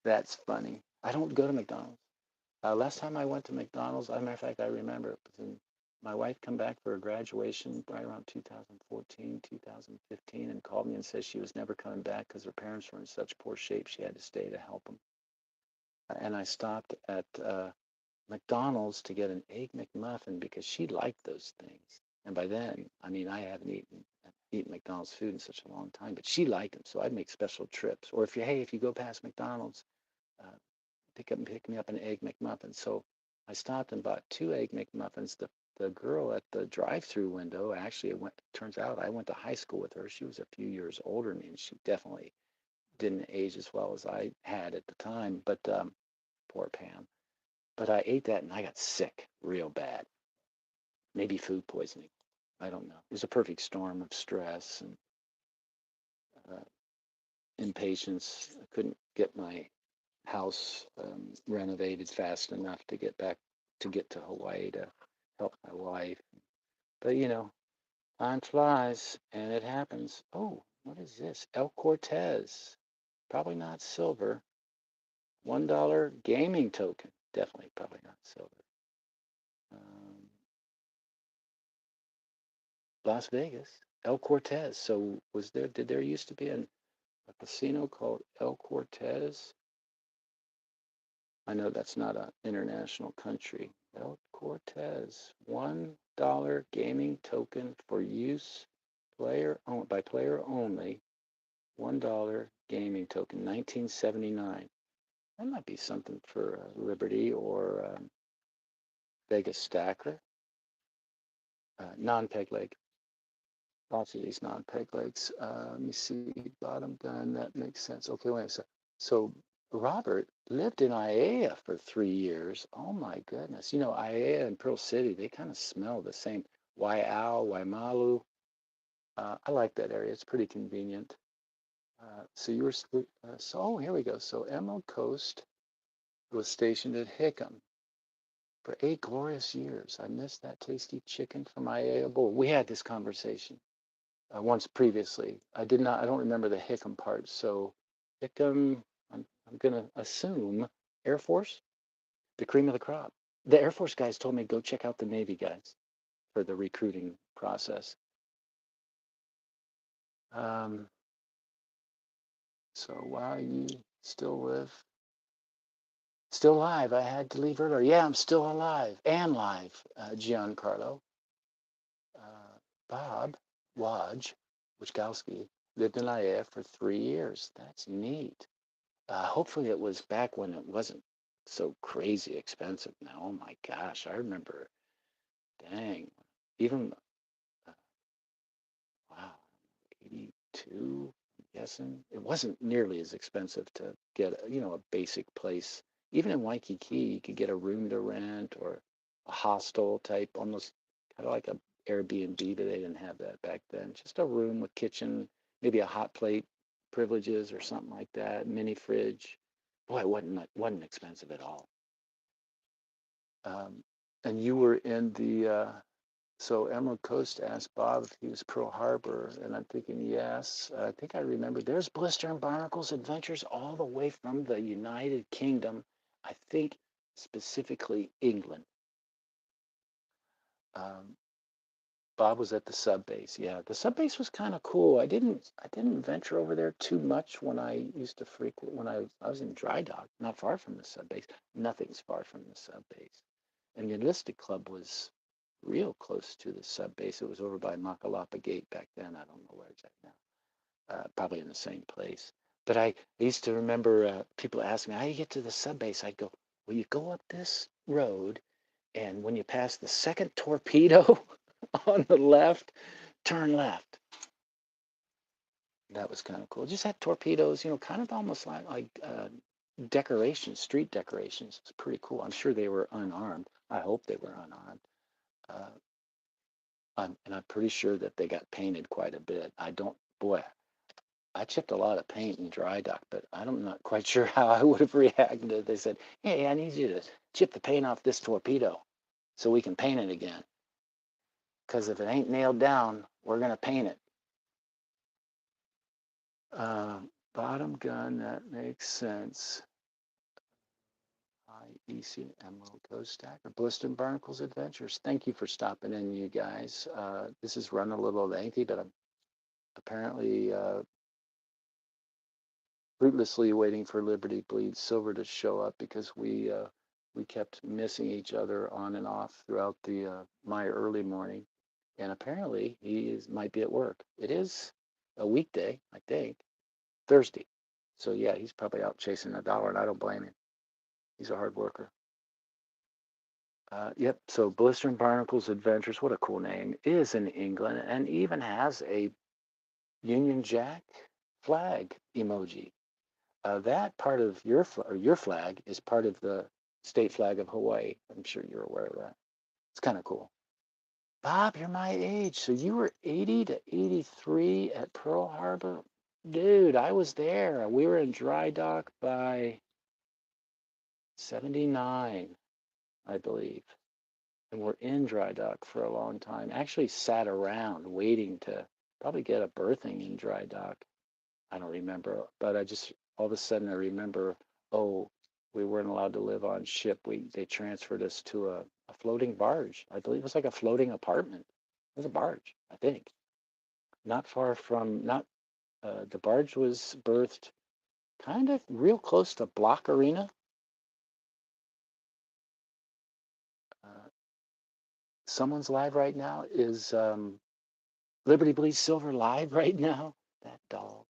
That's funny. I don't go to McDonald's. Last time I went to McDonald's, as a matter of fact, I remember it was my wife come back for her graduation right around 2014, 2015, and called me and said she was never coming back because her parents were in such poor shape she had to stay to help them. And I stopped at McDonald's to get an Egg McMuffin because she liked those things. And by then, I mean, I haven't eaten McDonald's food in such a long time, but she liked them. So I'd make special trips. Or if you go past McDonald's, uh, pick me up an Egg McMuffin. So I stopped and bought two Egg McMuffins. The girl at the drive-through window, actually, turns out I went to high school with her. She was a few years older than me, and she definitely didn't age as well as I had at the time. But poor Pam. But I ate that and I got sick real bad. Maybe food poisoning. I don't know. It was a perfect storm of stress and uh, impatience. I couldn't get my house renovated fast enough to get to Hawaii to help my wife. But time flies and it happens. Oh, what is this? El Cortez. Probably not silver. $1 gaming token. Definitely probably not silver. Um, Las Vegas. El Cortez. So did there used to be a casino called El Cortez? I know that's not an international country. El Cortez, $1 gaming token for use by player only. $1 gaming token, 1979. That might be something for Liberty or Vegas Stacker. Non-peg leg. Lots of these non-peg legs. Let me see, bottom gun, that makes sense. Okay, wait a second. So Robert lived in Aiea for 3 years. Oh my goodness. Aiea and Pearl City, they kind of smell the same. Waimalu. I like that area. It's pretty convenient. So you were, oh, here we go. So Emerald Coast was stationed at Hickam for 8 glorious years. I missed that tasty chicken from my bowl. We had this conversation once previously. I don't remember the Hickam part. So Hickam, I'm going to assume Air Force, the cream of the crop. The Air Force guys told me go check out the Navy guys for the recruiting process. Um, so while you still alive, I had to leave earlier. Yeah, I'm still alive and live, Giancarlo. Bob Wojkowski lived in IAF for 3 years. That's neat. Hopefully it was back when it wasn't so crazy expensive now. Oh my gosh, I remember, dang, even, uh, wow, 82, I'm guessing. It wasn't nearly as expensive to get, a basic place. Even in Waikiki, you could get a room to rent or a hostel type, almost kind of like a Airbnb, but they didn't have that back then. Just a room with kitchen, maybe a hot plate privileges or something like that, mini fridge. Boy, it wasn't expensive at all. Um, and you were in so Emerald Coast asked Bob if he was Pearl Harbor, and I'm thinking yes. I think I remember. There's Blister and Barnacle's Adventures all the way from the United Kingdom. I think specifically England. Um, Bob was at the sub base. Yeah, the sub base was kind of cool. I didn't venture over there too much when I used to frequent when I was in dry dock, not far from the sub base. Nothing's far from the sub base. And the enlisted club was real close to the sub base. It was over by Makalapa Gate back then. I don't know where it's at now. Probably in the same place. But I used to remember people ask me, how do you get to the sub base? I'd go, well, you go up this road, and when you pass the second torpedo on the left, turn left. That was kind of cool. Just had torpedoes, kind of almost like decorations, street decorations. It's pretty cool. I'm sure they were unarmed. I hope they were unarmed. Uh, and I'm pretty sure that they got painted quite a bit. Boy, I chipped a lot of paint in dry dock, but I'm not quite sure how I would have reacted if they said, hey, I need you to chip the paint off this torpedo so we can paint it again. Because if it ain't nailed down, we're going to paint it. Uh, Bottom gun, that makes sense. IEC Emerald Ghost Stacker, Blister and Barnacle's Adventures. Thank you for stopping in, you guys. This is run a little lengthy, but I'm apparently fruitlessly waiting for Liberty Bleeds Silver to show up because we kept missing each other on and off throughout the my early morning, and apparently might be at work. It is a weekday, I think, Thursday. So yeah, he's probably out chasing a dollar, and I don't blame him. He's a hard worker. Yep. So Blister and Barnacle's Adventures, what a cool name, is in England and even has a Union Jack flag emoji. That part of your flag is part of the state flag of Hawaii. I'm sure you're aware of that. It's kind of cool. Bob, you're my age. So you were 80 to 83 at Pearl Harbor? Dude, I was there. We were in dry dock by 79, I believe. And we're in dry dock for a long time. Actually sat around waiting to probably get a berthing in dry dock. I don't remember, but all of a sudden I remember, oh, we weren't allowed to live on ship. They transferred us to a floating barge. I believe it was like a floating apartment. It was a barge, I think. Not far from, not, the barge was berthed kind of real close to Block Arena. Uh, Someone's live right now. Is Liberty Bleeds Silver live right now? That dog.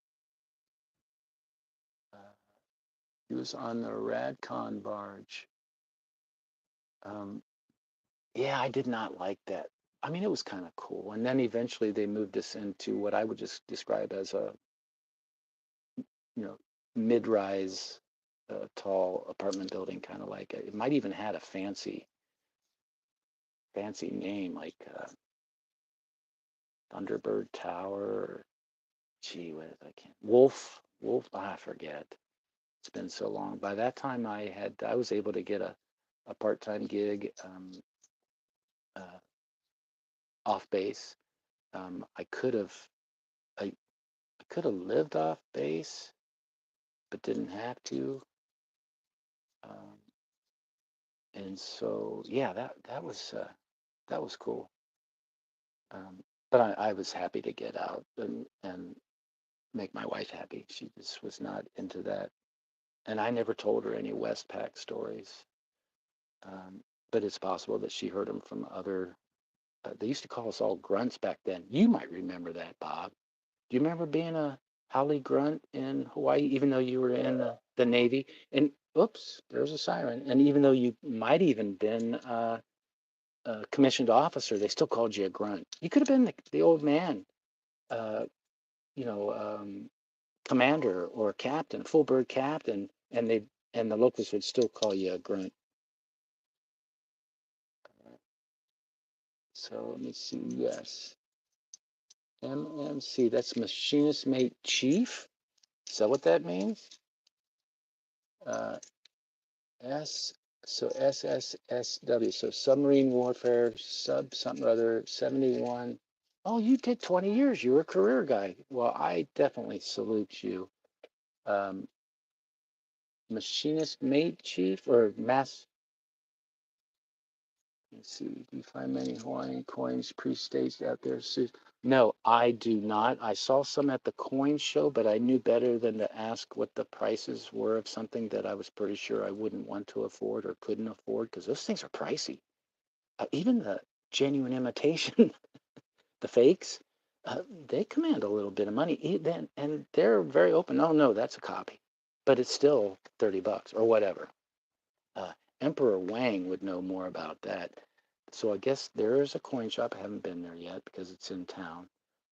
Uh, he was on the Radcon barge. Um, Yeah, I did not like that. I mean, it was kind of cool. And then eventually they moved us into what I would just describe as a, you know, mid-rise, tall apartment building, kind of like it might even had a fancy name like Thunderbird Tower. Gee whiz, I can't. Wolf. I forget. It's been so long. By that time, I was able to get a part-time gig uh, off base. I could have I could have lived off base, but didn't have to. Um, and so yeah, that was cool. But I was happy to get out and make my wife happy. She just was not into that, and I never told her any Westpac stories. Um, but it's possible that she heard them from other. They used to call us all grunts back then. You might remember that, Bob. Do you remember being a Holly grunt in Hawaii, even though you were in the Navy? And oops, there's a siren. And even though you might even been a commissioned officer, they still called you a grunt. You could have been the old man, uh, you know, commander or captain, full bird captain, and the locals would still call you a grunt. So let me see. Yes, MMC. That's machinist mate chief. Is that what that means? Uh, S so SSSW, so submarine warfare, sub something or other, 71. Oh, you did 20 years. You were a career guy. Well, I definitely salute you. Um, machinist mate chief or mass. Let's see. Do you find many Hawaiian coins pre-staged out there? No, I do not. I saw some at the coin show, but I knew better than to ask what the prices were of something that I was pretty sure I wouldn't want to afford or couldn't afford because those things are pricey. Even the genuine imitation, the fakes, they command a little bit of money. Then and they're very open. Oh no, that's a copy, but it's still $30 or whatever. Uh, Emperor Wang would know more about that. So I guess there is a coin shop. I haven't been there yet because it's in town,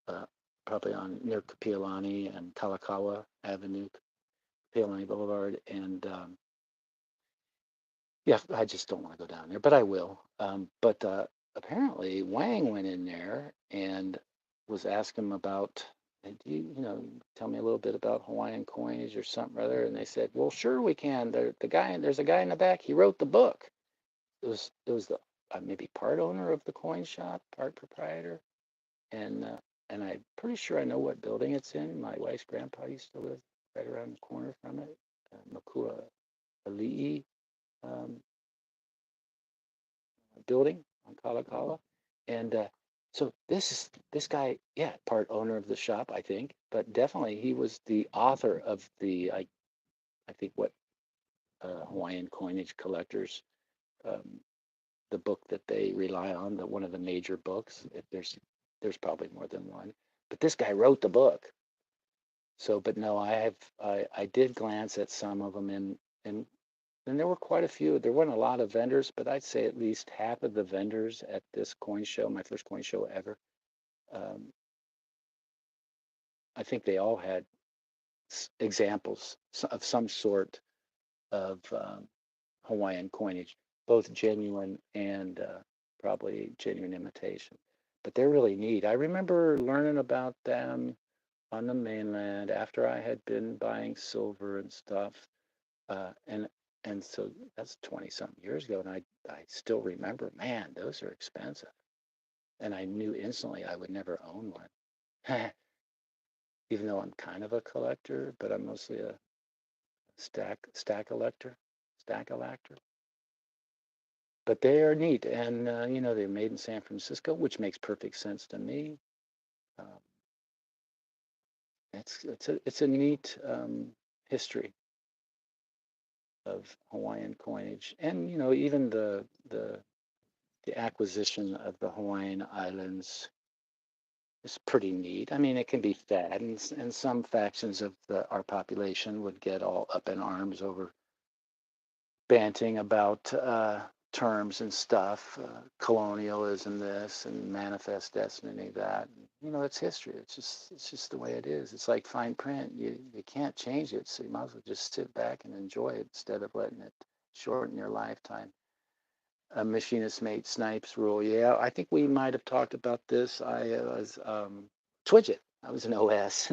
uh, probably on near Kapiolani and Kalakaua Avenue, Kapiolani Boulevard, and yeah, I just don't want to go down there, but I will. But apparently, Wang went in there and was asking him about, "Hey, do tell me a little bit about Hawaiian coinage or something or other?" And they said, "Well, sure we can. There's a guy in the back. He wrote the book. It was the maybe part owner of the coin shop, part proprietor, and I'm pretty sure I know what building it's in. My wife's grandpa used to live right around the corner from it, Makua Ali'i. Um, Building on Kalakaua. And so this guy, yeah, part owner of the shop, I think, but definitely he was the author of I think what Hawaiian coinage collectors, um, the book that they rely on, one of the major books. There's probably more than one, but this guy wrote the book. So, but no, I did glance at some of them and and there were quite a few. There weren't a lot of vendors, but I'd say at least half of the vendors at this coin show, my first coin show ever, um, I think they all had examples of some sort of Hawaiian coinage, both genuine and probably genuine imitation. But they're really neat. I remember learning about them on the mainland after I had been buying silver and stuff. And so that's 20 something years ago, and I still remember, man, those are expensive. And I knew instantly I would never own one, even though I'm kind of a collector, but I'm mostly a stack elector, stack elector. But they are neat, and they're made in San Francisco, which makes perfect sense to me. Um, it's a neat history of Hawaiian coinage, and even the acquisition of the Hawaiian Islands is pretty neat. I mean, it can be sad, and some factions of our population would get all up in arms over banting about terms and stuff, colonialism, this, and manifest destiny, that. It's history. It's just the way it is. It's like fine print. You can't change it, so you might as well just sit back and enjoy it instead of letting it shorten your lifetime. a machinist made snipes rule. Yeah, I think we might have talked about this. I was Twidget. I was an OS.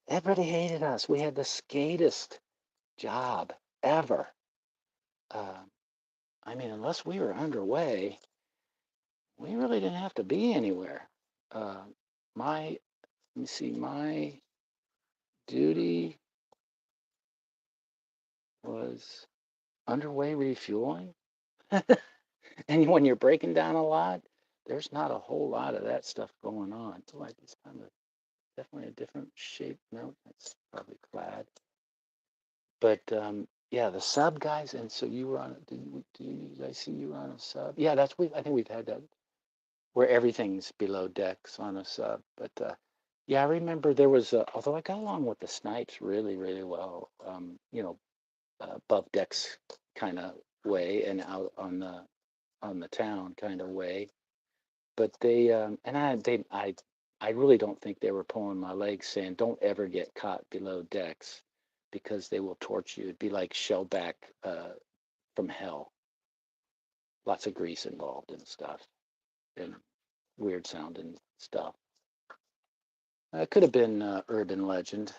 Everybody hated us. We had the skatest job ever. Uh, I mean, unless we were underway, we really didn't have to be anywhere. Uh, my, let me see, my duty was underway refueling. And when you're breaking down a lot, there's not a whole lot of that stuff going on. So like it's kind of definitely a different shape. No, that's probably clad. But yeah, the sub guys. And so you were on. Did I see you were on a sub? Yeah, that's we. I think we've had that where everything's below decks on a sub. But yeah, I remember there was. Although I got along with the snipes really, really well. Above decks kind of way and out on the town kind of way. But they and I really don't think they were pulling my legs saying don't ever get caught below decks because they will torch you. It'd be like shellback from hell. Lots of grease involved and stuff and weird sounding stuff. It could have been urban legend.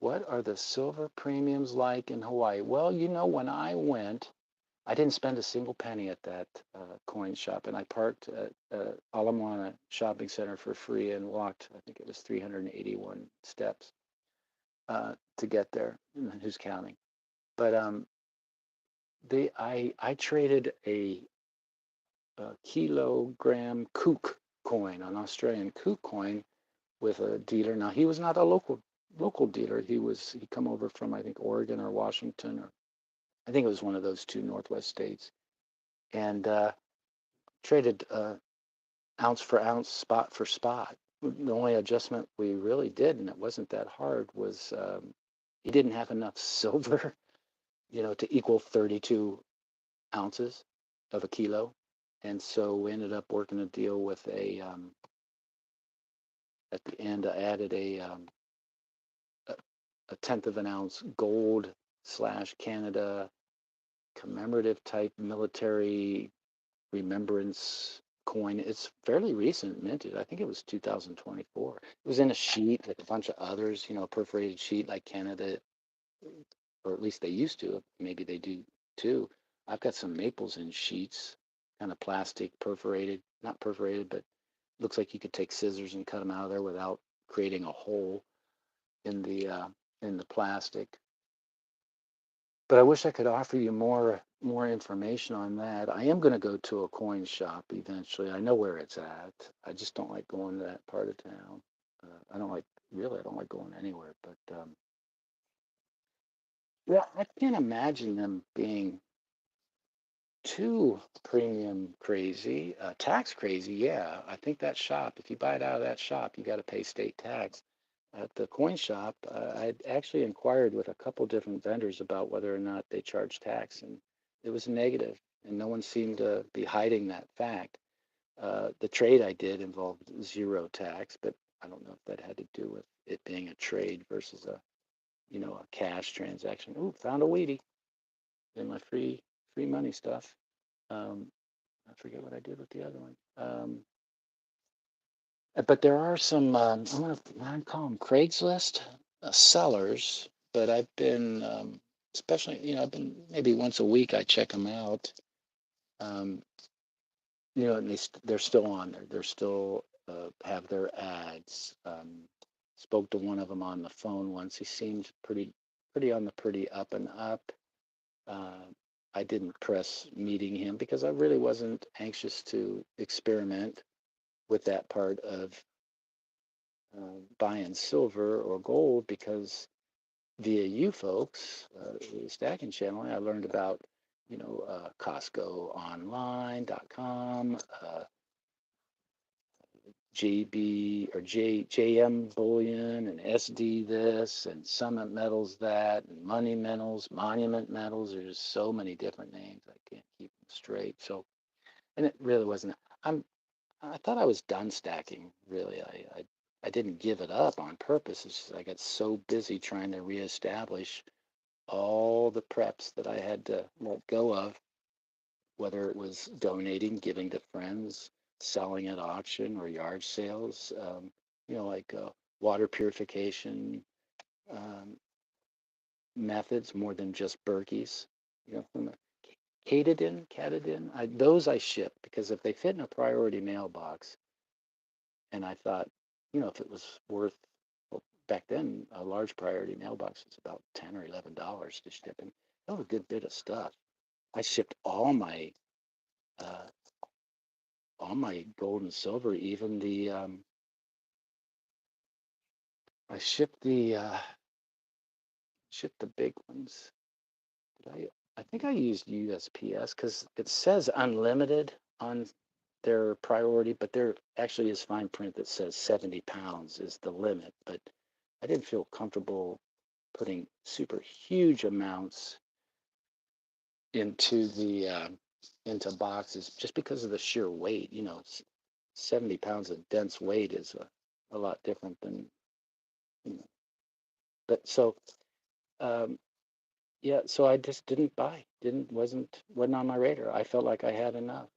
What are the silver premiums like in Hawaii? Well, when I went, I didn't spend a single penny at that coin shop, and I parked at Ala Moana Shopping Center for free and walked, I think it was 381 steps to get there. Who's counting? But I traded a kilogram kook coin, an Australian kook coin, with a dealer. Now he was not a local dealer. He come over from I think Oregon or Washington, or I think it was one of those two Northwest states, and traded ounce for ounce, spot for spot. The only adjustment we really did, and it wasn't that hard, was he didn't have enough silver, to equal 32 ounces of a kilo. And so we ended up working a deal with at the end, I added a tenth of an ounce gold / Canada commemorative type military remembrance coin. It's fairly recent, minted. I think it was 2024. It was in a sheet like a bunch of others, a perforated sheet like Canada, or at least they used to. Maybe they do too. I've got some maples in sheets, kind of plastic, perforated, not perforated, but looks like you could take scissors and cut them out of there without creating a hole in the plastic. But I wish I could offer you more information on that. I am going to go to a coin shop eventually. I know where it's at. I just don't like going to that part of town. I don't like really. I don't like going anywhere. But yeah, I can't imagine them being too premium crazy, tax crazy. Yeah, I think that shop. If you buy it out of that shop, you got to pay state tax. At the coin shop, I actually inquired with a couple different vendors about whether or not they charge tax, and it was negative, and no one seemed to be hiding that fact. The trade I did involved zero tax, but I don't know if that had to do with it being a trade versus a cash transaction. Ooh, found a Wheatie in my free money stuff. I forget what I did with the other one. But there are some, I call them Craigslist sellers, but I've been, especially, I've been maybe once a week, I check them out. Um, and they're still on there. They're still have their ads. Spoke to one of them on the phone once. He seemed pretty on the pretty up and up. Uh, I didn't press meeting him because I really wasn't anxious to experiment with that part of buying silver or gold because via you folks, the stacking channel, I learned about, CostcoOnline.com, JB or JM Bullion and SD this and Summit Metals that and Money Metals, Monument Metals. There's so many different names. I can't keep them straight. So, and it really wasn't. I thought I was done stacking. Really, I didn't give it up on purpose. It's just I got so busy trying to reestablish all the preps that I had to let go of. whether it was donating, giving to friends, selling at auction or yard sales, like water purification um, methods more than just Berkeys, from the Katadin, those I ship because if they fit in a priority mailbox, and I thought, if it was worth, well, back then, a large priority mailbox was about $10 or $11 to ship, and that was a good bit of stuff. I shipped uh, all my gold and silver, even I shipped the big ones. Did I think I used USPS because it says unlimited on their priority, but there actually is fine print that says 70 pounds is the limit. But I didn't feel comfortable putting super huge amounts into into boxes just because of the sheer weight. 70 pounds of dense weight is a lot different than, you know. But so um, yeah, so I just didn't buy. Didn't wasn't on my radar. I felt like I had enough.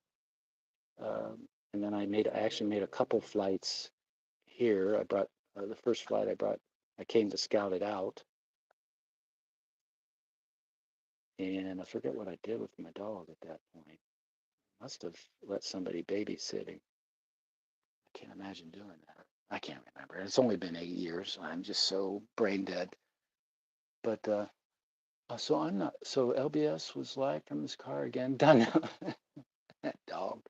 And then I actually made a couple flights here. I brought the first flight I came to scout it out, and I forget what I did with my dog at that point. Must have let somebody babysitting. I can't imagine doing that. I can't remember. It's only been 8 years. I'm just so brain dead. But so I'm not. So LBS was live from his car again. Done. That dog.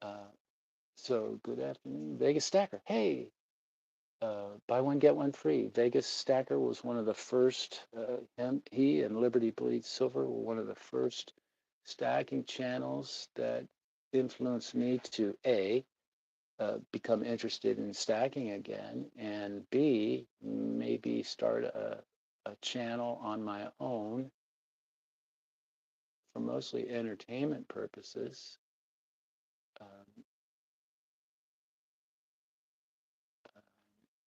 Uh, so good afternoon, Vegas Stacker. Hey, buy one get one free. Vegas Stacker was one of the first. He and Liberty Bleed Silver were one of the first stacking channels that influenced me to become interested in stacking again, and B, maybe start a channel on my own for mostly entertainment purposes. Um,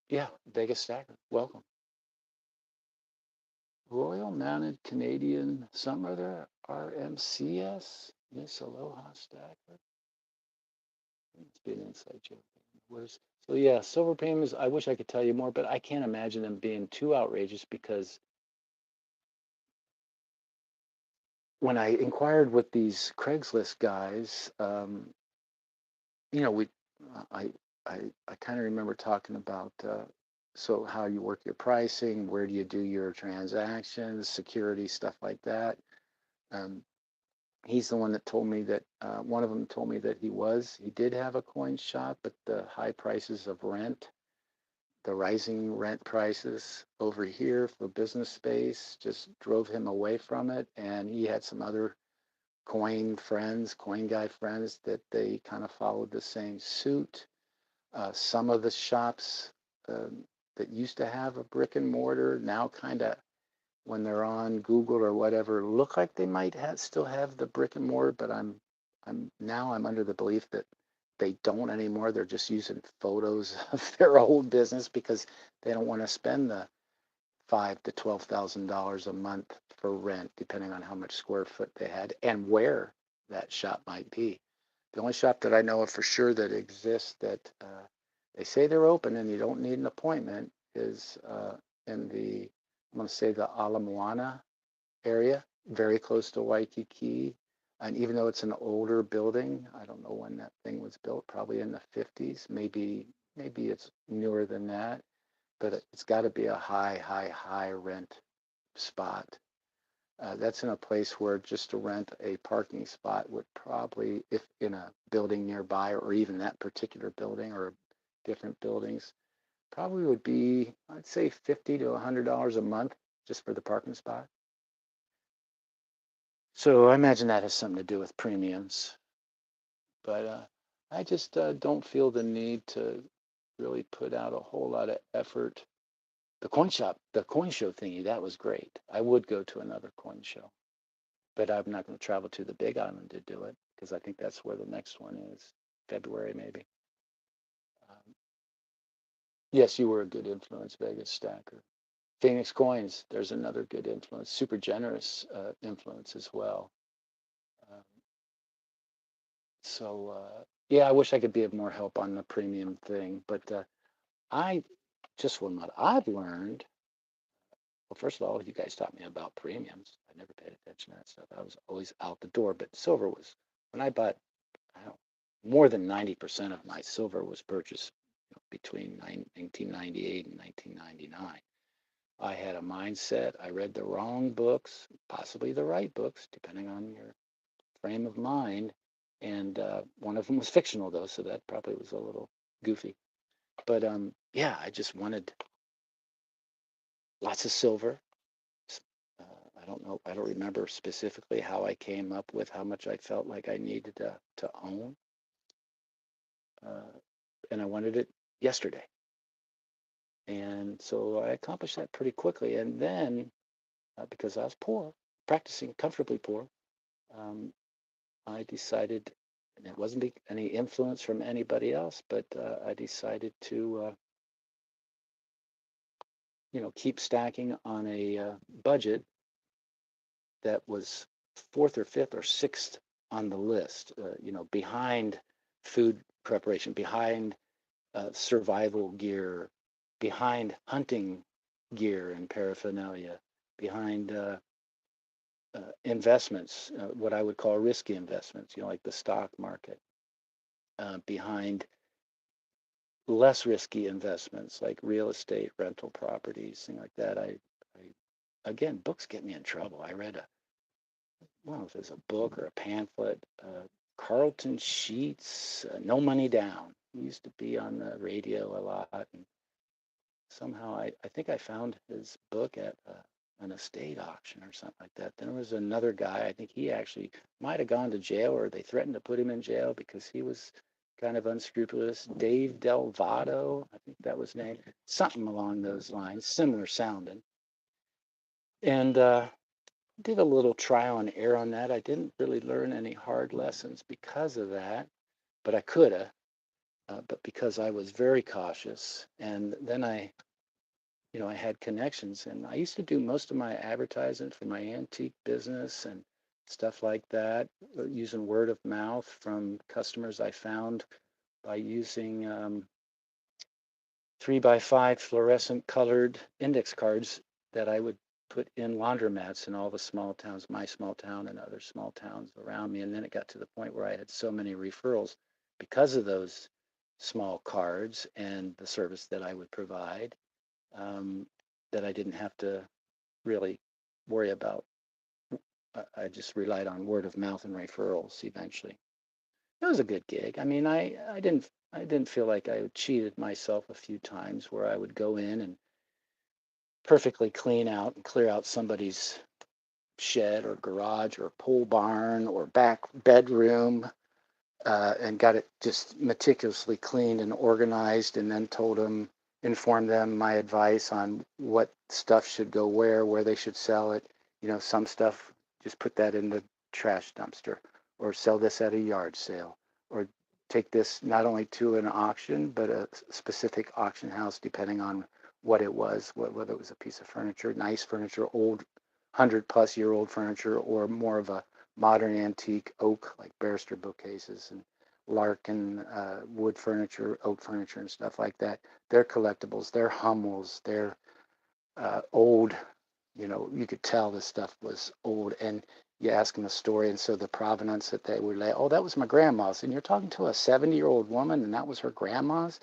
yeah, Vegas Stacker, welcome. Royal Mounted Canadian, some other RMCS, Miss Aloha Stacker. It's been an inside joke. Where's so yeah, silver payments. I wish I could tell you more, but I can't imagine them being too outrageous because when I inquired with these Craigslist guys, we I I I kind of remember talking about so how you work your pricing, where do you do your transactions, security, stuff like that. Um, he's the one that told me that one of them told me that he did have a coin shop, but the high prices of rent, the rising rent prices over here for business space just drove him away from it. And he had some other coin guy friends that they kind of followed the same suit. Some of the shops um, that used to have a brick and mortar now kind of, when they're on Google or whatever, look like they might still have the brick and mortar, but I'm under the belief that they don't anymore. They're just using photos of their old business because they don't want to spend the $5,000 to $12,000 a month for rent, depending on how much square foot they had and where that shop might be. The only shop that I know of for sure that exists that they say they're open and you don't need an appointment is in I'm going to say the Ala Moana area, very close to Waikiki. And even though it's an older building, I don't know when that thing was built, probably in the 50s, maybe it's newer than that, but it's got to be a high rent spot. That's in a place where just to rent a parking spot would probably, if in a building nearby or even that particular building or different buildings, probably would be, I'd say, $50 to $100 a month just for the parking spot. So I imagine that has something to do with premiums. But I just don't feel the need to really put out a whole lot of effort. The coin show thingy, that was great. I would go to another coin show, but I'm not going to travel to the Big Island to do it because I think that's where the next one is, February maybe. Um, yes, you were a good influence, Vegas Stacker. Phoenix Coins, there's another good influence, super generous influence as well. Um, So, yeah, I wish I could be of more help on the premium thing, but I just from what I've learned, well, first of all, you guys taught me about premiums. I never paid attention to that stuff. I was always out the door, but silver was, when I bought, I don't, more than 90% of my silver was purchased between 1998 and 1999. I had a mindset. I read the wrong books, possibly the right books, depending on your frame of mind. And one of them was fictional, though, so that probably was a little goofy. But yeah, I just wanted lots of silver. I don't know. I don't remember specifically how I came up with how much I felt like I needed to own. Uh, and I wanted it yesterday. And so I accomplished that pretty quickly. And then, because I was poor, practicing comfortably poor, um, I decided, and it wasn't any influence from anybody else, but I decided to, keep stacking on a budget that was fourth or fifth or sixth on the list, behind food preparation, behind survival gear, behind hunting gear and paraphernalia, behind investments, what I would call risky investments, like the stock market, behind less risky investments like real estate, rental properties, things like that. Again, books get me in trouble. I read well, if it's a book or a pamphlet, Carlton Sheets, No Money Down. He used to be on the radio a lot, and somehow I think I found his book at an estate auction or something like that. Then there was another guy, I think he actually might have gone to jail or they threatened to put him in jail because he was kind of unscrupulous. Dave Delvato, I think that was his name, something along those lines, similar sounding. And did a little trial and error on that. I didn't really learn any hard lessons because of that, but I could have. But because I was very cautious, and then I had connections, and I used to do most of my advertising for my antique business and stuff like that, using word of mouth from customers I found by using 3x5 fluorescent colored index cards that I would put in laundromats in all the small towns, my small town and other small towns around me. And then it got to the point where I had so many referrals because of those small cards and the service that I would provide, that I didn't have to really worry about. I just relied on word of mouth and referrals eventually. It was a good gig. I mean, I didn't feel like I cheated myself a few times where I would go in and perfectly clean out and clear out somebody's shed or garage or pole barn or back bedroom, and got it just meticulously cleaned and organized, and then informed them my advice on what stuff should go where they should sell it. Some stuff, just put that in the trash dumpster, or sell this at a yard sale, or take this not only to an auction, but a specific auction house, depending on what it was, whether it was a piece of furniture, nice furniture, old 100-plus-year-old furniture, or more of a modern antique oak, like barrister bookcases and Larkin wood furniture, oak furniture, and stuff like that. They're collectibles. They're Hummels. They're old. You could tell this stuff was old. And you ask them a story, and so the provenance that they would lay, oh, that was my grandma's. And you're talking to a 70-year-old woman, and that was her grandma's.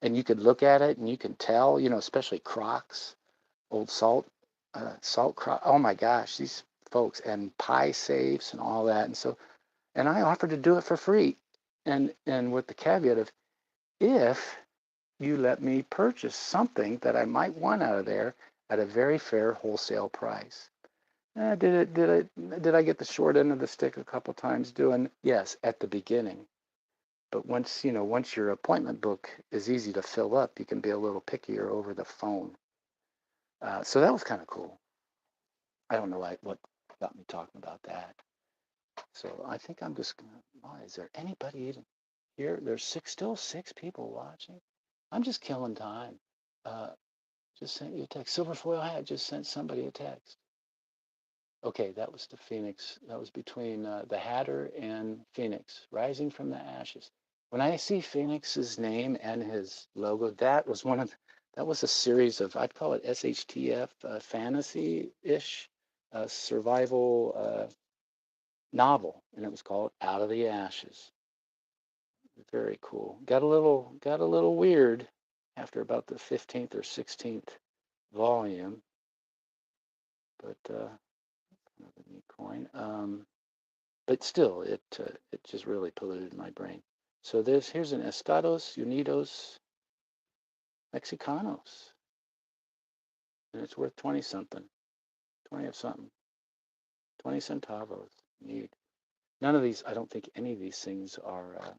And you could look at it, and you can tell, especially Crocs, old salt crock. Oh my gosh, these folks, and pie safes and all that. And I offered to do it for free, and with the caveat of, if you let me purchase something that I might want out of there at a very fair wholesale price. Did I get the short end of the stick a couple times doing? Yes, at the beginning. But once your appointment book is easy to fill up, you can be a little pickier over the phone. So that was kind of cool. I don't know what got me talking about that. So I think I'm just gonna. Oh, is there anybody even here? There's still six people watching. I'm just killing time. Uh, just sent you a text. Silverfoil hat just sent somebody a text. Okay, that was the Phoenix. That was between the Hatter and Phoenix, Rising from the Ashes. When I see Phoenix's name and his logo, that was a series of, I'd call it SHTF fantasy-ish survival novel, and it was called Out of the Ashes. Very cool. Got a little weird after about the 15th or 16th volume, but another neat coin. But still, it just really polluted my brain. So here's an Estados Unidos Mexicanos, and it's worth 20 something, 20 of something, 20 centavos. Neat. None of these, I don't think any of these things are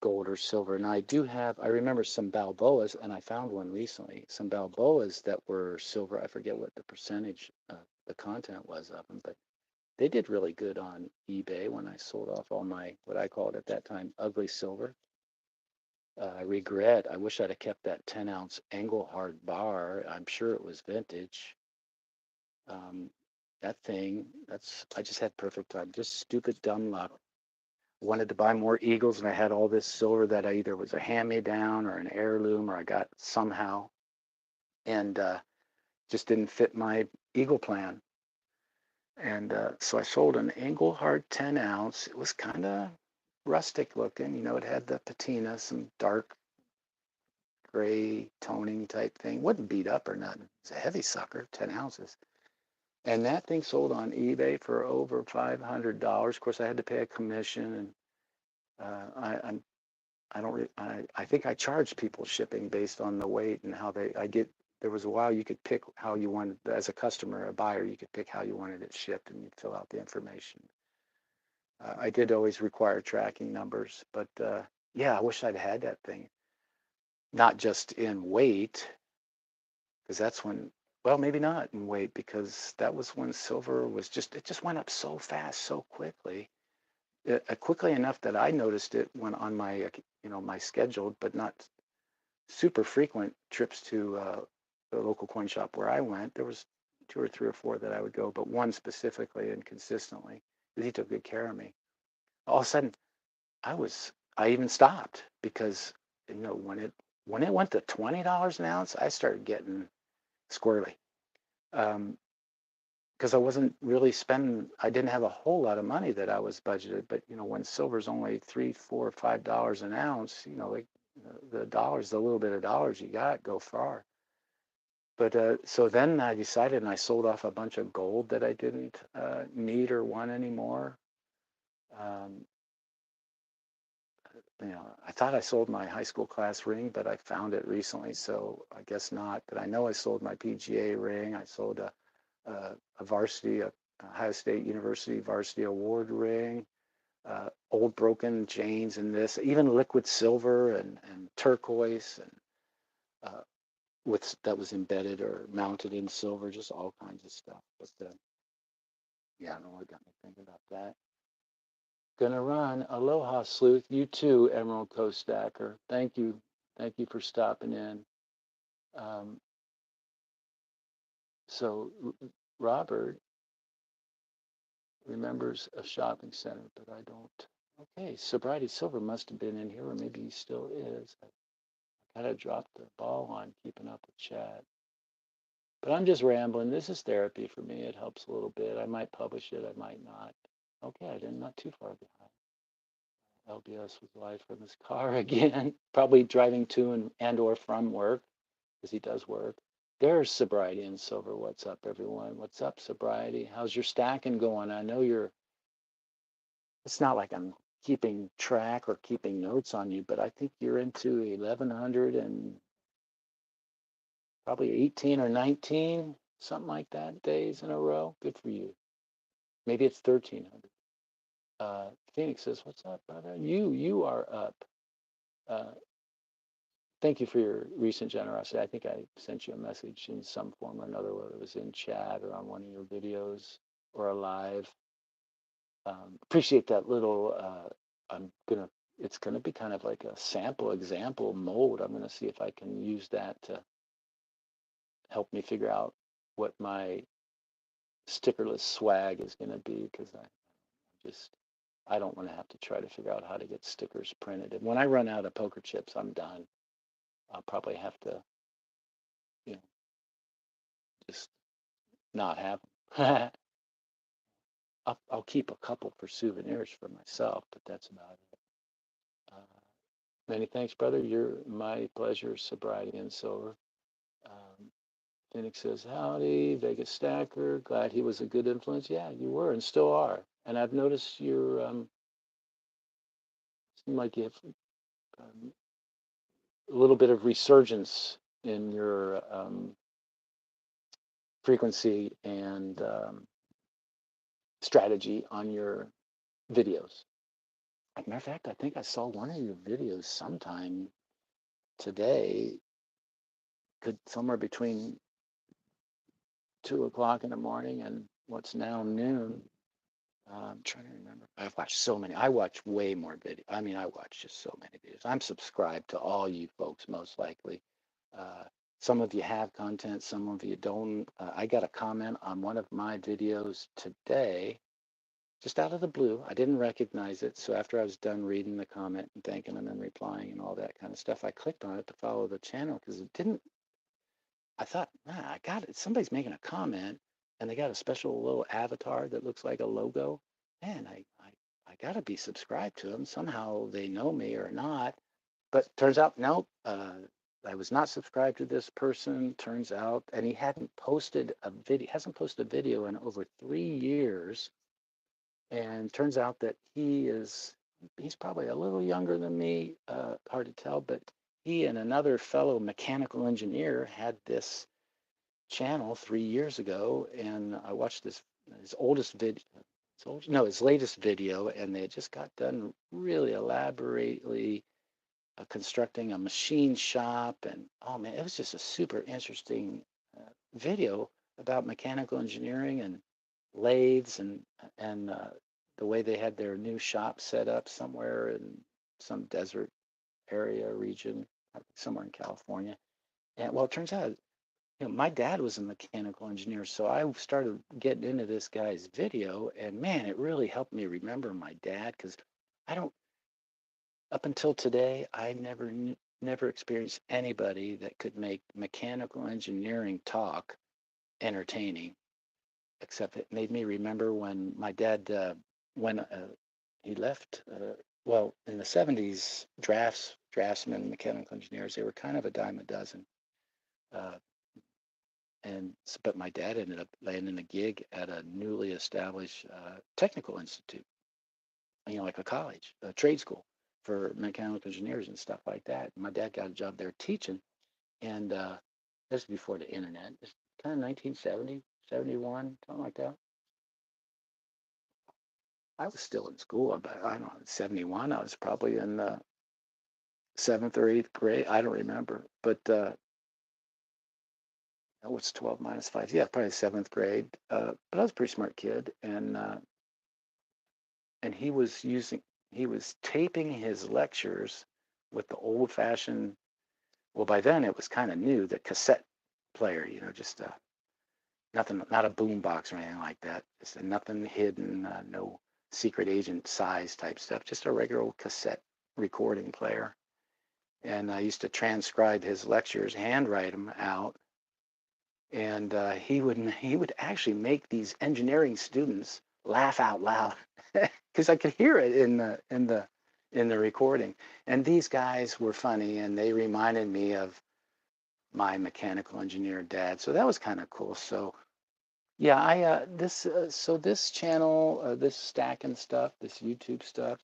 gold or silver. And I remember some Balboas, and I found one recently, some Balboas that were silver. I forget what the percentage, the content was of them, but they did really good on eBay when I sold off all my, what I called at that time, ugly silver. I wish I'd have kept that 10-ounce Engelhard bar. I'm sure it was vintage. Um, that thing, I just had perfect time. Just stupid, dumb luck. Wanted to buy more Eagles, and I had all this silver that I either was a hand-me-down or an heirloom or I got somehow, and just didn't fit my Eagle plan. And so I sold an Engelhard 10 ounce. It was kind of rustic looking. It had the patina, some dark gray toning type thing. Wasn't beat up or nothing. It's a heavy sucker, 10 ounces. And that thing sold on eBay for over $500. Of course, I had to pay a commission, and I don't. I think I charged people shipping based on the weight and how I get. There was a while you could pick how you wanted, as a customer, a buyer, you could pick how you wanted it shipped, and you'd fill out the information. I did always require tracking numbers, but yeah, I wish I'd had that thing. Not just in weight, because that's when, well, maybe not in weight, because that was when silver was it just went up so fast, so quickly, quickly enough that I noticed it when on my, my scheduled, but not super frequent trips to the local coin shop where I went. There was two or three or four that I would go, but one specifically and consistently, because he took good care of me. All of a sudden, I even stopped because, when it went to $20 an ounce, I started getting squirrely. Because I wasn't really spending, I didn't have a whole lot of money that I was budgeted. But when silver's only $3, $4, $5 an ounce, like the dollars, the little bit of dollars you got go far. But so then I decided, and I sold off a bunch of gold that I didn't need or want anymore. Um, I thought I sold my high school class ring, but I found it recently, so I guess not. But I know I sold my PGA ring. I sold a varsity, a Ohio State University varsity award ring, old broken chains, and this, even liquid silver and turquoise, and that was embedded or mounted in silver, just all kinds of stuff. But yeah, I don't know what got me thinking about that. Gonna run. Aloha, Sleuth. You too, Emerald Coast Stacker. Thank you. Thank you for stopping in. Um, so Robert remembers a shopping center, but I don't. Okay, Sobriety Silver must have been in here, or maybe he still is. I kind of dropped the ball on keeping up with chat. But I'm just rambling. This is therapy for me. It helps a little bit. I might publish it. I might not. Okay, I didn't. Not too far behind. LBS was live from his car again, probably driving to and or from work, because he does work. There's Sobriety and Silver. What's up, everyone? What's up, Sobriety? How's your stacking going? I know it's not like I'm keeping track or keeping notes on you, but I think you're into 1,100 and probably 18 or 19, something like that, days in a row. Good for you. Maybe it's 1,300. Phoenix says, "What's up, brother? You are up." Uh, Thank you for your recent generosity. I think I sent you a message in some form or another, whether it was in chat or on one of your videos or a live. Appreciate that little. It's gonna be kind of like a sample example mode. I'm gonna see if I can use that to help me figure out what my stickerless swag is going to be, because I don't want to have to try to figure out how to get stickers printed. And when I run out of poker chips, I'm done. I'll probably have to, you know, just not have them. I'll keep a couple for souvenirs for myself, but that's about it. Many thanks, brother. You're my pleasure, sobriety and sober. Um, Phoenix says, howdy, Vegas Stacker. Glad he was a good influence. Yeah, you were and still are. And I've noticed you're, seem like you have a little bit of resurgence in your frequency and strategy on your videos. As a matter of fact, I think I saw one of your videos sometime today, somewhere between 2 o'clock in the morning and what's now noon. I'm trying to remember. I've watched so many. I watch way more videos. I mean, I watch just so many videos. I'm subscribed to all you folks, most likely. Uh, some of you have content, some of you don't. I got a comment on one of my videos today, just out of the blue. I didn't recognize it. So after I was done reading the comment and thanking them and replying and all that kind of stuff, I clicked on it to follow the channel because it didn't. I thought, I got it. Somebody's making a comment and they got a special little avatar that looks like a logo. Man, I got to be subscribed to them. Somehow they know me or not. But turns out, nope, I was not subscribed to this person, turns out. And he hasn't posted a video in over 3 years. And turns out that he's probably a little younger than me, hard to tell, but he and another fellow mechanical engineer had this channel 3 years ago, and I watched his oldest video, his latest video, and they just got done really elaborately constructing a machine shop, and oh man, it was just a super interesting video about mechanical engineering and lathes and the way they had their new shop set up somewhere in some desert area region, somewhere in California. And well, it turns out, my dad was a mechanical engineer, so I started getting into this guy's video, and man, it really helped me remember my dad because I don't, up until today, I never experienced anybody that could make mechanical engineering talk entertaining, except it made me remember when my dad, when he left, well, in the 70s, draftsmen, mechanical engineers, they were kind of a dime a dozen. Uh, but my dad ended up landing a gig at a newly established technical institute, like a college, a trade school for mechanical engineers and stuff like that. My dad got a job there teaching, and this is before the internet. It's kind of 1970, 71, something like that. I was still in school, but I don't know, 71. I was probably in the seventh or eighth grade. I don't remember, but what's 12 minus 5? Yeah, probably seventh grade. But I was a pretty smart kid, and he was taping his lectures with the old-fashioned. Well, by then it was kind of new, the cassette player. Just nothing, not a boom box or anything like that. Just nothing hidden, no secret agent size type stuff. Just a regular old cassette recording player. And I used to transcribe his lectures, handwrite them out, and he would actually make these engineering students laugh out loud because I could hear it in the recording. And these guys were funny, and they reminded me of my mechanical engineer dad. So that was kind of cool. So yeah, this channel, this stack and stuff, this YouTube stuff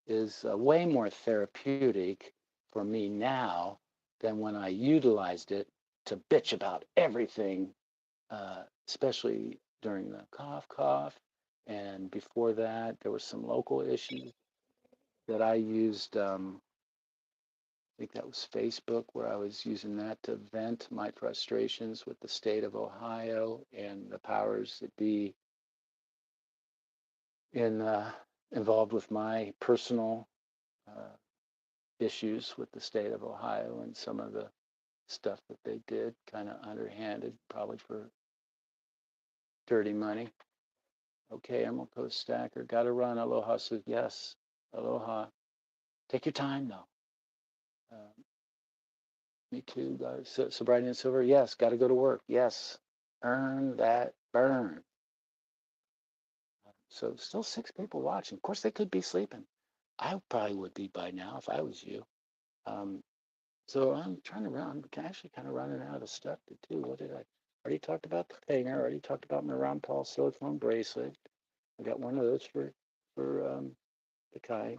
is way more therapeutic for me now than when I utilized it to bitch about everything, especially during the cough. And before that, there was some local issues that I used. I think that was Facebook, where I was using that to vent my frustrations with the state of Ohio and the powers that be involved with my personal uh, issues with the state of Ohio and some of the stuff that they did, kind of underhanded, probably for dirty money. Okay, Emerald Coast Stacker. Gotta run. Aloha says yes. Aloha. Take your time though. Me too, guys. Sobriety and silver. Yes. Gotta go to work. Yes. Earn that burn. So still 6 people watching. Of course, they could be sleeping. I probably would be by now if I was you. Um, so I'm trying to run. I'm actually kind of running out of stuff to do. What did I? Already talked about the painter. Already talked about my Ron Paul silicone bracelet. I got one of those for the Kai.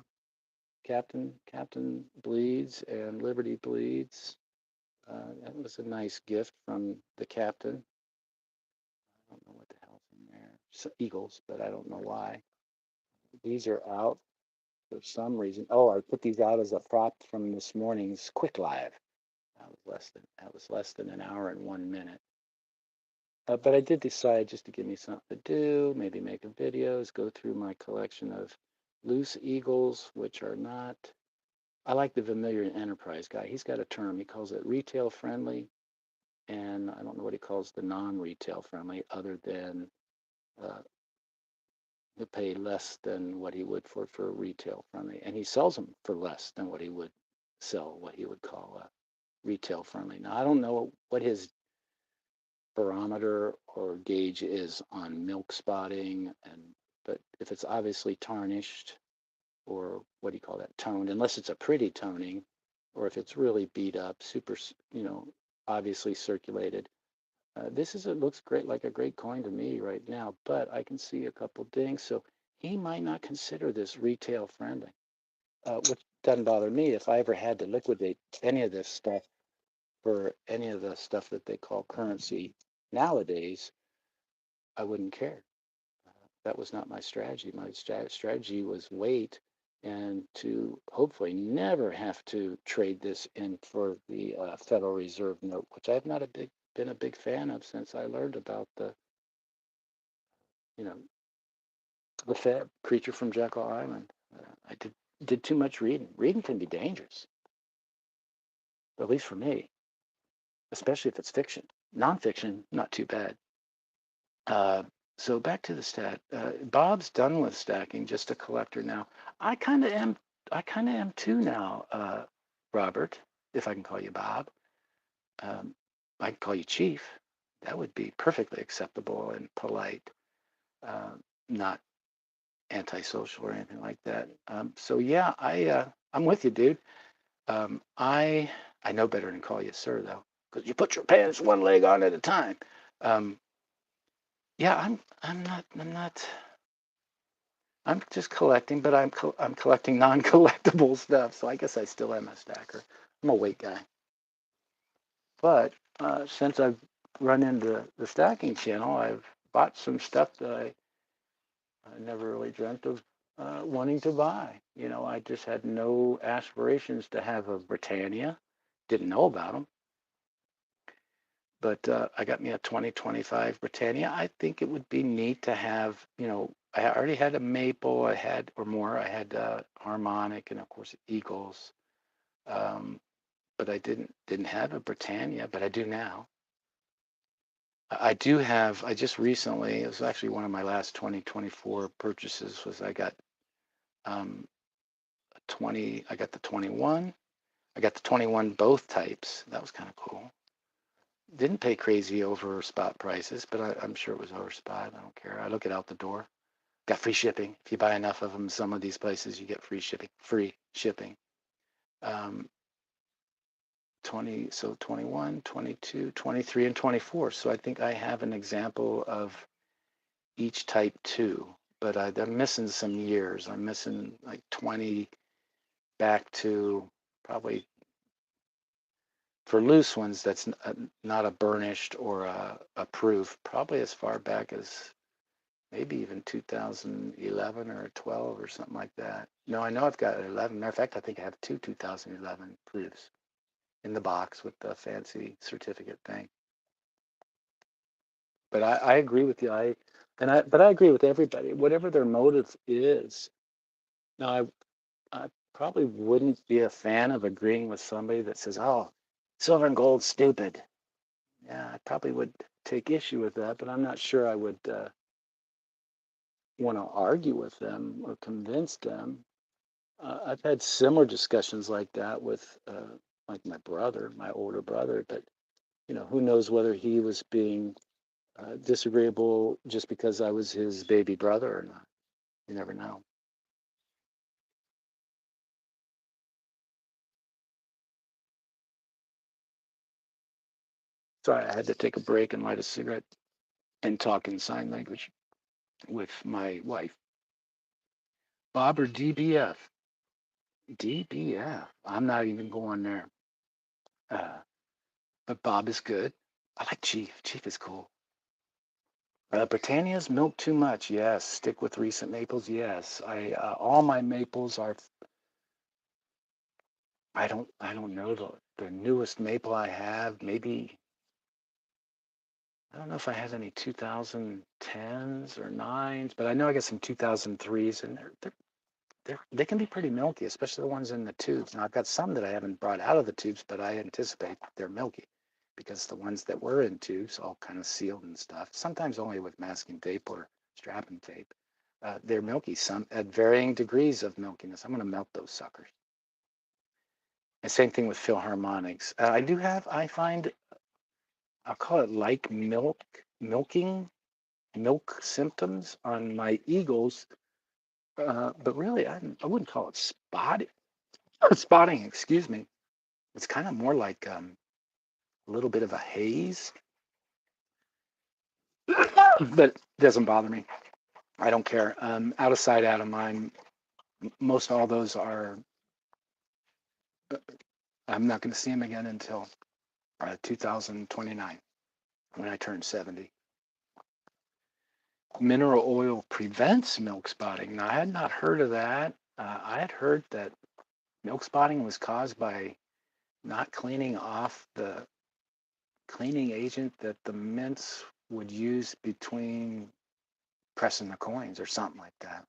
Captain bleeds and Liberty bleeds. That was a nice gift from the captain. I don't know what the hell's in there. Eagles, but I don't know why. These are out for some reason. Oh, I put these out as a prop from this morning's Quick Live. That was less than an hour and 1 minute. But I did decide just to give me something to do, maybe make a videos, go through my collection of loose eagles, which are not. I like the Vermilion Enterprise guy. He's got a term. He calls it retail friendly, and I don't know what he calls the non-retail friendly, other than uh, to pay less than what he would for retail friendly, and he sells them for less than what he would sell what he would call retail friendly. Now I don't know what his barometer or gauge is on milk spotting, but if it's obviously tarnished, or what do you call that, toned, unless it's a pretty toning, or if it's really beat up, super, obviously circulated. It looks great, like a great coin to me right now, but I can see a couple dings, so he might not consider this retail friendly, which doesn't bother me. If I ever had to liquidate any of this stuff for any of the stuff that they call currency nowadays, I wouldn't care. That was not my strategy. My strategy was wait and to hopefully never have to trade this in for the Federal Reserve note, which I've not been a big fan of since I learned about you know, the Fed, creature from Jekyll Island. I did too much reading. Reading can be dangerous, at least for me, especially if it's fiction. Nonfiction, not too bad. Uh, so back to the stat. Bob's done with stacking, just a collector now. I kind of am. I kind of am too now, Robert. If I can call you Bob, um, I can call you Chief. That would be perfectly acceptable and polite, not antisocial or anything like that. So yeah, I'm with you, dude. I know better than call you sir though, because you put your pants one leg on at a time. Um, yeah, I'm not. I'm just collecting, but I'm collecting non-collectible stuff. So I guess I still am a stacker. I'm a weight guy. But since I've run into the stacking channel, I've bought some stuff that I never really dreamt of wanting to buy. I just had no aspirations to have a Britannia. Didn't know about them. But I got me a 2025 Britannia. I think it would be neat to have, I already had a maple, or more. I had harmonic and of course Eagles. But I didn't have a Britannia, but I do now. I do have, I just recently, it was actually one of my last 2024 purchases, was I got 20, I got the 21. I got the 21 both types. That was kind of cool. Didn't pay crazy over spot prices, but I'm sure it was over spot. I don't care. I look it out the door. Got free shipping. If you buy enough of them, some of these places you get free shipping. Free shipping. 21, 22, 23, and 24. So I think I have an example of each type too, but I'm missing some years. I'm missing like 20 back to probably, for loose ones, that's not a burnished or a proof, probably as far back as maybe even 2011 or 12 or something like that. No, I know I've got 11. Matter of fact, I think I have two 2011 proofs in the box with the fancy certificate thing. But I agree with you. But I agree with everybody, whatever their motive is. Now, I probably wouldn't be a fan of agreeing with somebody that says, "Oh, silver and gold's stupid." Yeah, I probably would take issue with that, but I'm not sure I would want to argue with them or convince them. I've had similar discussions like that with like my brother, my older brother, but who knows whether he was being disagreeable just because I was his baby brother or not. You never know. Sorry, I had to take a break and light a cigarette and talk in sign language with my wife. Bob or DBF? DBF. I'm not even going there. Uh, but Bob is good. I like Chief. Chief is cool. Britannia's milk too much. Yes. Stick with recent maples. Yes. I all my maples are. I don't know the newest maple I have. Maybe I don't know if I had any 2010s or nines, but I know I got some 2003s, and they can be pretty milky, especially the ones in the tubes. Now I've got some that I haven't brought out of the tubes, but I anticipate they're milky because the ones that were in tubes, all kind of sealed and stuff, sometimes only with masking tape or strapping tape, they're milky. Some at varying degrees of milkiness. I'm going to melt those suckers. And same thing with Philharmonics. I find, I'll call it like milking, milk symptoms on my eagles, but really I wouldn't call it spotting, excuse me. It's kind of more like a little bit of a haze, but it doesn't bother me. I don't care. Out of sight, out of mind. Most all those are, I'm not going to see them again until 2029 when I turn 70. Mineral oil prevents milk spotting. Now, I had not heard of that. I had heard that milk spotting was caused by not cleaning off the cleaning agent that the mints would use between pressing the coins or something like that.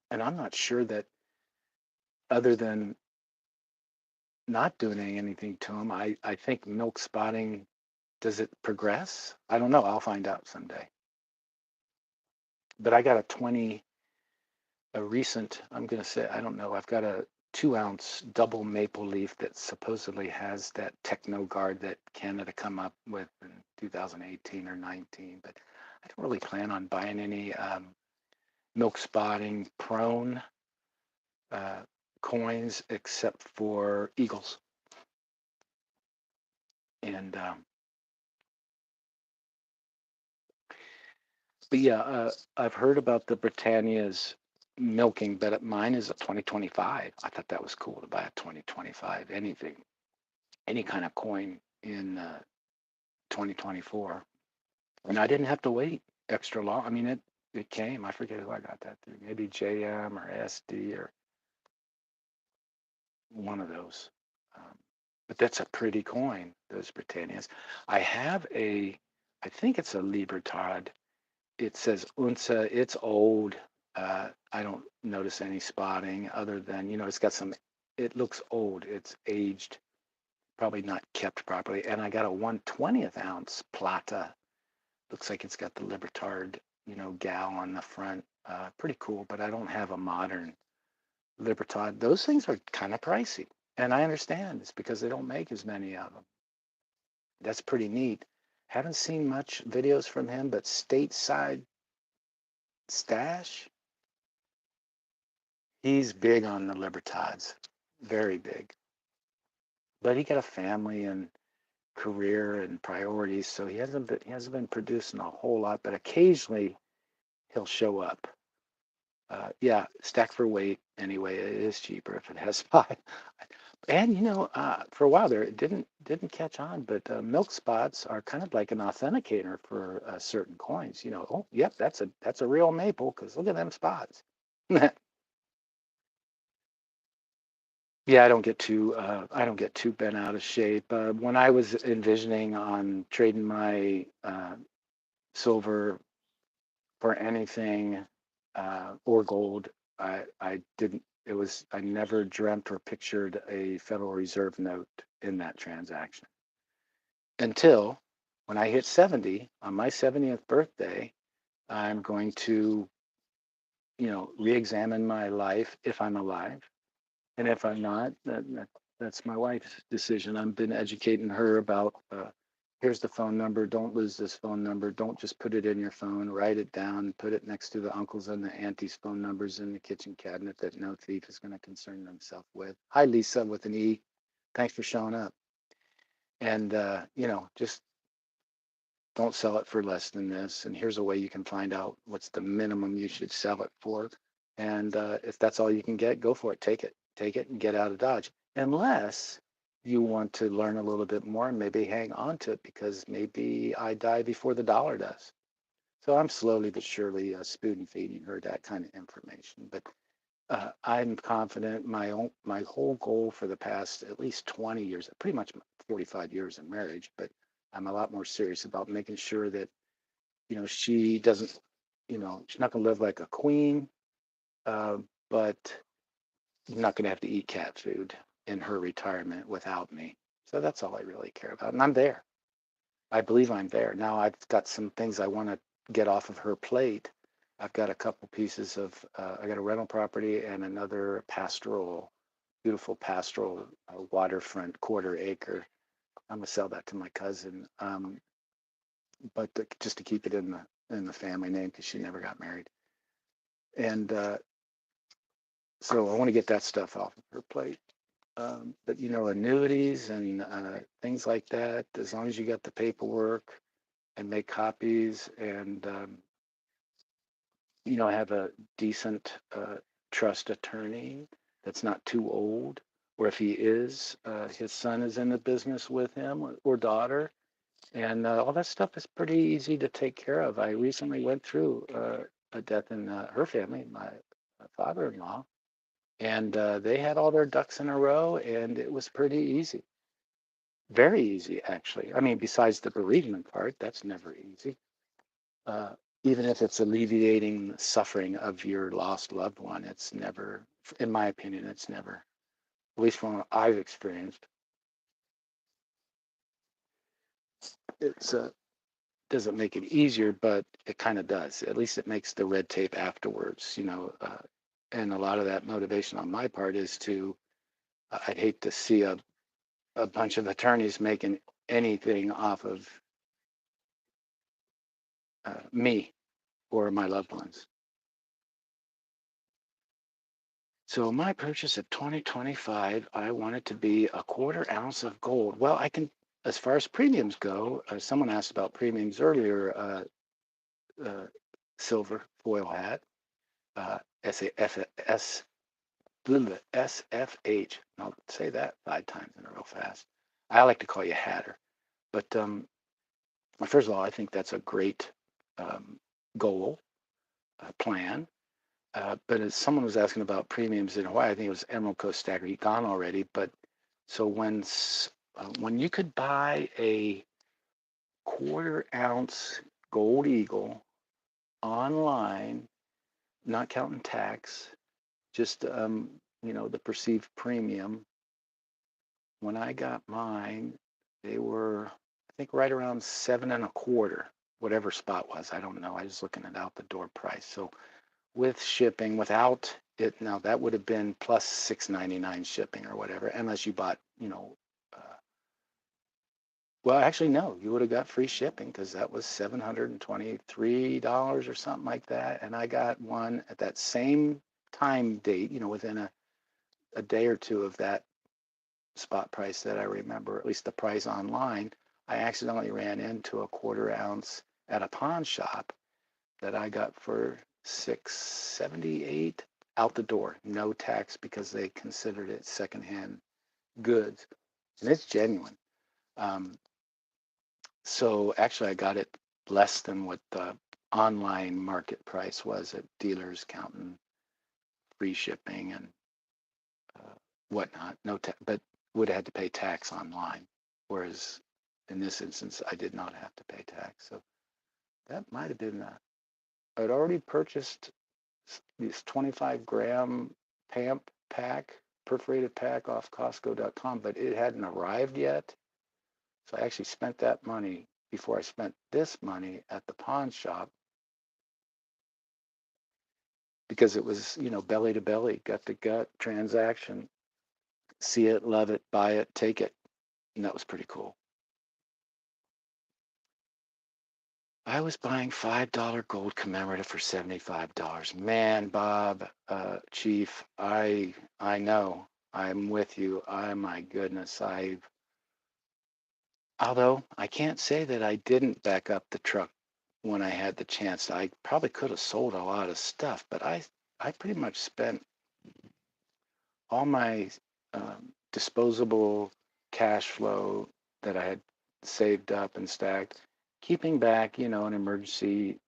And I'm not sure that other than not doing anything to them, I think milk spotting, does it progress? I don't know. I'll find out someday. But I got a recent, I'm going to say, I don't know, I've got a 2-ounce double maple leaf that supposedly has that techno guard that Canada come up with in 2018 or 19. But I don't really plan on buying any milk spotting prone coins except for eagles. And but yeah, I've heard about the Britannia's milking, but mine is a 2025. I thought that was cool to buy a 2025 anything, any kind of coin in 2024, and I didn't have to wait extra long. I mean, it came. I forget who I got that through. Maybe JM or SD or one of those. Um, but that's a pretty coin, those Britannias. I have I think it's a Libertad. It says Unsa. It's old. I don't notice any spotting other than, it's got it looks old. It's aged, probably not kept properly. And I got a 1/20th ounce Plata. Looks like it's got the Libertard, gal on the front. Pretty cool, but I don't have a modern Libertad. Those things are kind of pricey. And I understand it's because they don't make as many of them. That's pretty neat. Haven't seen much videos from him, but stateside stash, he's big on the Libertads, very big. But he got a family and career and priorities, so he hasn't been producing a whole lot. But occasionally he'll show up. Yeah, stack for weight anyway. It is cheaper if it has five. And for a while there, it didn't catch on. But milk spots are kind of like an authenticator for certain coins. Oh, yep, that's a real maple because look at them spots. Yeah, I don't get too bent out of shape. When I was envisioning on trading my silver for anything or gold, I didn't. I never dreamt or pictured a Federal Reserve note in that transaction until when I hit 70, on my 70th birthday, I'm going to, re-examine my life if I'm alive. And if I'm not, that's my wife's decision. I've been educating her about here's the phone number. Don't lose this phone number. Don't just put it in your phone. Write it down. Put it next to the uncles and the aunties' phone numbers in the kitchen cabinet that no thief is going to concern themselves with. Hi, Lisa, with an E. Thanks for showing up. And, just don't sell it for less than this. And here's a way you can find out what's the minimum you should sell it for. And if that's all you can get, go for it. Take it and get out of Dodge. Unless you want to learn a little bit more and maybe hang on to it because maybe I die before the dollar does. So I'm slowly but surely spoon feeding her that kind of information. But I'm confident my whole goal for the past at least 20 years, pretty much 45 years in marriage, but I'm a lot more serious about making sure that, she doesn't, she's not going to live like a queen, but not going to have to eat cat food in her retirement without me. So that's all I really care about. And I'm there. I believe I'm there. Now I've got some things I want to get off of her plate. I've got a couple pieces of, I got a rental property and another beautiful pastoral waterfront 1/4 acre. I'm gonna sell that to my cousin, but just to keep it in the family name because she never got married. And so I want to get that stuff off of her plate. But annuities and things like that, as long as you got the paperwork and make copies and have a decent trust attorney that's not too old, or if he is, his son is in the business with him or daughter, and all that stuff is pretty easy to take care of. I recently went through a death in her family, my father-in-law, and they had all their ducks in a row, and it was pretty easy. Very easy, actually. I mean, besides the bereavement part, that's never easy. Uh, Even if it's alleviating the suffering of your lost loved one, it's never, in my opinion, it's never, at least from what I've experienced, it's doesn't make it easier, but it kind of does. At least it makes the red tape afterwards, and a lot of that motivation on my part is to, I'd hate to see a bunch of attorneys making anything off of me or my loved ones. So my purchase of 2025, I want it to be a 1/4 ounce of gold. Well, I can, as far as premiums go, someone asked about premiums earlier, silver foil hat, SAFS, SFH. I'll say that 5 times in a real fast. I like to call you Hatter. But first of all, I think that's a great goal, plan. But as someone was asking about premiums in Hawaii, I think it was Emerald Coast Stagger. He gone already. But so when you could buy a 1/4 ounce gold eagle online, not counting tax, just the perceived premium. When I got mine, they were, I think, right around 7 1/4, whatever spot was. I don't know. I was looking at out the door price. So with shipping, without it, now that would have been plus $6.99 shipping or whatever, unless you bought, well, actually, no, you would have got free shipping because that was $723 or something like that. And I got one at that same time date, within a day or two of that spot price that I remember, at least the price online. I accidentally ran into a 1/4 ounce at a pawn shop that I got for $6.78 out the door, no tax because they considered it secondhand goods, and it's genuine. Um, so actually, I got it less than what the online market price was at dealers, counting free shipping and whatnot. No, but would have had to pay tax online, whereas in this instance, I did not have to pay tax. So that might have been I'd already purchased this 25-gram PAMP pack, perforated pack off Costco.com, but it hadn't arrived yet. So I actually spent that money, before I spent this money at the pawn shop because it was, belly to belly, gut to gut transaction. See it, love it, buy it, take it. And that was pretty cool. I was buying $5 gold commemorative for $75. Man, Bob, Chief, I know. I'm with you. My goodness. Although I can't say that I didn't back up the truck when I had the chance. I probably could have sold a lot of stuff, but I pretty much spent all my disposable cash flow that I had saved up and stacked, keeping back, an emergency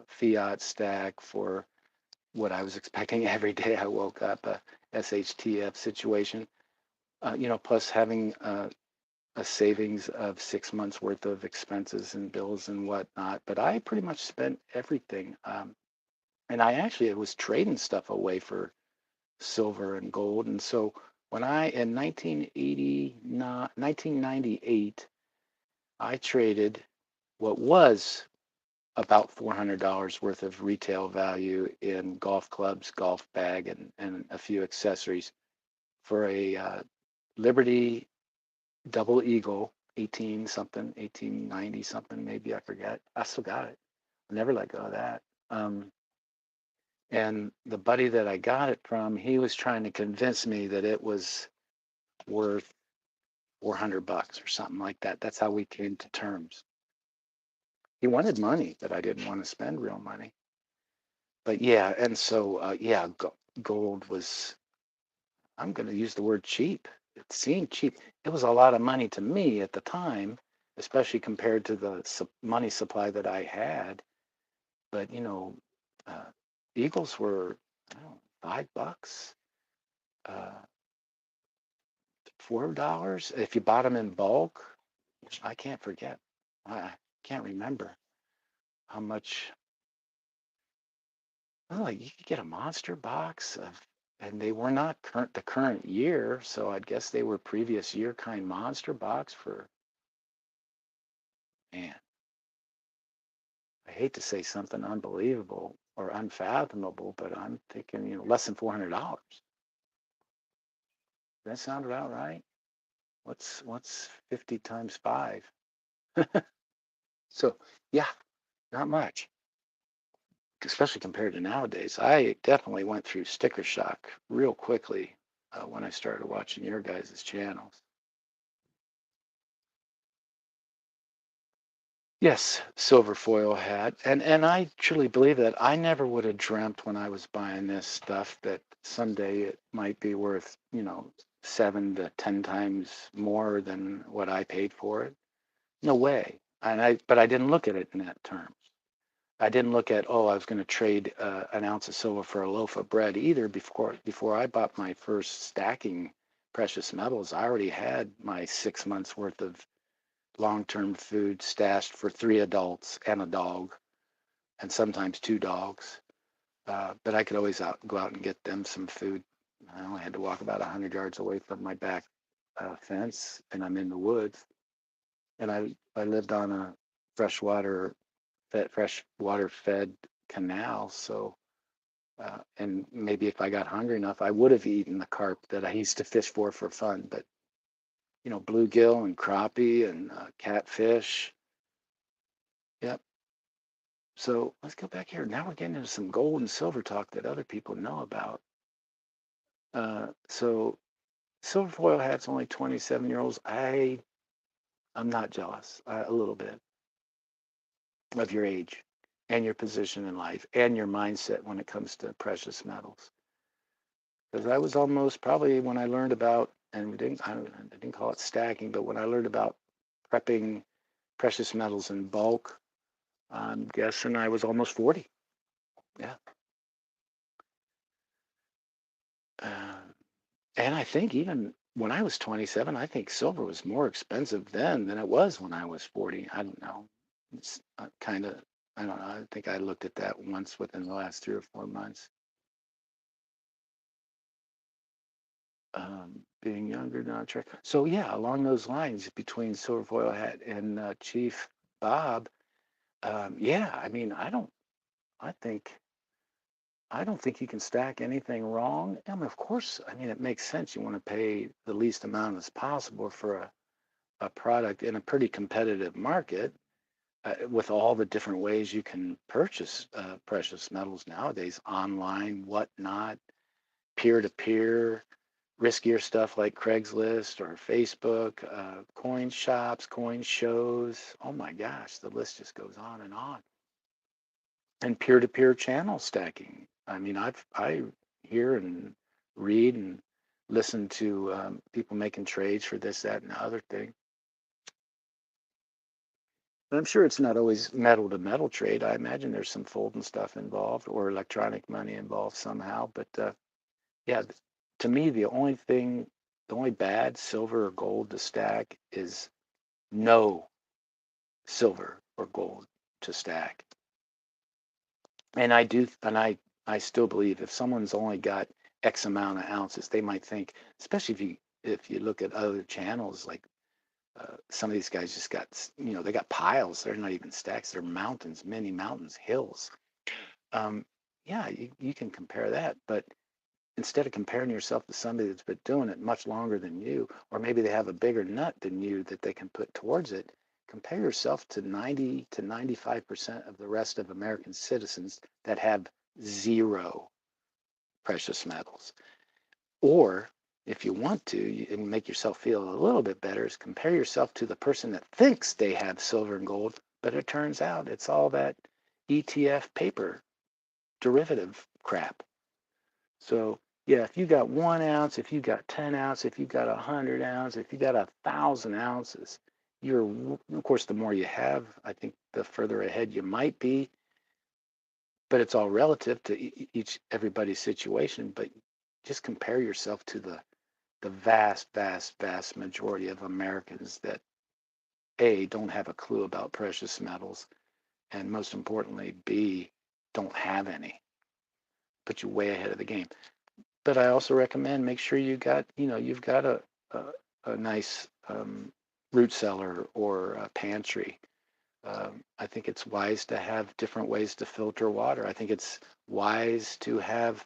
fiat stack for what I was expecting every day I woke up, a SHTF situation, plus having a savings of 6 months worth of expenses and bills and whatnot. But I pretty much spent everything. And I actually was trading stuff away for silver and gold. And so when in 1998, I traded what was about $400 worth of retail value in golf clubs, golf bag, and a few accessories for a Liberty Double Eagle 18 something, 1890 something, maybe, I forget. I still got it. I never let go of that. And the buddy that I got it from, he was trying to convince me that it was worth $400 or something like that. That's how we came to terms. He wanted money, but I didn't want to spend real money. But yeah, and so yeah, gold was, I'm going to use the word cheap. It seemed cheap. It was a lot of money to me at the time, especially compared to the money supply that I had. But uh, Eagles were, I don't know, $5, $4 if you bought them in bulk. I can't forget. I can't remember how much. Well, like you could get a monster box of, and they were not the current year, so I'd guess they were previous year kind monster box for, man, I hate to say something unbelievable or unfathomable, but I'm thinking, less than $400. Does that sound about right? What's 50 times 5? So yeah, not much, especially compared to nowadays. I definitely went through sticker shock real quickly when I started watching your guys' channels. Yes, silver foil hat. And I truly believe that I never would have dreamt when I was buying this stuff that someday it might be worth, 7 to 10 times more than what I paid for it. No way. But I didn't look at it in that terms. I didn't look at, oh, I was going to trade an ounce of silver for a loaf of bread either. Before I bought my first stacking precious metals, I already had my 6 months worth of long-term food stashed for 3 adults and a dog, and sometimes 2 dogs. But I could always go out and get them some food. I only had to walk about 100 yards away from my back fence, and I'm in the woods. And I lived on a fresh water fed canal. So, and maybe if I got hungry enough, I would have eaten the carp that I used to fish for fun. But bluegill and crappie and catfish. Yep. So let's go back here. Now we're getting into some gold and silver talk that other people know about. So silver foil hat's only 27-year-olds. I'm not jealous a little bit of your age and your position in life and your mindset when it comes to precious metals. Because I was almost probably when I learned about, and I didn't call it stacking, but when I learned about prepping precious metals in bulk, I'm guessing I was almost 40. Yeah. And I think even when I was 27, I think silver was more expensive then than it was when I was 40. I don't know. It's kind of, I don't know. I think I looked at that once within the last 3 or 4 months. Being younger, not track. So yeah, along those lines, between Silver Foil Hat and Chief Bob, yeah, I mean, I think, I don't think you can stack anything wrong. I mean, of course, I mean, it makes sense. You want to pay the least amount as possible for a product in a pretty competitive market, with all the different ways you can purchase precious metals nowadays, online, whatnot, peer to peer, riskier stuff like Craigslist or Facebook, coin shops, coin shows. Oh my gosh, the list just goes on and on. And peer to peer channel stacking. I mean, I hear and read and listen to people making trades for this, that, and the other thing. And I'm sure it's not always metal to metal trade. I imagine there's some folding stuff involved or electronic money involved somehow. But yeah, to me, the only bad silver or gold to stack is no silver or gold to stack. And I still believe if someone's only got X amount of ounces, they might think, especially if you look at other channels, like some of these guys just got, they got piles. They're not even stacks. They're mountains, many mountains, hills. Um, yeah, you can compare that, but instead of comparing yourself to somebody that's been doing it much longer than you, or maybe they have a bigger nut than you that they can put towards it, compare yourself to 90 to 95% of the rest of American citizens that have zero precious metals. Or if you want to, and make yourself feel a little bit better, is compare yourself to the person that thinks they have silver and gold, but it turns out it's all that ETF paper derivative crap. So yeah, if you got 1 ounce, if you got 10 ounce, if you got 100 ounce, if you got 1,000 ounces, you're, of course, the more you have, I think the further ahead you might be. But it's all relative to everybody's situation. But just compare yourself to the vast, vast, vast majority of Americans that A, don't have a clue about precious metals, and most importantly, B, don't have any. Put you way ahead of the game. But I also recommend make sure you've got a nice root cellar or a pantry. I think it's wise to have different ways to filter water. I think it's wise to have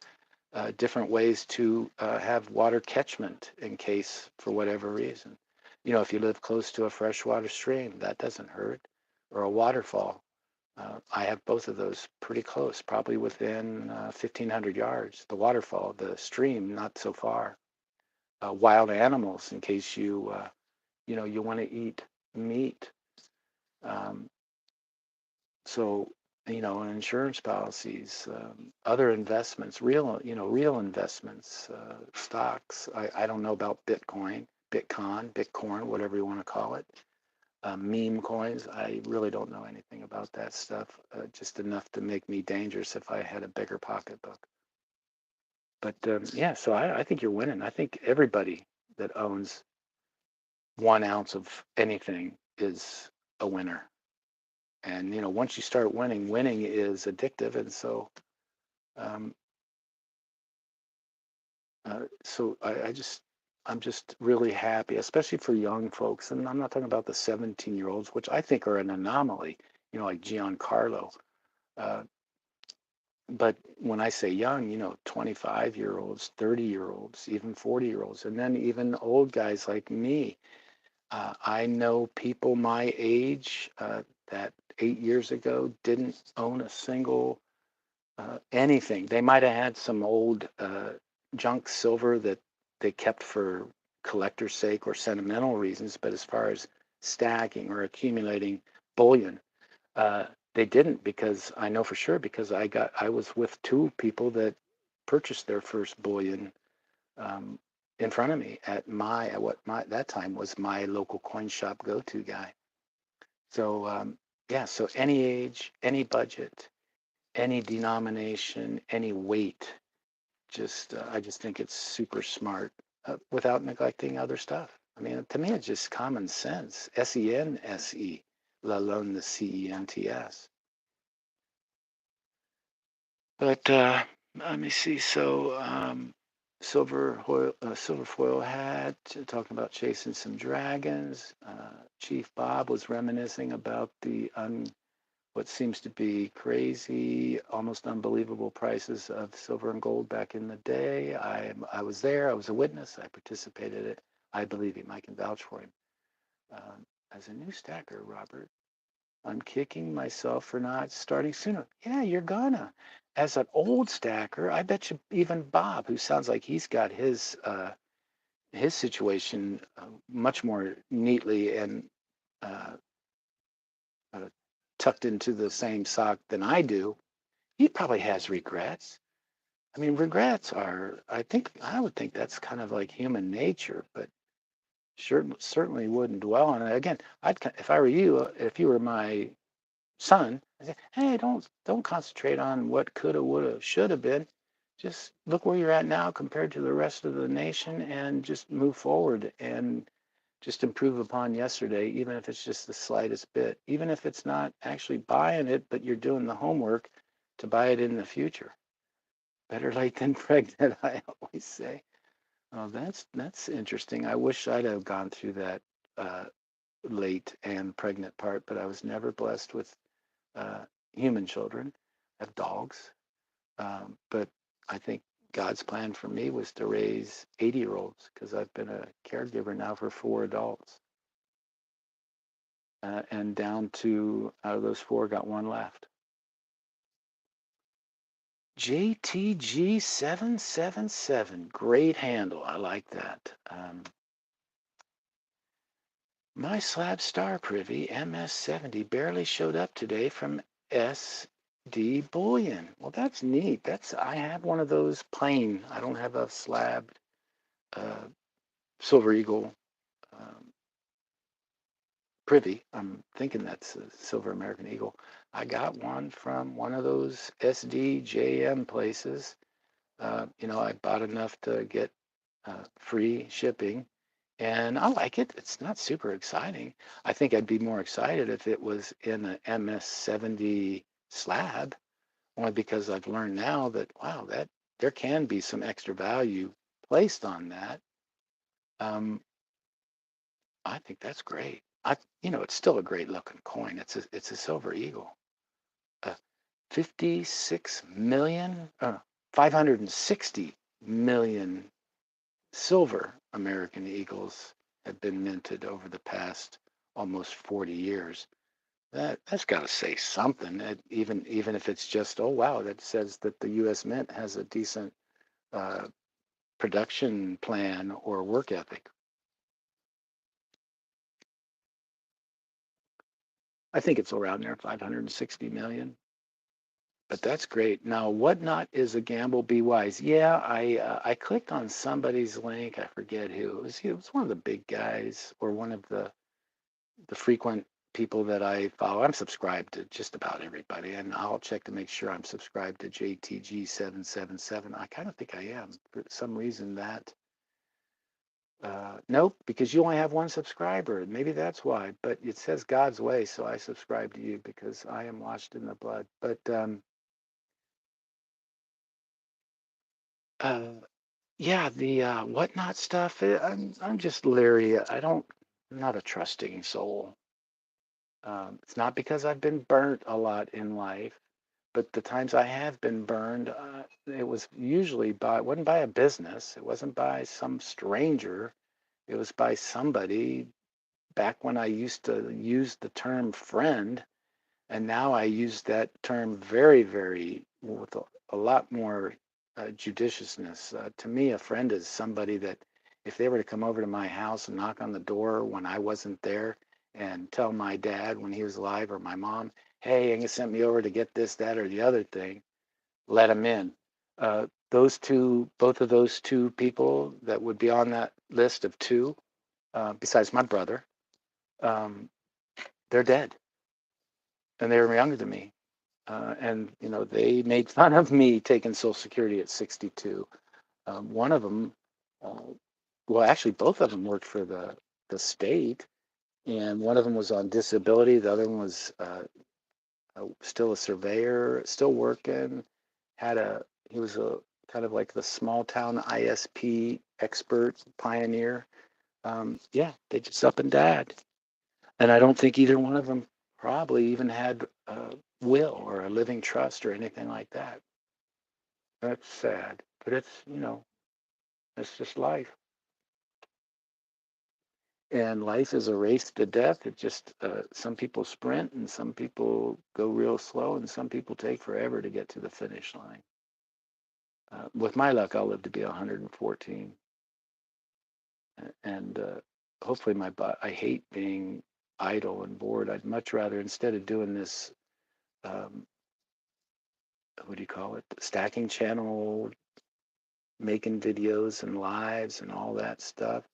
different ways to have water catchment in case, for whatever reason. If you live close to a freshwater stream, that doesn't hurt, or a waterfall. I have both of those pretty close, probably within 1,500 yards. The waterfall, the stream, not so far. Wild animals, in case you want to eat meat. Um, so, insurance policies, other investments, real investments, stocks. I don't know about Bitcoin, whatever you want to call it. Meme coins. I really don't know anything about that stuff, just enough to make me dangerous if I had a bigger pocketbook. But yeah, so I think you're winning. I think everybody that owns 1 ounce of anything is a winner. And once you start winning is addictive. And um, I'm just really happy, especially for young folks. And I'm not talking about the 17-year-olds, which I think are an anomaly, like Giancarlo. Uh, but when I say young, 25-year-olds, 30-year-olds, even 40-year-olds, and then even old guys like me. I know people my age that 8 years ago didn't own a single anything. They might have had some old junk silver that they kept for collector's sake or sentimental reasons, but as far as stacking or accumulating bullion, uh, they didn't, because I know for sure, because I was with two people that purchased their first bullion um, in front of me at what my that time was my local coin shop go-to guy. So yeah, so any age, any budget, any denomination, any weight. I just think it's super smart without neglecting other stuff. I mean, to me, it's just common sense. SENSE, let alone the CENTS. But let me see. So silver foil hat, talking about chasing some dragons. Chief Bob was reminiscing about the what seems to be crazy, almost unbelievable prices of silver and gold back in the day. I was there. I was a witness. I participated in it. I believe him. I can vouch for him. As a new stacker, Robert, I'm kicking myself for not starting sooner. Yeah, you're gonna. As an old stacker, I bet you even Bob, who sounds like he's got his situation much more neatly and uh, uh, tucked into the same sock than I do, he probably has regrets. I mean, regrets are, I would think that's kind of like human nature, but certainly wouldn't dwell on it. Again, if I were you, if you were my son, I say, hey, don't concentrate on what coulda, woulda, shoulda been. Just look where you're at now compared to the rest of the nation, and just move forward and just improve upon yesterday, even if it's just the slightest bit, even if it's not actually buying it, but you're doing the homework to buy it in the future. Better late than pregnant, I always say. Oh, that's interesting. I wish I'd have gone through that uh, late and pregnant part, but I was never blessed with uh, human children. I have dogs, but I think God's plan for me was to raise 80-year-olds because I've been a caregiver now for 4 adults. And down to, out of those four, got one left. JTG777, great handle. I like that. My slab star privy MS70 barely showed up today from SD Bullion. Well, that's neat. I have one of those plain. I don't have a slab uh, Silver Eagle um, privy. I'm thinking that's a Silver American Eagle. I got one from one of those SDJM places. I bought enough to get free shipping, and I like it. It's not super exciting. I think I'd be more excited if it was in an MS70 slab, only because I've learned now that, wow, that there can be some extra value placed on that. Um, I think that's great. It's still a great looking coin. It's a Silver Eagle. 56 million, 560 million silver American Eagles have been minted over the past almost 40 years. That's got to say something. Even if it's just, oh wow, that says that the U.S. Mint has a decent uh, production plan or work ethic. I think it's around there, 560 million. But that's great. Now, Whatnot is a gamble. Be wise. Yeah, I clicked on somebody's link. I forget who it was. It was one of the big guys or one of the frequent people that I follow. I'm subscribed to just about everybody, and I'll check to make sure I'm subscribed to JTG777. I kind of think I am for some reason. That nope, because you only have one subscriber. Maybe that's why. But it says God's way, so I subscribe to you because I am washed in the blood. But uh, yeah, the Whatnot stuff. I'm just leery. I'm not a trusting soul. It's not because I've been burnt a lot in life, but the times I have been burned, it was usually it wasn't by a business. It wasn't by some stranger. It was by somebody back when I used to use the term friend. And now I use that term very, very, with a lot more judiciousness. To me, a friend is somebody that if they were to come over to my house and knock on the door when I wasn't there and tell my dad when he was alive or my mom, hey, Angus sent me over to get this, that, or the other thing, let them in. Both of those two people that would be on that list of two, besides my brother, um, they're dead and they were younger than me. And they made fun of me taking Social Security at 62. One of them, uh, well, actually, both of them worked for the state, and one of them was on disability. The other one was still a surveyor, still working. He was a kind of like the small town ISP expert pioneer. Yeah, they just up and died. And I don't think either one of them probably even had a will or a living trust or anything like that. That's sad, but it's just life. And life is a race to death. It just some people sprint and some people go real slow and some people take forever to get to the finish line. With my luck, I'll live to be 114, and hopefully I hate being idle and bored. I'd much rather, instead of doing this, um, what do you call it, stacking channel, making videos and lives and all that stuff.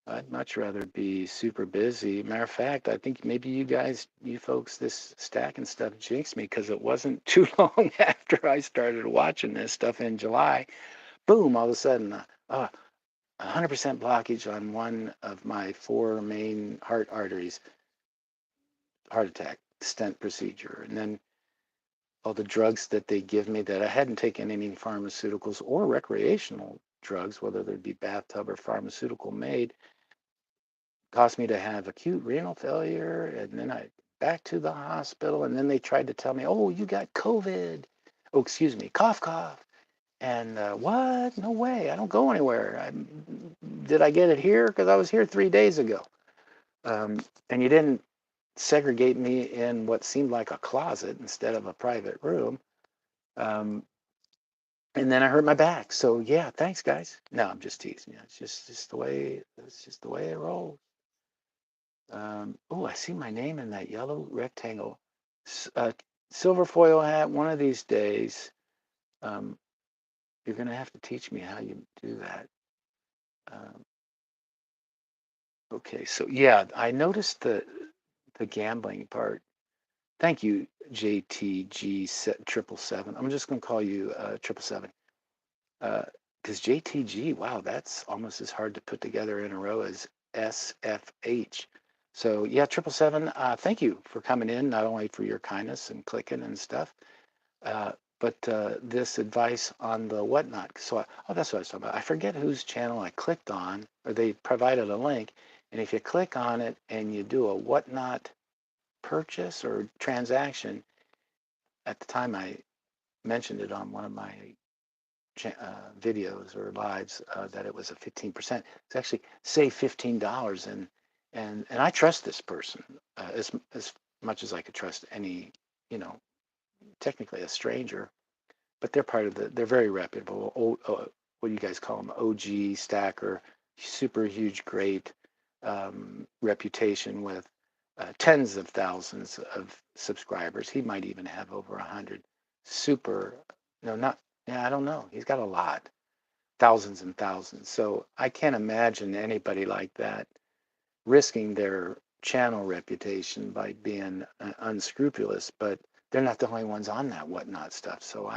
I'd much rather be super busy. Matter of fact, I think maybe you folks, this stacking stuff jinxed me, because it wasn't too long after I started watching this stuff in July. Boom! All of a sudden, 100% blockage on one of my four main heart arteries, heart attack, stent procedure, and then all the drugs that they give me that I hadn't taken any pharmaceuticals or recreational drugs, whether they'd be bathtub or pharmaceutical made, caused me to have acute renal failure, and then I back to the hospital, and then they tried to tell me, oh, you got COVID. Oh, excuse me, cough, cough. And what? No way. I don't go anywhere. Did I get it here? Because I was here 3 days ago. And you didn't segregate me in what seemed like a closet instead of a private room. Um, and then I hurt my back. So yeah, thanks, guys. No, I'm just teasing you. It's just the way. It's just the way it rolls. Oh, I see my name in that yellow rectangle. Uh, Silver foil hat. One of these days, um, you're going to have to teach me how you do that. Um, okay, so yeah, I noticed the gambling part. Thank you, JTG 777. I'm just going to call you 777. Because JTG, wow, that's almost as hard to put together in a row as SFH. So yeah, 777. Thank you for coming in, not only for your kindness and clicking and stuff, but this advice on the whatnot. So that's what I was talking about. I forget whose channel I clicked on, or they provided a link, and if you click on it and you do a whatnot purchase or transaction, at the time I mentioned it on one of my videos or lives, that it was a 15%. It's actually save $15, and I trust this person as much as I could trust any, you know, technically a stranger, but they're part of they're very reputable. What do you guys call them? OG stacker, super huge, great reputation with tens of thousands of subscribers. He might even have over 100. Super, no, not, yeah, I don't know. He's got a lot, thousands and thousands. So I can't imagine anybody like that risking their channel reputation by being unscrupulous, but they're not the only ones on that whatnot stuff. So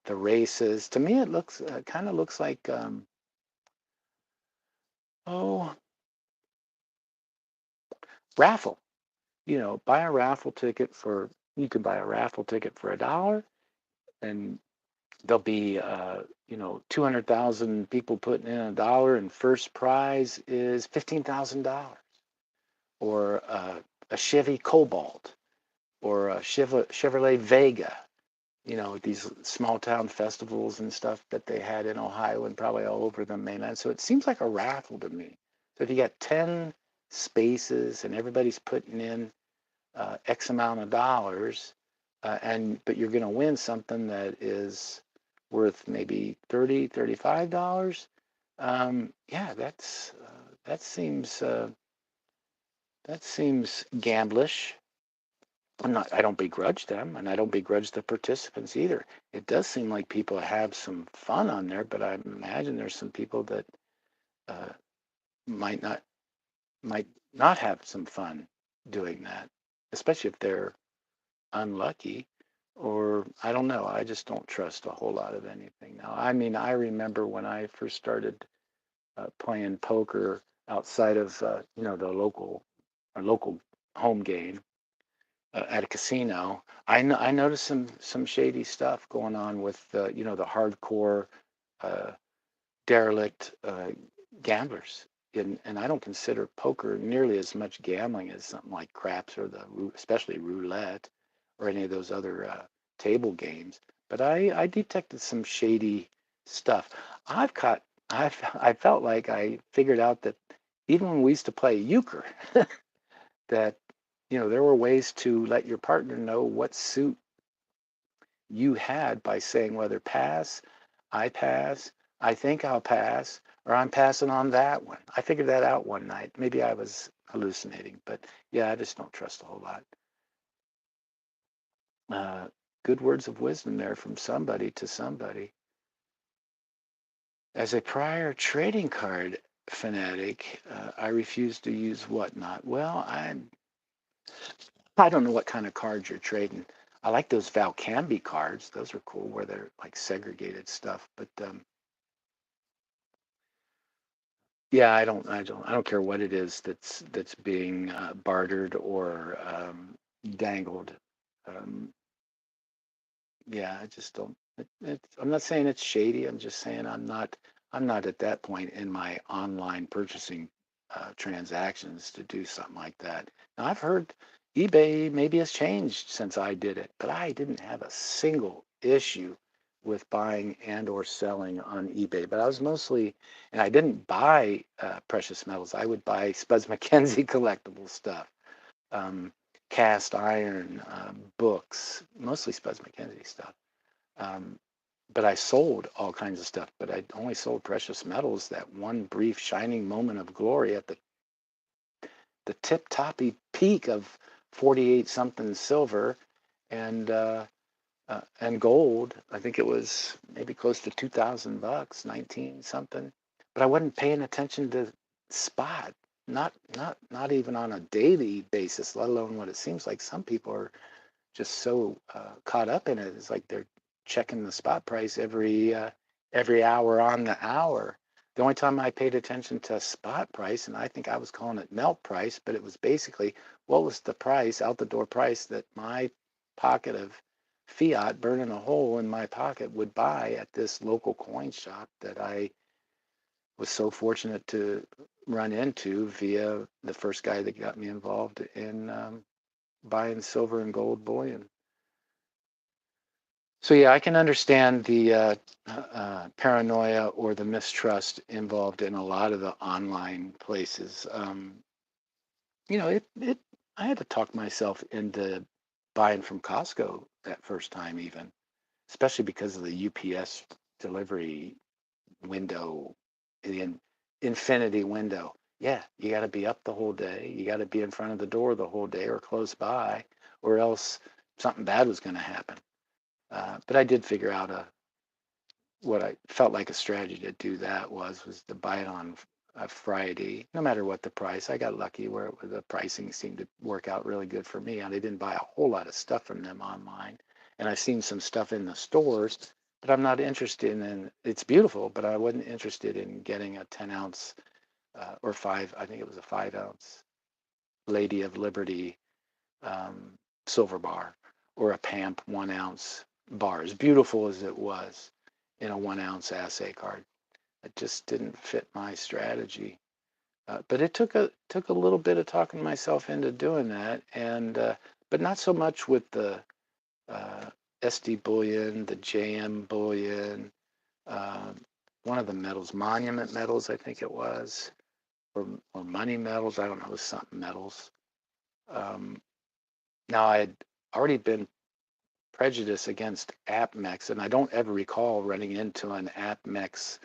the races, to me, it looks kind of looks like, oh, raffle. Buy a raffle ticket you can buy a raffle ticket for $1, and there'll be, 200,000 people putting in $1, and first prize is $15,000, or a Chevy Cobalt, or a Chevrolet Vega. These small town festivals and stuff that they had in Ohio and probably all over the mainland. So it seems like a raffle to me. So if you got 10 spaces and everybody's putting in X amount of dollars, but you're going to win something that is worth maybe $35. Yeah, that seems gamblish. I don't begrudge them, and I don't begrudge the participants either. It does seem like people have some fun on there, but I imagine there's some people that uh, might not have some fun doing that, especially if they're unlucky, or I don't know. I just don't trust a whole lot of anything now. I mean, I remember when I first started playing poker outside of the local home game at a casino. I noticed some shady stuff going on with the hardcore derelict gamblers. And I don't consider poker nearly as much gambling as something like craps or especially roulette or any of those other table games. But I detected some shady stuff. I've caught I felt like I figured out that even when we used to play euchre, that there were ways to let your partner know what suit you had by saying whether pass, I think I'll pass, or I'm passing on that one. I figured that out one night. Maybe I was hallucinating, but yeah, I just don't trust a whole lot. Uh, Good words of wisdom there from somebody to somebody. As a prior trading card fanatic, I refuse to use whatnot. Well, I don't know what kind of cards you're trading. I like those Valcambi cards. Those are cool where they're like segregated stuff. But yeah, I don't care what it is that's being bartered or dangled. Um, yeah, I just don't. I'm not saying it's shady. I'm just saying I'm not at that point in my online purchasing transactions to do something like that. Now I've heard eBay maybe has changed since I did it, but I didn't have a single issue with buying and or selling on eBay. But I was mostly, and I didn't buy precious metals. I would buy Spuds MacKenzie collectible stuff, um, cast iron, books, mostly Spuds MacKenzie stuff. Um, but I sold all kinds of stuff, but I only sold precious metals that one brief shining moment of glory at the tip toppy peak of 48 something silver and gold. I think it was maybe close to $2,000, 19 something. But I wasn't paying attention to spot, not even on a daily basis, let alone what it seems like some people are just so caught up in it. It's like they're checking the spot price every hour on the hour. The only time I paid attention to spot price, and I think I was calling it melt price, but it was basically what was the price, out the door price, that my pocket of fiat burning a hole in my pocket would buy at this local coin shop that I was so fortunate to run into via the first guy that got me involved in buying silver and gold bullion. So yeah, I can understand the paranoia or the mistrust involved in a lot of the online places. It. I had to talk myself into buying from Costco that first time, even, especially because of the UPS delivery window, the infinity window. Yeah, you got to be up the whole day. You got to be in front of the door the whole day or close by, or else something bad was going to happen. But I did figure out what I felt like a strategy to do that was to buy it on a Friday, no matter what the price. I got lucky where the pricing seemed to work out really good for me, and I didn't buy a whole lot of stuff from them online. And I've seen some stuff in the stores, but I'm not interested in. It's beautiful, but I wasn't interested in getting a 10-ounce or five. I think it was a 5-ounce Lady of Liberty um, silver bar or a PAMP 1-ounce bar, as beautiful as it was in a 1-ounce assay card. It just didn't fit my strategy. But it took a little bit of talking myself into doing that, and but not so much with the uh, SD bullion, the JM bullion, uh, one of the metals, monument metals, I think it was, or money metals. I don't know, it was something metals. Um, Now I had already been prejudiced against AppMex, and I don't ever recall running into an AppMex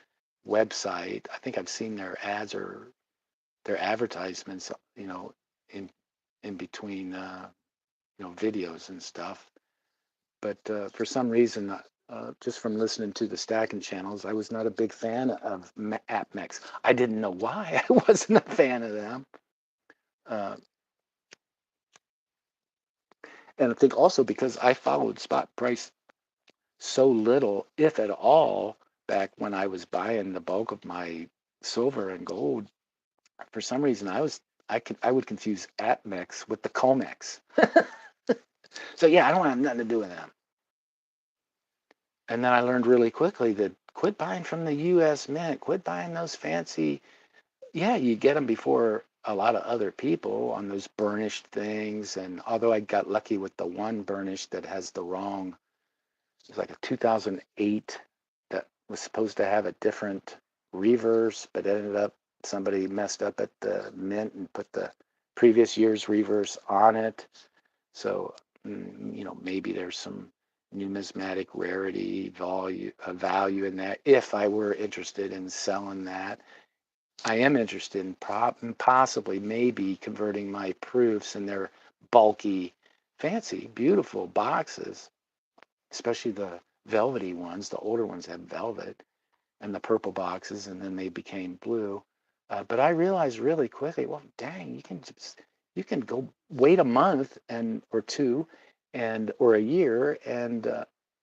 website. I think I've seen their ads or their advertisements, in between, videos and stuff. But for some reason, just from listening to the stacking channels, I was not a big fan of AppMex. I didn't know why I wasn't a fan of them. Uh, and I think also because I followed spot price so little, if at all, back when I was buying the bulk of my silver and gold. For some reason, I would confuse APMEX with the COMEX. So yeah, I don't have nothing to do with them. And then I learned really quickly that quit buying from the U.S. Mint. Quit buying those fancy. Yeah, you get them before a lot of other people on those burnished things. And although I got lucky with the one burnished that has the wrong, it's like a 2008 that was supposed to have a different reverse, but ended up somebody messed up at the mint and put the previous year's reverse on it. So, maybe there's some numismatic rarity value in that. If I were interested in selling that, I am interested in possibly maybe converting my proofs and their bulky, fancy, beautiful boxes, especially the velvety ones. The older ones have velvet and the purple boxes, and then they became blue. But I realized really quickly, well, dang, you can go wait a month or two, or a year,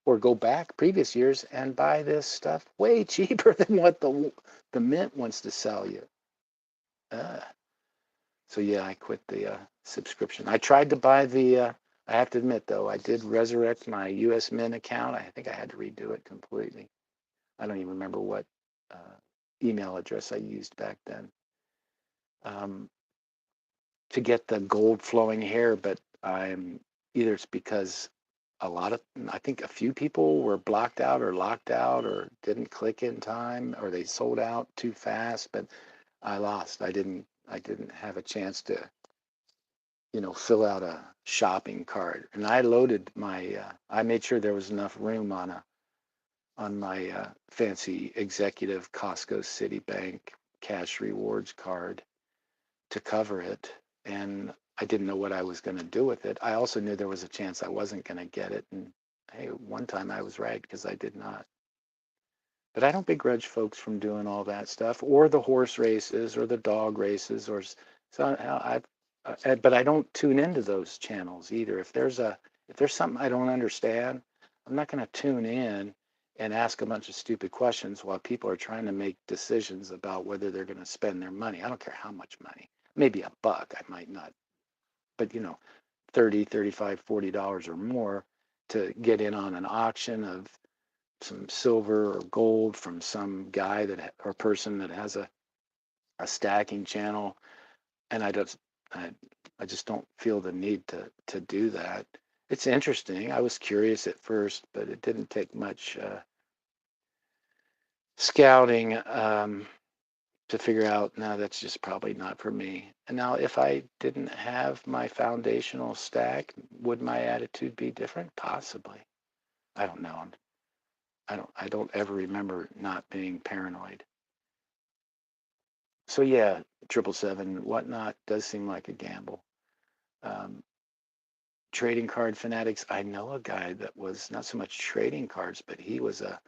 or go back previous years and buy this stuff way cheaper than what the mint wants to sell you. Uh, so yeah, I quit the subscription. I tried to buy the. I have to admit though, I did resurrect my U.S. Mint account. I think I had to redo it completely. I don't even remember what uh, email address I used back then um, to get the gold flowing hair. But either it's because I think a few people were blocked out or locked out or didn't click in time or they sold out too fast. But I lost. I didn't have a chance to, fill out a shopping cart. And I loaded I made sure there was enough room on my fancy executive Costco Citibank cash rewards card to cover it. And I didn't know what I was going to do with it. I also knew there was a chance I wasn't going to get it. And hey, one time I was right because I did not. But I don't begrudge folks from doing all that stuff, or the horse races, or the dog races, so but I don't tune into those channels either. If there's something I don't understand, I'm not going to tune in and ask a bunch of stupid questions while people are trying to make decisions about whether they're going to spend their money. I don't care how much money, maybe a buck, I might not, but 30, 35, $40 or more to get in on an auction of some silver or gold from some guy or person that has a stacking channel, and I just don't feel the need to do that. It's interesting. I was curious at first, but it didn't take much scouting to figure out, no, that's just probably not for me. And now, if I didn't have my foundational stack, would my attitude be different? Possibly. I don't know. I don't ever remember not being paranoid. So yeah, 777 whatnot does seem like a gamble. Um, Trading card fanatics. I know a guy that was not so much trading cards, but he was a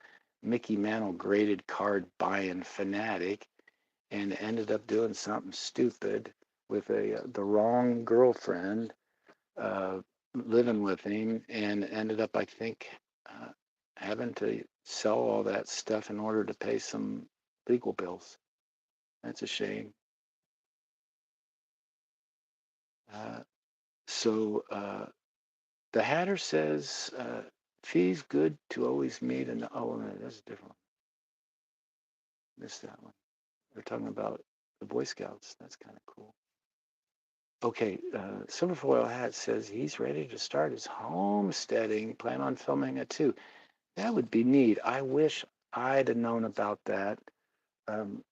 Mickey Mantle graded card buying fanatic, and ended up doing something stupid with the wrong girlfriend uh, living with him, and ended up, I think, having to sell all that stuff in order to pay some legal bills. That's a shame. Uh, so the Hatter says, fees good to always meet. And oh, no, that's a different one. Missed that one. They're talking about the Boy Scouts. That's kind of cool. Okay, Silverfoil Hat says he's ready to start his homesteading. Plan on filming it too. That would be neat. I wish I'd have known about that. Um,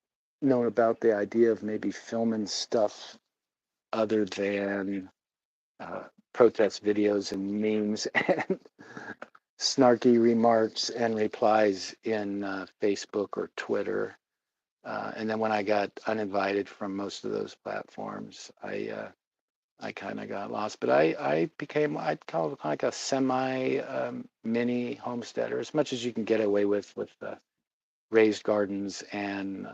known about the idea of maybe filming stuff other than protest videos and memes and snarky remarks and replies in Facebook or Twitter. And then when I got uninvited from most of those platforms, I kind of got lost. But I'd call it like a semi mini homesteader, as much as you can get away with raised gardens and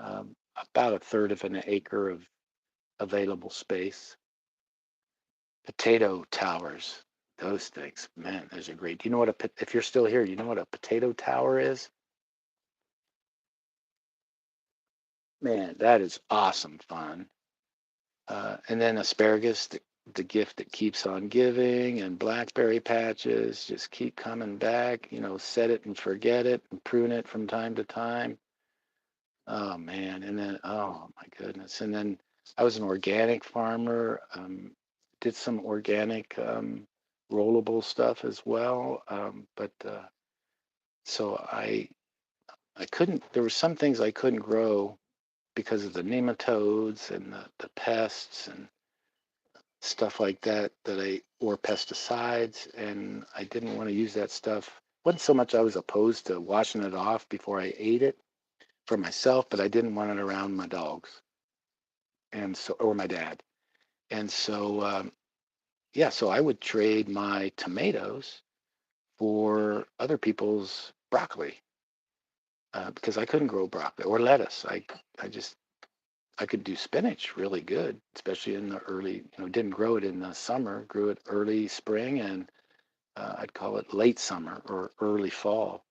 about a third of an acre of available space. Potato towers, those things, man, those are great. Do you know if you're still here, you know what a potato tower is? Man, that is awesome fun. And then asparagus, the gift that keeps on giving, and blackberry patches just keep coming back. Set it and forget it and prune it from time to time. Oh man, and then oh my goodness, and then I was an organic farmer. Did some organic rollable stuff as well, but so I couldn't. There were some things I couldn't grow because of the nematodes and the pests and stuff like that or pesticides, and I didn't want to use that stuff. It wasn't so much I was opposed to washing it off before I ate it for myself, but I didn't want it around my dogs, and so or my dad, and so yeah, so I would trade my tomatoes for other people's broccoli because I couldn't grow broccoli or lettuce. I could do spinach really good, especially in the early, didn't grow it in the summer, grew it early spring, and I'd call it late summer or early fall,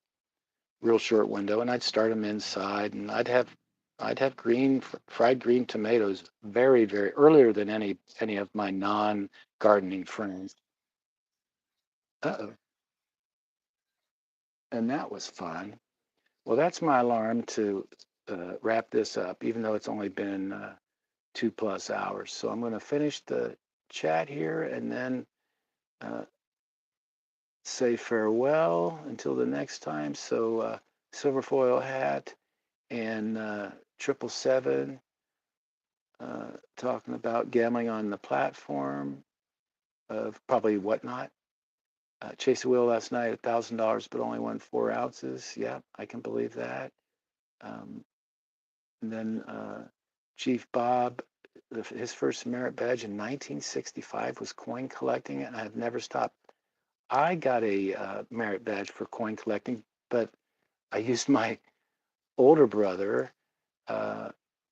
real short window. And I'd start them inside, and I'd have fried green tomatoes very, very earlier than any of my non-gardening friends. Uh-oh. And that was fun. Well, that's my alarm to wrap this up, even though it's only been 2+ hours. So I'm going to finish the chat here and then uh, say farewell until the next time. So silver foil hat and 777 talking about gambling on the platform of probably whatnot. Chase a wheel last night, $1,000, but only won 4 ounces. Yeah, I can believe that. And then Chief Bob, his first merit badge in 1965 was coin collecting, and I've never stopped. I got a merit badge for coin collecting, but I used my older brother. Uh,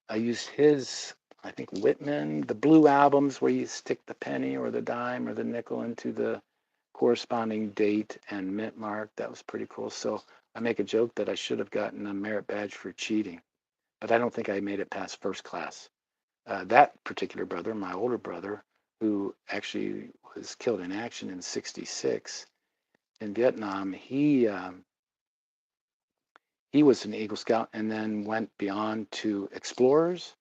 I used his, I think, Whitman, the blue albums where you stick the penny or the dime or the nickel into the corresponding date and mint mark. That was pretty cool. So I make a joke that I should have gotten a merit badge for cheating, but I don't think I made it past first class. That particular brother, my older brother, who actually was killed in action in '66 in Vietnam, he was an Eagle Scout and then went beyond to Explorers.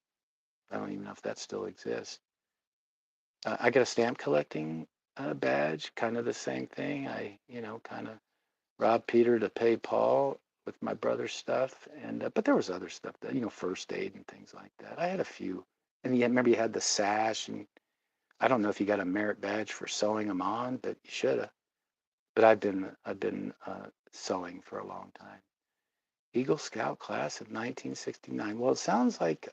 I don't even know if that still exists. I got a stamp collecting badge, kind of the same thing. I, kind of robbed Peter to pay Paul with my brother's stuff, and but there was other stuff that first aid and things like that. I had a few, and you remember you had the sash, and I don't know if you got a merit badge for sewing them on, but you should have. But I've been sewing for a long time. Eagle Scout class of 1969. Well, it sounds like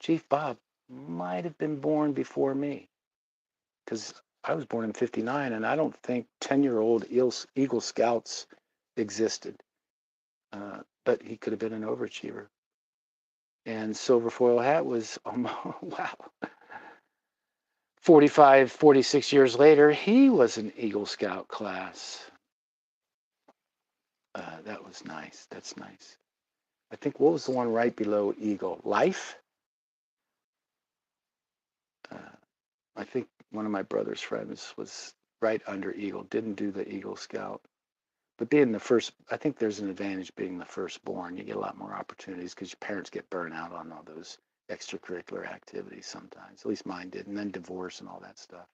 Chief Bob might have been born before me because I was born in '59, and I don't think 10-year-old Eagle Scouts existed. But he could have been an overachiever. And Silver Foil Hat was, wow, 45, 46 years later, he was an Eagle Scout class. That was nice. That's nice. I think, what was the one right below Eagle? Life? I think one of my brother's friends was right under Eagle, didn't do the Eagle Scout. But being the first, I think there's an advantage being the firstborn. You get a lot more opportunities because your parents get burnt out on all those extracurricular activities sometimes. At least mine did. And then divorce and all that stuff.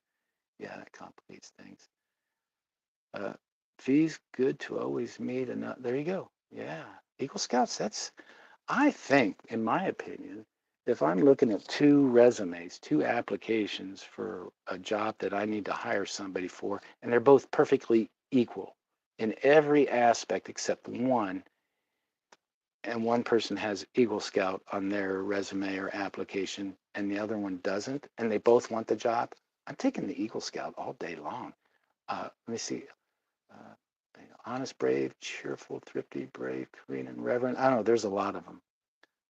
Yeah, that complicates things. Fees good to always meet. And there you go. Yeah. Eagle Scouts, I think, in my opinion, if I'm looking at two resumes, two applications for a job that I need to hire somebody for, and they're both perfectly equal in every aspect except one, and one person has Eagle Scout on their resume or application, and the other one doesn't, and they both want the job, I'm taking the Eagle Scout all day long. Let me see. Uh, honest, brave, cheerful, thrifty, brave, Korean, and reverent. I don't know. There's a lot of them.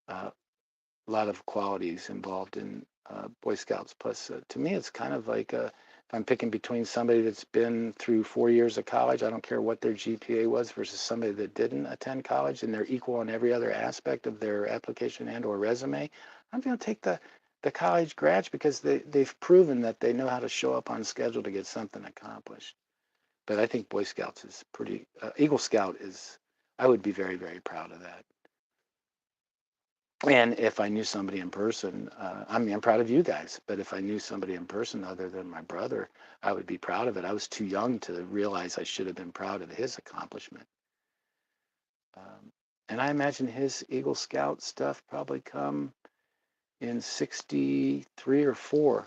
A lot of qualities involved in Boy Scouts. Plus, to me, it's kind of like if I'm picking between somebody that's been through 4 years of college, I don't care what their GPA was, versus somebody that didn't attend college and they're equal in every other aspect of their application and or resume. I'm going to take the college grads because they've proven that they know how to show up on schedule to get something accomplished. But I think Boy Scouts is pretty, Eagle Scout is, I would be very, very proud of that. And if I knew somebody in person, I mean, I'm proud of you guys, but if I knew somebody in person other than my brother, I would be proud of it. I was too young to realize I should have been proud of his accomplishment. And I imagine his Eagle Scout stuff probably come in 63 or 4,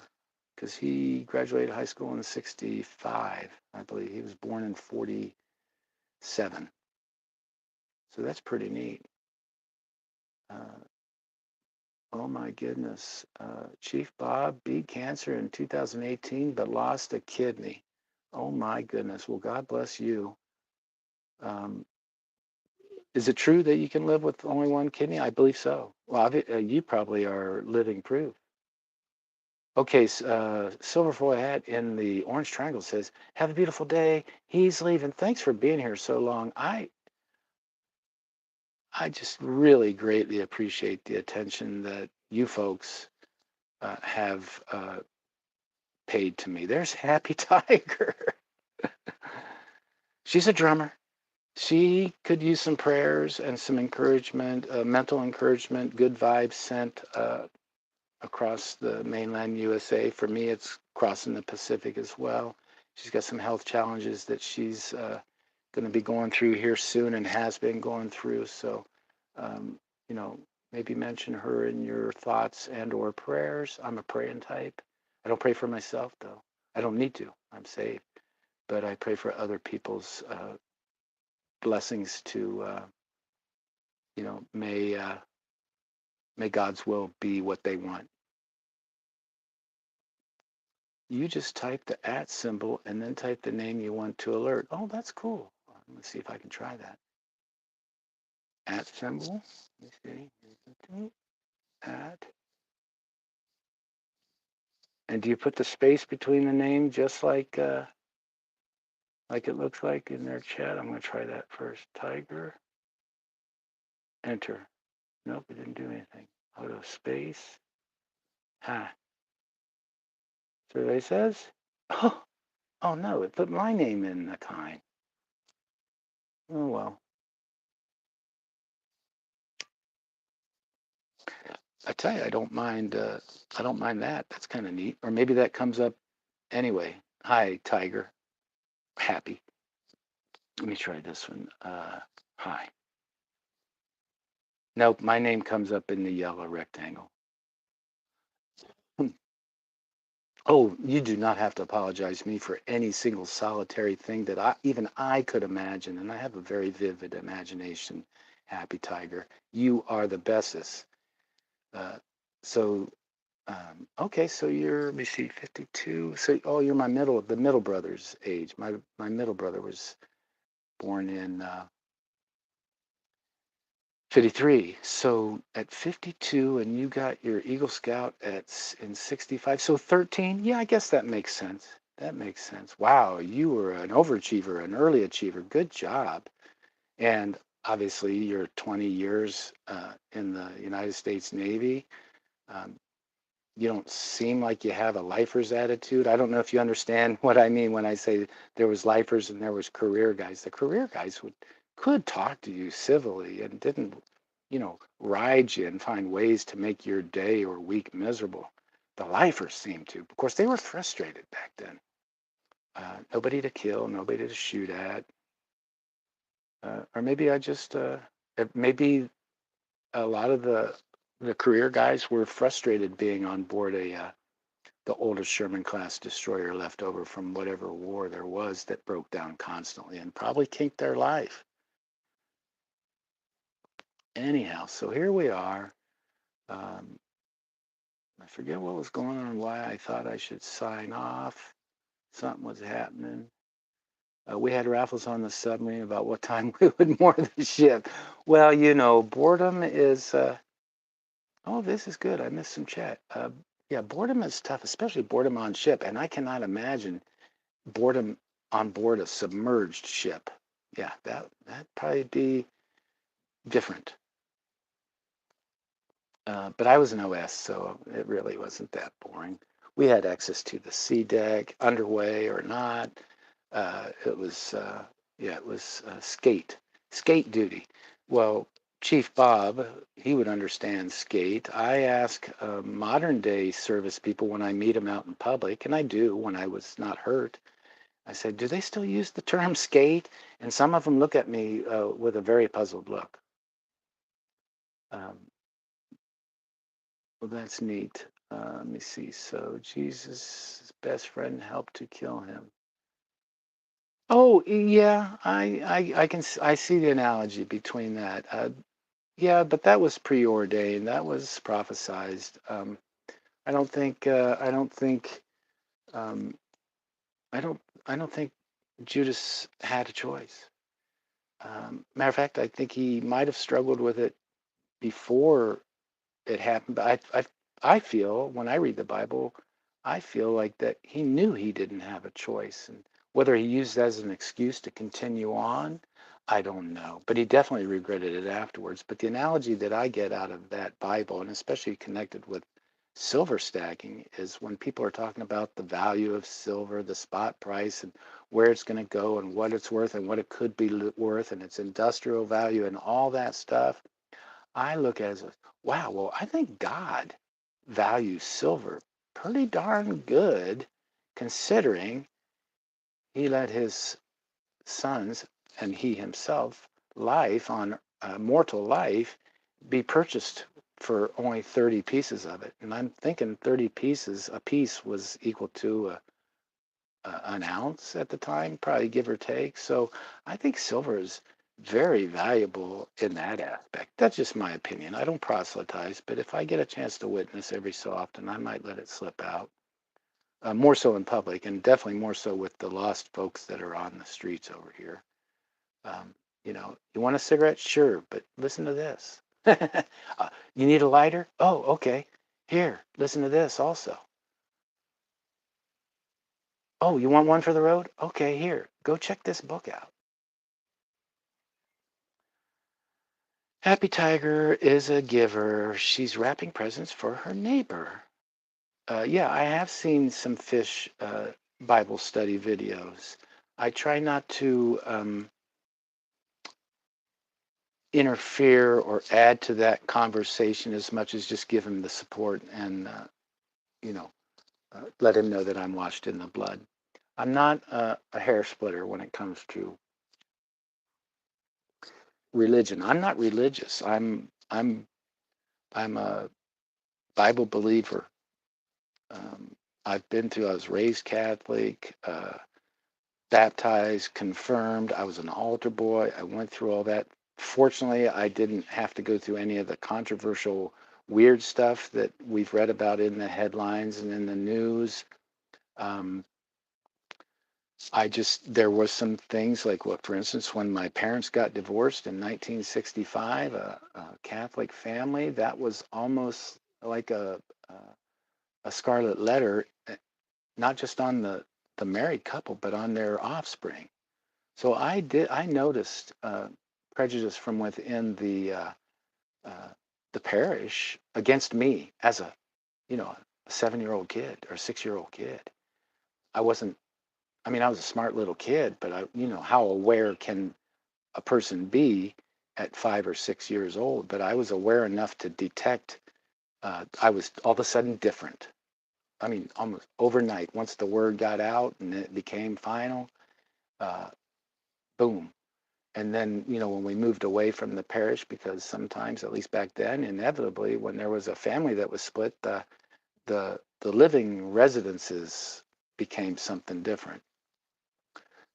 because he graduated high school in 65, I believe. He was born in 47. So that's pretty neat. Oh my goodness. Chief Bob beat cancer in 2018, but lost a kidney. Oh my goodness. Well, God bless you. Is it true that you can live with only one kidney? I believe so. Well, you probably are living proof. Okay, Silverfoil Hat in the Orange Triangle says, "Have a beautiful day. He's leaving. Thanks for being here so long. I just really greatly appreciate the attention that you folks have paid to me. There's Happy Tiger. She's a drummer. She could use some prayers and some encouragement, mental encouragement, good vibes sent across the mainland USA. For me, it's crossing the Pacific as well. She's got some health challenges that she's going to be going through here soon and has been going through. So, you know, maybe mention her in your thoughts and or prayers. I'm a praying type. I don't pray for myself, though. I don't need to. I'm saved. But I pray for other people's blessings to, you know, may God's will be what they want. You just type the @ symbol and then type the name you want to alert. Oh, that's cool. Let's see if I can try that. @ symbol. Let me see. @ And do you put the space between the name just like it looks like in their chat? I'm going to try that first. Tiger. Enter. Nope, it didn't do anything. Auto space. Ha. Survey says. Oh no, it put my name in the kind. Oh well. I tell you, I don't mind. I don't mind that. That's kind of neat. Or maybe that comes up anyway. Hi, Tiger. Happy. Let me try this one. Hi. Nope, my name comes up in the yellow rectangle. Oh, you do not have to apologize to me for any single solitary thing that even I could imagine. And I have a very vivid imagination, Happy Tiger. You are the bestest. So okay, so you're, let me see, 52. So, oh, you're the middle brother's age. My middle brother was born in 53. So at 52, and you got your Eagle Scout in 65. So 13. Yeah, I guess that makes sense. That makes sense. Wow, you were an overachiever, an early achiever. Good job. And obviously, you're 20 years in the United States Navy. Um, you don't seem like you have a lifer's attitude. I don't know if you understand what I mean when I say there was lifers and there was career guys. The career guys could talk to you civilly and didn't, you know, ride you and find ways to make your day or week miserable. The lifers seemed to. Of course, they were frustrated back then. Nobody to kill, nobody to shoot at. Or maybe maybe a lot of the career guys were frustrated being on board the oldest Sherman class destroyer left over from whatever war there was that broke down constantly and probably kinked their life. Anyhow, so here we are. I forget what was going on, why I thought I should sign off. Something was happening. We had raffles on the submarine about what time we would moor the ship. Well, you know, boredom is. Oh, this is good. I missed some chat. Yeah, boredom is tough, especially boredom on ship, and I cannot imagine boredom on board a submerged ship. Yeah, that'd probably be different. But I was an OS, so it really wasn't that boring. We had access to the C deck, underway or not. It was, yeah, it was skate duty. Well, Chief Bob, he would understand skate. I ask modern day service people when I meet them out in public, and I do when I was not hurt. I said, do they still use the term skate? And some of them look at me with a very puzzled look. Um, well, that's neat. Let me see. So Jesus' best friend helped to kill him. Oh, yeah, I can I see the analogy between that. Yeah, but that was preordained. That was prophesized. I don't think um, I don't I don't think Judas had a choice. Matter of fact, I think he might have struggled with it before it happened. But I feel when I read the Bible, I feel like that he knew he didn't have a choice, and whether he used that as an excuse to continue on, I don't know. But he definitely regretted it afterwards. But the analogy that I get out of that Bible, and especially connected with silver stacking, is when people are talking about the value of silver, the spot price, and where it's going to go, and what it's worth, and what it could be worth, and its industrial value, and all that stuff. I look at it as, wow, well, I think God values silver pretty darn good, considering he let his sons and he himself life on mortal life be purchased for only 30 pieces of it. And I'm thinking 30 pieces, a piece was equal to an ounce at the time, probably give or take. So I think silver is very valuable in that aspect. That's just my opinion. I don't proselytize, but if I get a chance to witness every so often, I might let it slip out. More so in public, and definitely more so with the lost folks that are on the streets over here. You want a cigarette? Sure, but listen to this. You need a lighter? Oh, okay. Here, listen to this also. Oh, you want one for the road? Okay, here, go check this book out. Happy Tiger is a giver. She's wrapping presents for her neighbor. Yeah, I have seen some fish Bible study videos. I try not to interfere or add to that conversation as much as just give him the support and, you know, let him know that I'm washed in the blood. I'm not a hair splitter when it comes to religion. I'm not religious. I'm a Bible believer. I was raised Catholic, baptized, confirmed. I was an altar boy. I went through all that. Fortunately, I didn't have to go through any of the controversial, weird stuff that we've read about in the headlines and in the news. Um, there was some things like, well, for instance, when my parents got divorced in 1965, a Catholic family, that was almost like a scarlet letter, not just on the married couple, but on their offspring. So I noticed prejudice from within uh, the parish against me as a 7-year-old kid or a 6-year-old kid. I wasn't. I mean, I was a smart little kid, but how aware can a person be at 5 or 6 years old? But I was aware enough to detect I was all of a sudden different. I mean, almost overnight, once the word got out and it became final, uh, boom. And then, when we moved away from the parish, because sometimes, at least back then, inevitably, when there was a family that was split, the living residences became something different.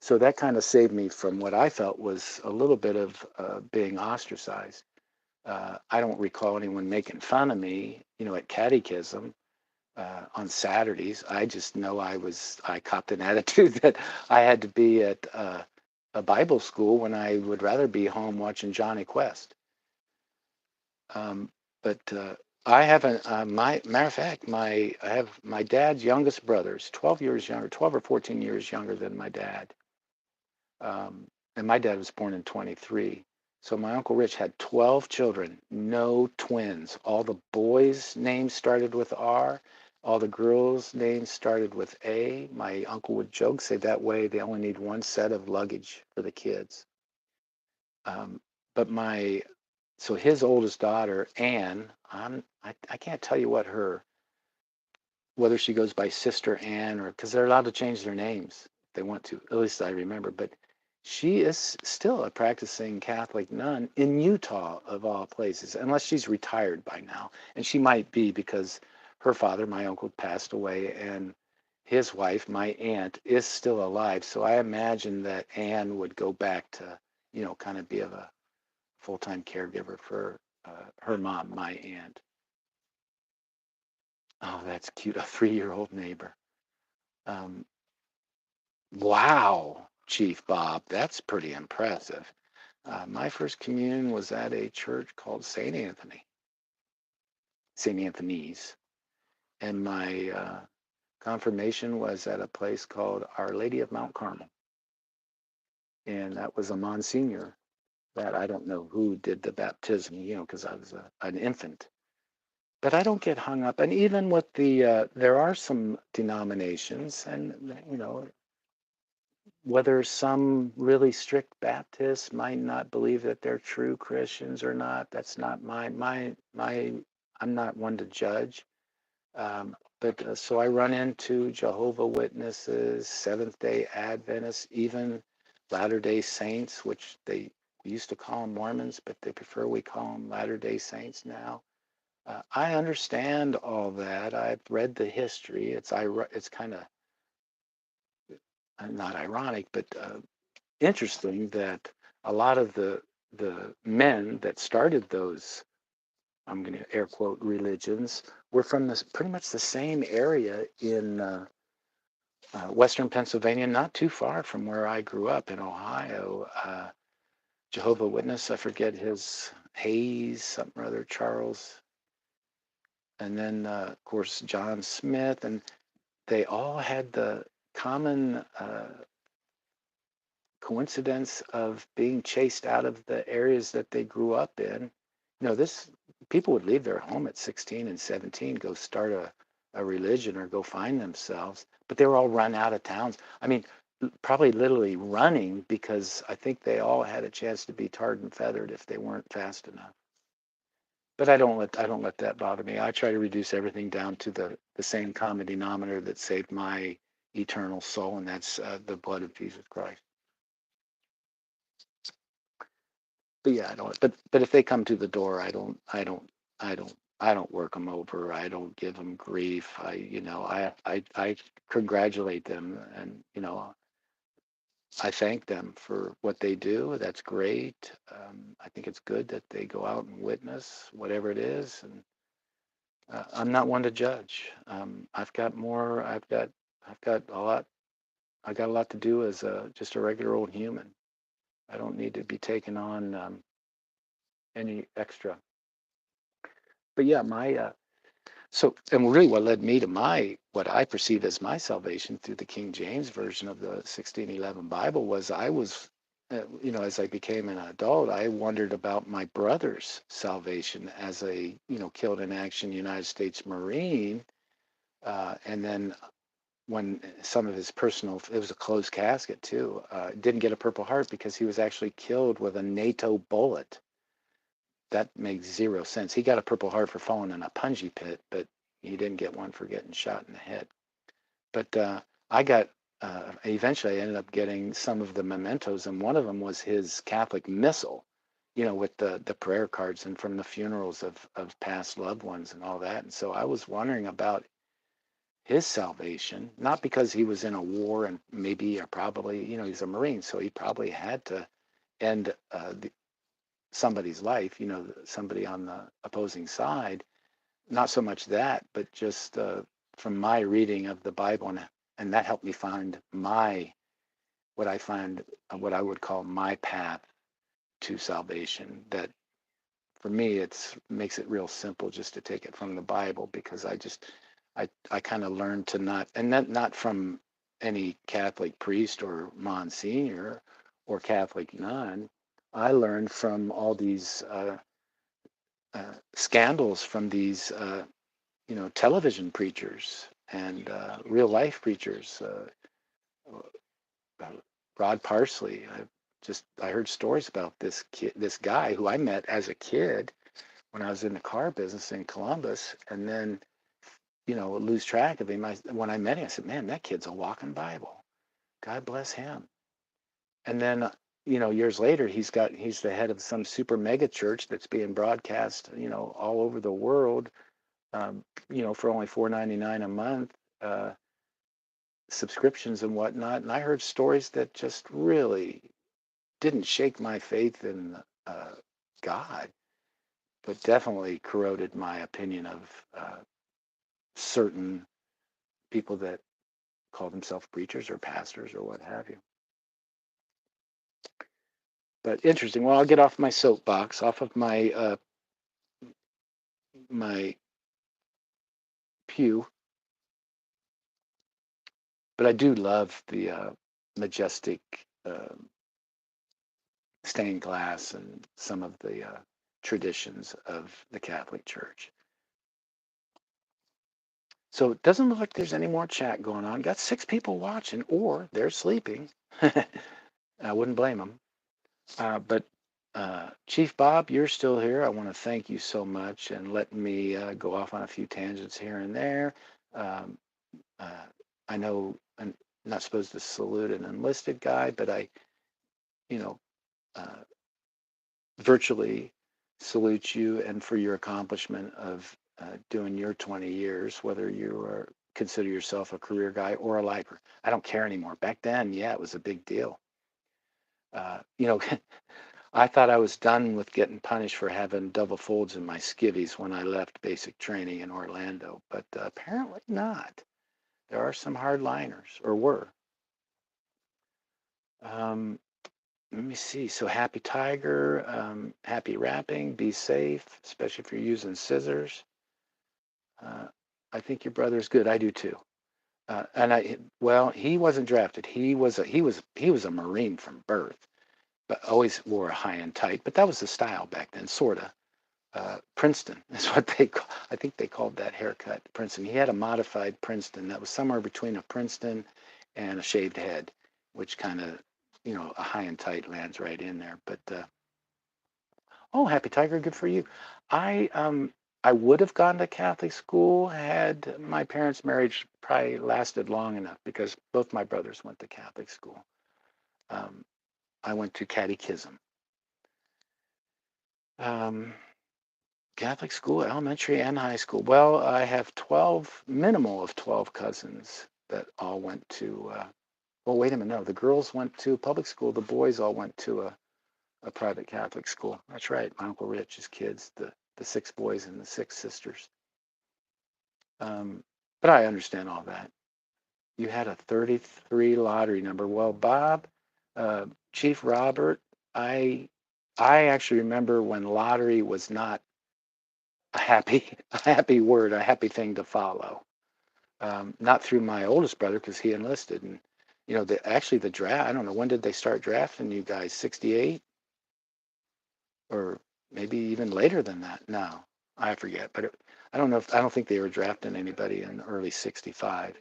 So that kind of saved me from what I felt was a little bit of being ostracized. I don't recall anyone making fun of me, at catechism on Saturdays. I just know I copped an attitude that I had to be at a Bible school when I would rather be home watching Johnny Quest. But I have my matter of fact, I have my dad's youngest brothers, 12 years younger, 12 or 14 years younger than my dad. And my dad was born in 23. So my Uncle Rich had 12 children, no twins. All the boys' names started with R. All the girls' names started with A. My uncle would joke, say that way they only need one set of luggage for the kids. Um, but so his oldest daughter, Anne, I can't tell you whether she goes by Sister Anne or because they're allowed to change their names if they want to. At least I remember. But she is still a practicing Catholic nun in Utah, of all places, unless she's retired by now. And she might be because her father, my uncle, passed away, and his wife, my aunt, is still alive. So I imagine that Anne would go back to, kind of be of a full-time caregiver for her mom, my aunt. Oh, that's cute. A 3-year-old neighbor. Um, wow, Chief Bob, that's pretty impressive. My first communion was at a church called St. Anthony's, and my confirmation was at a place called Our Lady of Mount Carmel, and that was a Monsignor that I don't know who did the baptism, because I was an infant. But I don't get hung up, and even with there are some denominations, and whether some really strict Baptists might not believe that they're true Christians or not, that's not my. I'm not one to judge. But so I run into Jehovah Witnesses, Seventh Day Adventists, even Latter Day Saints, which we used to call them Mormons, but they prefer we call them Latter Day Saints now. I understand all that. I've read the history. It's kind of not ironic, but interesting that a lot of the men that started those, I'm going to air quote, religions were from this pretty much the same area in Western Pennsylvania, not too far from where I grew up in Ohio. Jehovah Witness, I forget his Hayes, something or other, Charles, and then of course John Smith, and they all had the common coincidence of being chased out of the areas that they grew up in. This people would leave their home at 16 and 17, go start a religion or go find themselves, but they were all run out of towns. I mean, probably literally running because I think they all had a chance to be tarred and feathered if they weren't fast enough. But I don't let that bother me. I try to reduce everything down to the same common denominator that saved my eternal soul, and that's the blood of Jesus Christ. But yeah, I don't. But if they come to the door, I don't work them over. I don't give them grief. I congratulate them, and I thank them for what they do. That's great. I think it's good that they go out and witness whatever it is, and I'm not one to judge. I've got more. I've got a lot. I got a lot to do as just a regular old human. I don't need to be taking on any extra. But yeah, and really what led me to what I perceive as my salvation through the King James version of the 1611 Bible was as I became an adult, I wondered about my brother's salvation as a, killed in action United States Marine. And then when some of his it was a closed casket too, didn't get a Purple Heart because he was actually killed with a NATO bullet. That makes zero sense. He got a Purple Heart for falling in a punji pit, but he didn't get one for getting shot in the head. But I got eventually I ended up getting some of the mementos, and one of them was his Catholic missal, with the prayer cards and from the funerals of past loved ones and all that. And so I was wondering about his salvation, not because he was in a war and maybe or probably, he's a Marine, so he probably had to end somebody's life, somebody on the opposing side. Not so much that, but just from my reading of the Bible, and that helped me find what I would call my path to salvation. That for me, it makes it real simple just to take it from the Bible, because I kind of learned to not, and that not from any Catholic priest or Monsignor or Catholic nun I learned from all these scandals from these, television preachers and real life preachers. Uh, Rod Parsley. I heard stories about this guy who I met as a kid when I was in the car business in Columbus, and then lose track of him. When I met him, I said, "Man, that kid's a walking Bible. God bless him." And then, years later, he's the head of some super mega church that's being broadcast, all over the world, for only $4.99 a month, subscriptions and whatnot. And I heard stories that just really didn't shake my faith in God, but definitely corroded my opinion of certain people that call themselves preachers or pastors or what have you. But interesting. Well, I'll get off my soapbox, off of my pew. But I do love the majestic stained glass and some of the traditions of the Catholic Church. So it doesn't look like there's any more chat going on. Got 6 people watching, or they're sleeping. I wouldn't blame them. But Chief Bob, you're still here. I want to thank you so much and letting me go off on a few tangents here and there. Um, I know I'm not supposed to salute an enlisted guy, but I, you know, uh, virtually salute you and for your accomplishment of doing your 20 years, whether you are consider yourself a career guy or a lifer. I don't care anymore. Back then, yeah, it was a big deal. I thought I was done with getting punished for having double folds in my skivvies when I left basic training in Orlando, but apparently not. There are some hardliners, or were. Um, Let me see. So happy tiger, happy wrapping, be safe, especially if you're using scissors. Uh, I think your brother's good. I do too. Well, he wasn't drafted. He was a Marine from birth, but always wore a high and tight. But that was the style back then, sorta. Princeton is what I think they called that haircut, Princeton. He had a modified Princeton that was somewhere between a Princeton and a shaved head, which kind of, a high and tight lands right in there. But oh, happy tiger, good for you. I would have gone to Catholic school had my parents' marriage probably lasted long enough because both my brothers went to Catholic school. Um, I went to catechism. Um, Catholic school, elementary and high school. Well, I have 12, minimal of 12 cousins that all went to, well, wait a minute, no, the girls went to public school, the boys all went to a private Catholic school. That's right, my Uncle Rich's kids, the 6 boys and the 6 sisters. But I understand all that. You had a 33 lottery number. Well, Bob, uh, Chief Robert, I I actually remember when lottery was not a happy a happy word, a happy thing to follow. Not through my oldest brother because he enlisted, and actually the draft. I don't know when did they start drafting you guys? 68 or maybe even later than that. No, I forget. But I don't think they were drafting anybody in early 65.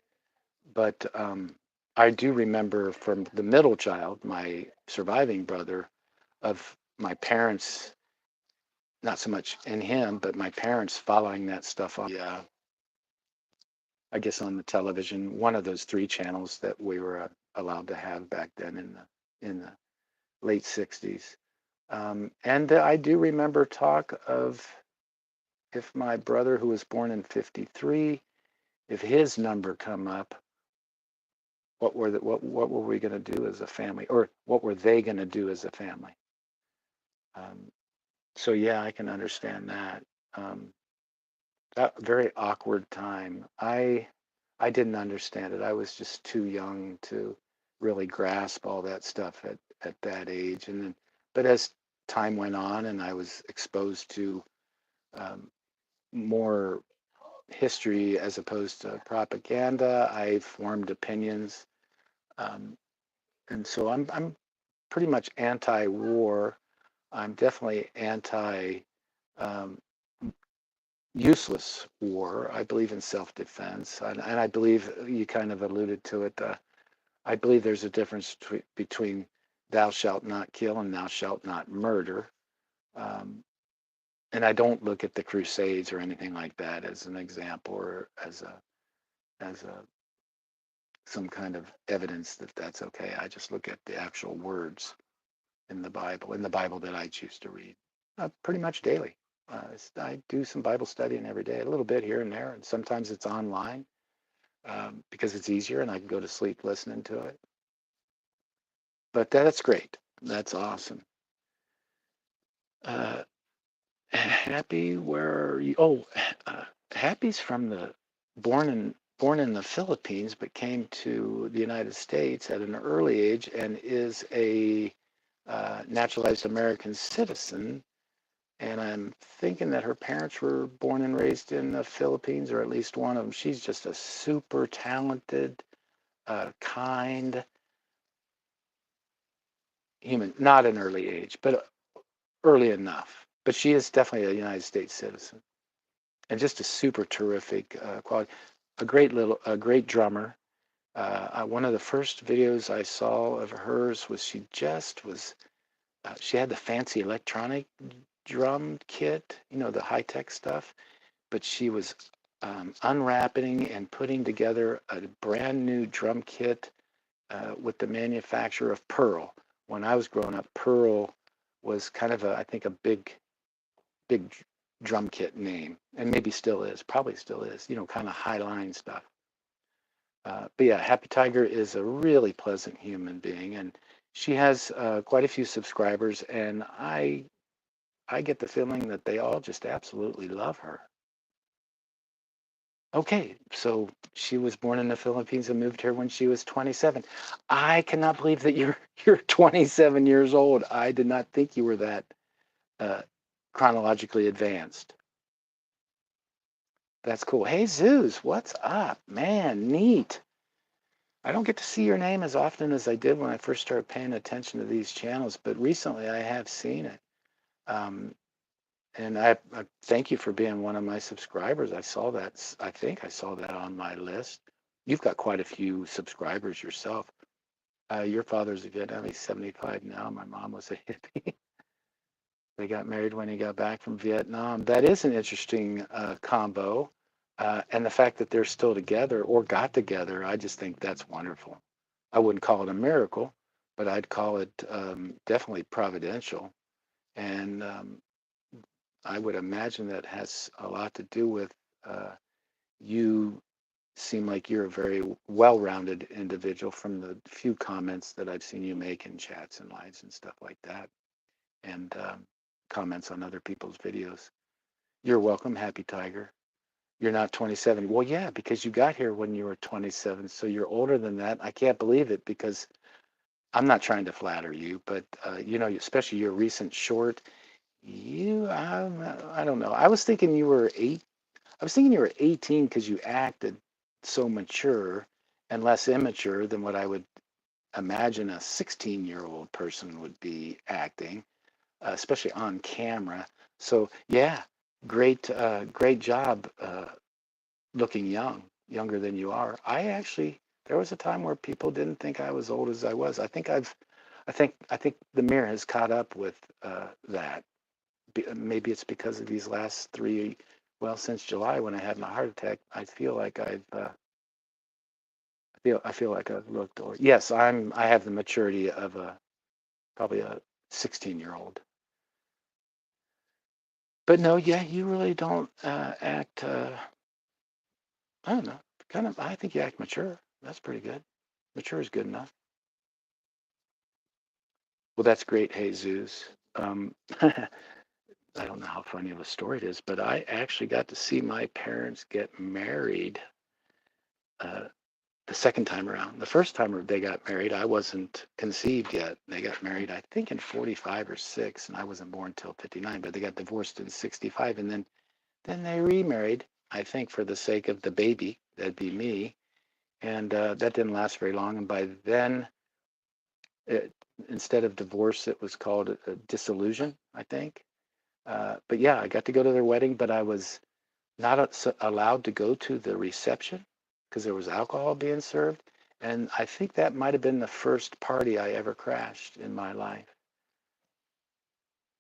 But I do remember from the middle child, my surviving brother, of my parents, not so much in him, but my parents following that stuff on I guess on the television, one of those 3 channels that we were allowed to have back then in the late 60s. And I do remember talk of if my brother, who was born in 53, if his number come up, what were we going to do as a family, or what were they going to do as a family? Um, so yeah, I can understand that. Um, that very awkward time. I didn't understand it. I was just too young to really grasp all that stuff at that age. And then, but as time went on, and I was exposed to um, more history as opposed to propaganda, I formed opinions. Um, and so I'm pretty much anti-war. I'm definitely anti um, useless war. I believe in self-defense, and I believe you kind of alluded to it. I believe there's a difference between thou shalt not kill and thou shalt not murder. Um, and I don't look at the Crusades or anything like that as an example or as a some kind of evidence that that's okay. I just look at the actual words in the Bible that I choose to read, pretty much daily. I do some Bible studying every day, a little bit here and there, and sometimes it's online because it's easier and I can go to sleep listening to it. But that's great. That's awesome. Uh, Happy, where are you? Oh, Happy's from the born in the Philippines, but came to the United States at an early age and is a naturalized American citizen. And I'm thinking that her parents were born and raised in the Philippines, or at least one of them. She's just a super talented, kind human, not an early age, but early enough. But she is definitely a United States citizen. And just a super terrific quality. A great drummer. One of the first videos I saw of hers was she had the fancy electronic drum kit, the high tech stuff, but she was unwrapping and putting together a brand new drum kit with the manufacturer of Pearl. When I was growing up, Pearl was kind of I think a big drum kit name, and maybe still is, probably still is, kind of high line stuff. But yeah, Happy Tiger is a really pleasant human being, and she has quite a few subscribers, and I get the feeling that they all just absolutely love her. Okay, so she was born in the Philippines and moved here when she was 27. I cannot believe that you're 27 years old. I did not think you were that uh, chronologically advanced. That's cool. Hey, Zeus, what's up? Man, neat. I don't get to see your name as often as I did when I first started paying attention to these channels, but recently I have seen it. Um, and I thank you for being one of my subscribers. I saw that. I think I saw that on my list. You've got quite a few subscribers yourself. Your father's a Vietnamese, he's 75 now. My mom was a hippie. They got married when he got back from Vietnam. That is an interesting combo. And the fact that they're still together or got together, I just think that's wonderful. I wouldn't call it a miracle, but I'd call it definitely providential. And I would imagine that has a lot to do with you seem like you're a very well-rounded individual from the few comments that I've seen you make in chats and lives and stuff like that, and comments on other people's videos. You're welcome, Happy Tiger. You're not 27. Well, yeah, because you got here when you were 27, so you're older than that. I can't believe it because I'm not trying to flatter you, but especially your recent short. I don't know. I was thinking you were 8. I was thinking you were 18 because you acted so mature and less immature than what I would imagine a 16-year-old person would be acting, especially on camera. So yeah, great job looking younger than you are. There was a time where people didn't think I was old as I was. I think the mirror has caught up with that. Maybe it's because of these last well, since July when I had my heart attack. I feel like I feel like I've looked or yes, I have the maturity of probably a 16-year-old. But no, yeah, you really don't act. I don't know. Kind of. I think you act mature. That's pretty good. Mature is good enough. Well, that's great, Jesus. I don't know how funny of a story it is, but I actually got to see my parents get married uh, the second time around. The first time they got married, I wasn't conceived yet. They got married, I think, in 45 or 6, and I wasn't born till 59, but they got divorced in 65, and then they remarried, I think, for the sake of the baby. That'd be me. And that didn't last very long. And by then, it, instead of divorce, it was called a dissolution. I think. But yeah, I got to go to their wedding, but I was not allowed to go to the reception because there was alcohol being served. And I think that might have been the first party I ever crashed in my life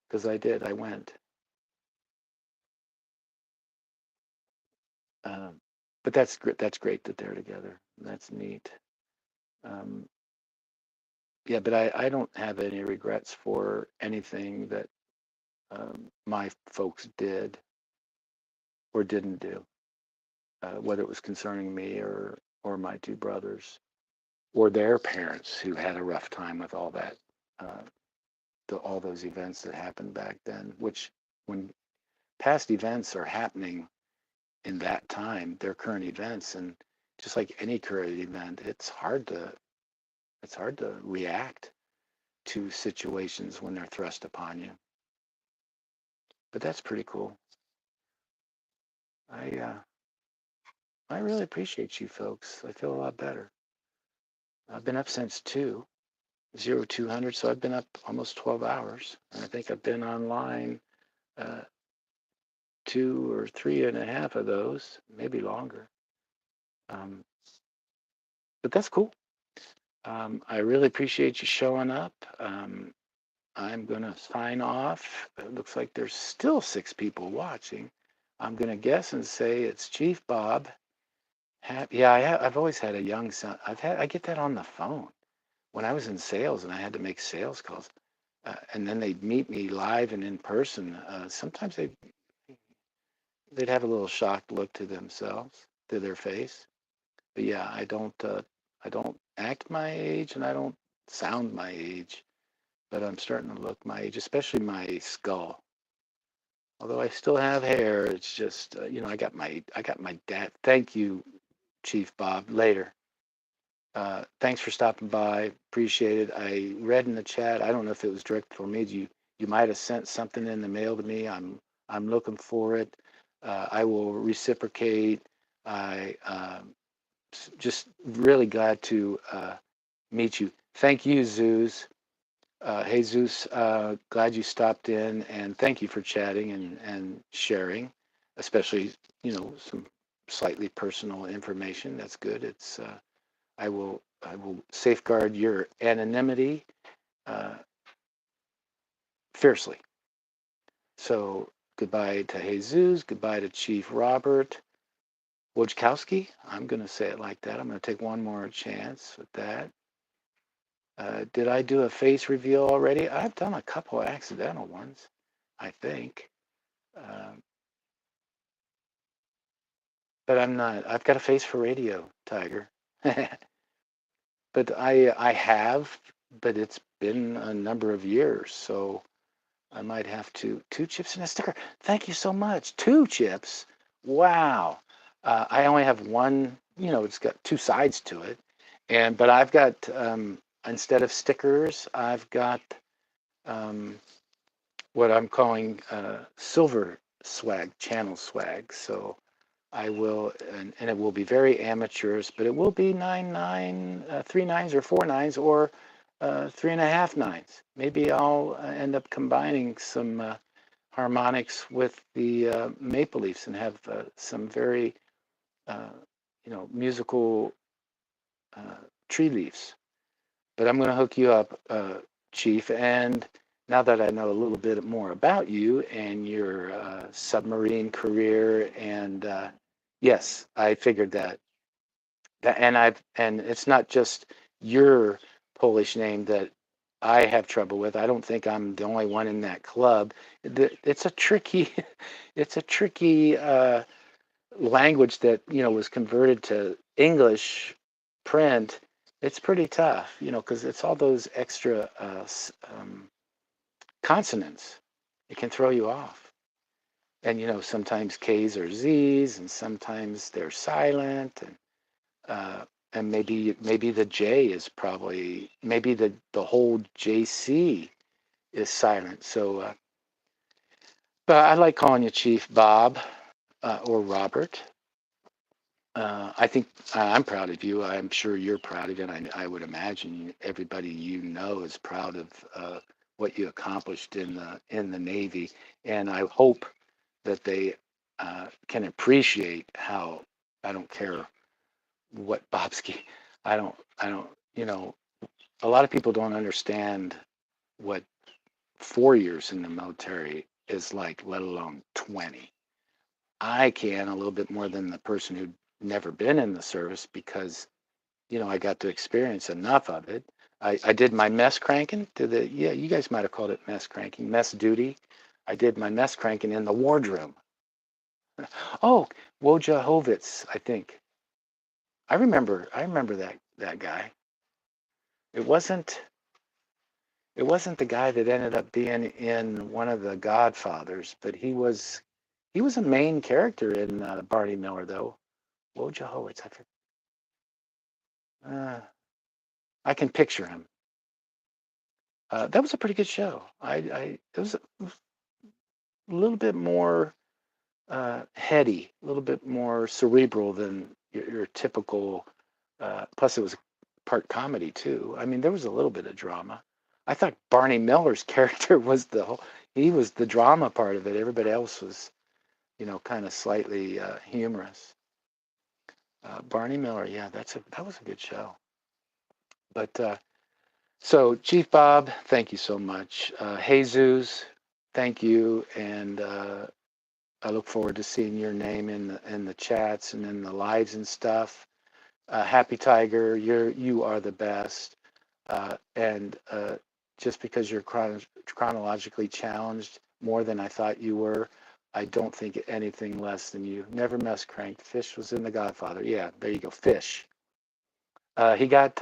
because I did. I went. Um, but that's great. That's great that they're together. That's neat. Um, yeah, but I don't have any regrets for anything that my folks did or didn't do, whether it was concerning me or my two brothers or their parents who had a rough time with all that, uh, all those events that happened back then. Which, when past events are happening in that time, they're current events, and just like any current event, it's hard to react to situations when they're thrust upon you. But that's pretty cool. I uh, I really appreciate you folks. I feel a lot better. I've been up since 2:00, so I've been up almost 12 hours. And I think I've been online uh, 2 or 3.5 of those, maybe longer. Um, but that's cool. I really appreciate you showing up. I'm going to sign off. It looks like there's still 6 people watching. I'm going to guess and say it's Chief Bob. Yeah, I've always had a young son. I get that on the phone when I was in sales and I had to make sales calls, and then they'd meet me live and in person. Sometimes they'd have a little shocked look to themselves, to their face. But yeah, I don't act my age and I don't sound my age, but I'm starting to look my age, especially my skull. Although I still have hair, it's just I got my dad. Thank you, Chief Bob. Later. Thanks for stopping by. Appreciate it. I read in the chat. I don't know if it was directed for me. You might have sent something in the mail to me. I'm looking for it. I will reciprocate. I just really glad to meet you. Thank you, Zeus. Jesus, glad you stopped in, and thank you for chatting and sharing, especially some slightly personal information. That's good. I will safeguard your anonymity uh, fiercely. So goodbye to Jesus. Goodbye to Chief Robert Wojciechowski. I'm going to say it like that. I'm going to take one more chance with that. Did I do a face reveal already? I've done a couple of accidental ones, I think. Um, but I'm not. I've got a face for radio, Tiger. But I have, but it's been a number of years, so I might have to. 2 chips and a sticker. Thank you so much. 2 chips. Wow. I only have one. It's got 2 sides to it, but I've got instead of stickers, I've got um, what I'm calling silver swag, channel swag. So I will, and it will be very amateurish, but it will be 3 nines or 4 nines or 3.5 nines. Maybe I'll end up combining some harmonics with the Maple Leafs and have some very, uh, musical uh, tree leaves. But I'm going to hook you up, Chief. And now that I know a little bit more about you and your submarine career, and yes, I figured that. And it's not just your Polish name that I have trouble with. I don't think I'm the only one in that club. It's a tricky, it's a tricky language that was converted to English print. It's pretty tough, because it's all those extra consonants. It can throw you off. And sometimes K's are Z's, and sometimes they're silent, uh, and maybe the J is probably maybe the whole JC is silent. So, but I like calling you Chief Bob or Robert. I think I'm proud of you. I'm sure you're proud of it. I would imagine everybody is proud of what you accomplished in the Navy, and I hope that they can appreciate how I don't care what Bobski, I don't, you know, a lot of people don't understand what 4 years in the military is like, let alone 20. I can a little bit more than the person who'd never been in the service because, I got to experience enough of it. I did my mess cranking yeah, you guys might have called it mess cranking, mess duty. I did my mess cranking in the wardroom. Oh, Wojciechowicz, I think. I remember that guy. It wasn't it wasn't the guy that ended up being in one of the Godfathers, but he was a main character in Barney Miller though. Wojciechowicz, I can picture him. That was a pretty good show. It was a little bit more heady, a little bit more cerebral than your typical. Plus, it was part comedy too. I mean, there was a little bit of drama. I thought Barney Miller's character was he was the drama part of it. Everybody else was, kind of slightly humorous. Barney Miller, yeah, that was a good show. But so, Chief Bob, thank you so much. Jesus, thank you, and I look forward to seeing your name in the chats and in the lives and stuff. Happy Tiger, you are the best, and just because you're chronologically challenged more than I thought you were, I don't think anything less than you. Never mess cranked. Fish was in The Godfather. Yeah, there you go. Fish. He got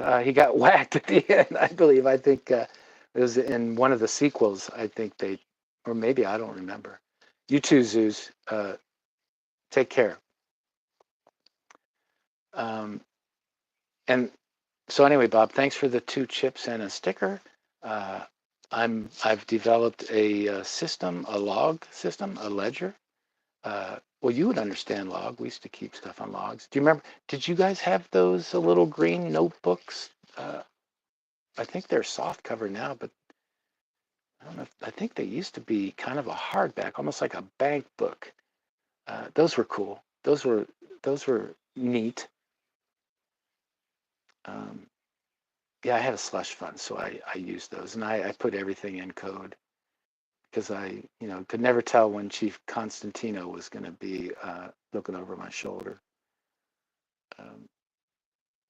whacked at the end, I believe. I think it was in one of the sequels. I think or maybe I don't remember. You too, Zeus. Take care. Um, and so anyway, Bob, thanks for the 2 chips and a sticker. Uh, I've developed a system, a log system, a ledger. Well, you would understand log. We used to keep stuff on logs. Do you remember? Did you guys have those little green notebooks? I think they're soft cover now, but I don't know. I think they used to be kind of a hardback, almost like a bank book. Those were cool. Those were neat. Um, yeah, I had a slush fund, so I used those, and I put everything in code because I could never tell when Chief Constantino was going to be looking over my shoulder. Um,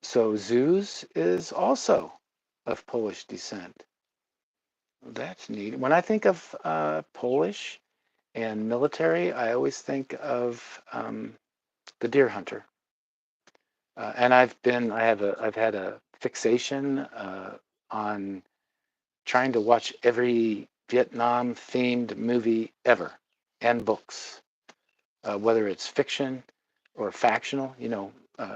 so Zeus is also of Polish descent. That's neat. When I think of Polish and military, I always think of the deer hunter. And I've had a fixation on trying to watch every Vietnam themed movie ever and books, whether it's fiction or factional,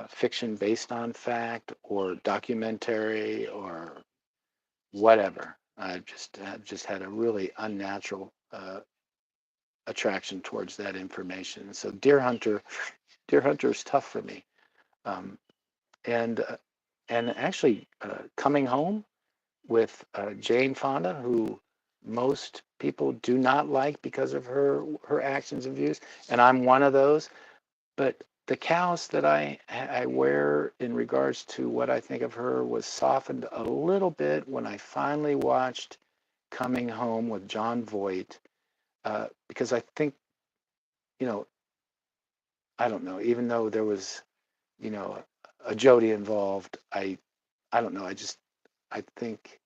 fiction based on fact or documentary or whatever. I've just had a really unnatural attraction towards that information. So Deer Hunter is tough for me. Um, and actually coming home with Jane Fonda, who most people do not like because of her actions and views, and I'm one of those. But the callus that I wear in regards to what I think of her was softened a little bit when I finally watched Coming Home with John Voight, because I think you know I don't know, even though there was you know a Jodie involved, I don't know, I think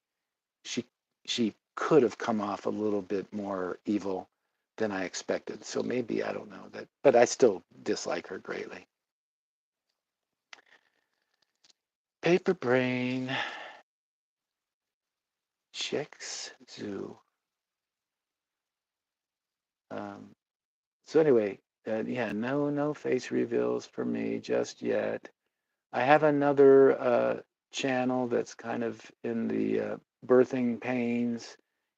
she she could have come off a little bit more evil than I expected. So maybe I don't know that, but I still dislike her greatly. Paper Brain, Chicks Zoo. Um, so anyway, yeah, no face reveals for me just yet. I have another channel that's kind of in the birthing pains,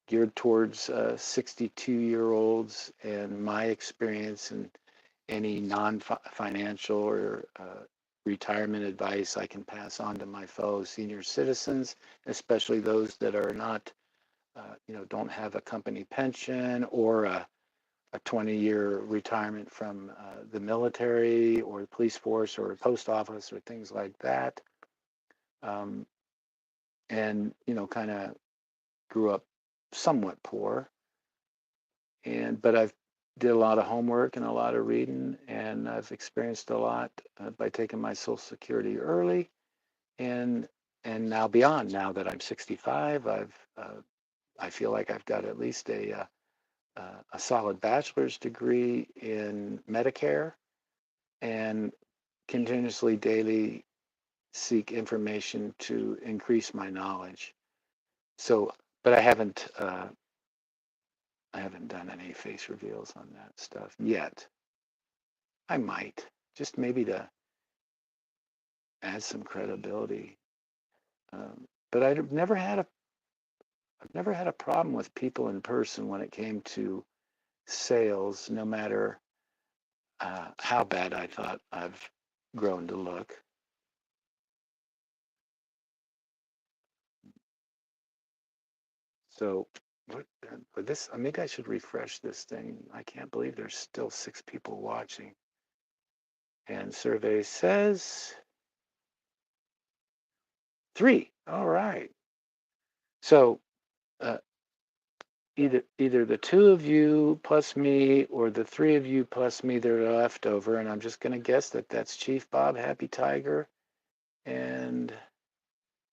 geared towards 62-year-olds and my experience and any non-financial or retirement advice I can pass on to my fellow senior citizens, especially those that are not don't have a company pension or a 20-year retirement from the military or the police force or post office or things like that. Um, and, kind of grew up somewhat poor. But I've did a lot of homework and a lot of reading, and I've experienced a lot by taking my Social Security early, and now beyond. Now that I'm 65, I feel like I've got at least a solid bachelor's degree in Medicare, and continuously daily seek information to increase my knowledge. So, but I haven't done any face reveals on that stuff yet. I might, just maybe to add some credibility. But I've never had a problem with people in person when it came to sales, no matter how bad I thought I've grown to look. So, but this, maybe I should refresh this thing. I can't believe there's still 6 people watching. And survey says 3. All right. So, uh, either the 2 of you plus me or the 3 of you plus me that are left over, and I'm just going to guess that that's Chief Bob, Happy Tiger, and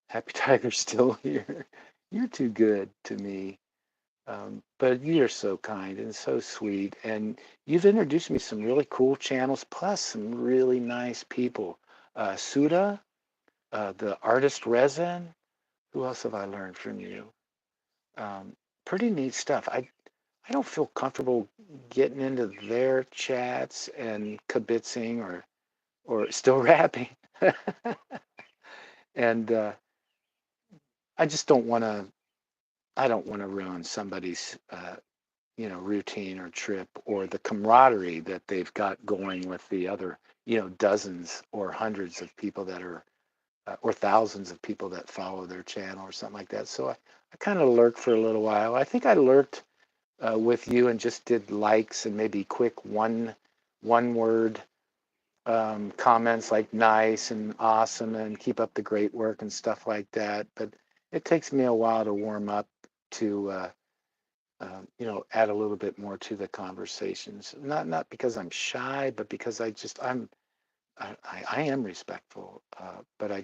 Happy Tiger's still here. You're too good to me. But you're so kind and so sweet, and you've introduced me some really cool channels, plus some really nice people. Suda, the artist Resin. Who else have I learned from you? Um, Pretty neat stuff. I don't feel comfortable getting into their chats and kibitzing or still rapping, and I just don't want to. I don't want to ruin somebody's routine or trip or the camaraderie that they've got going with the other dozens or hundreds of people that are or thousands of people that follow their channel or something like that. So I kind of lurked for a little while. I think I lurked with you and just did likes and maybe quick one word comments like nice and awesome and keep up the great work and stuff like that. But it takes me a while to warm up to add a little bit more to the conversations. Not because I'm shy, but because I am respectful, but I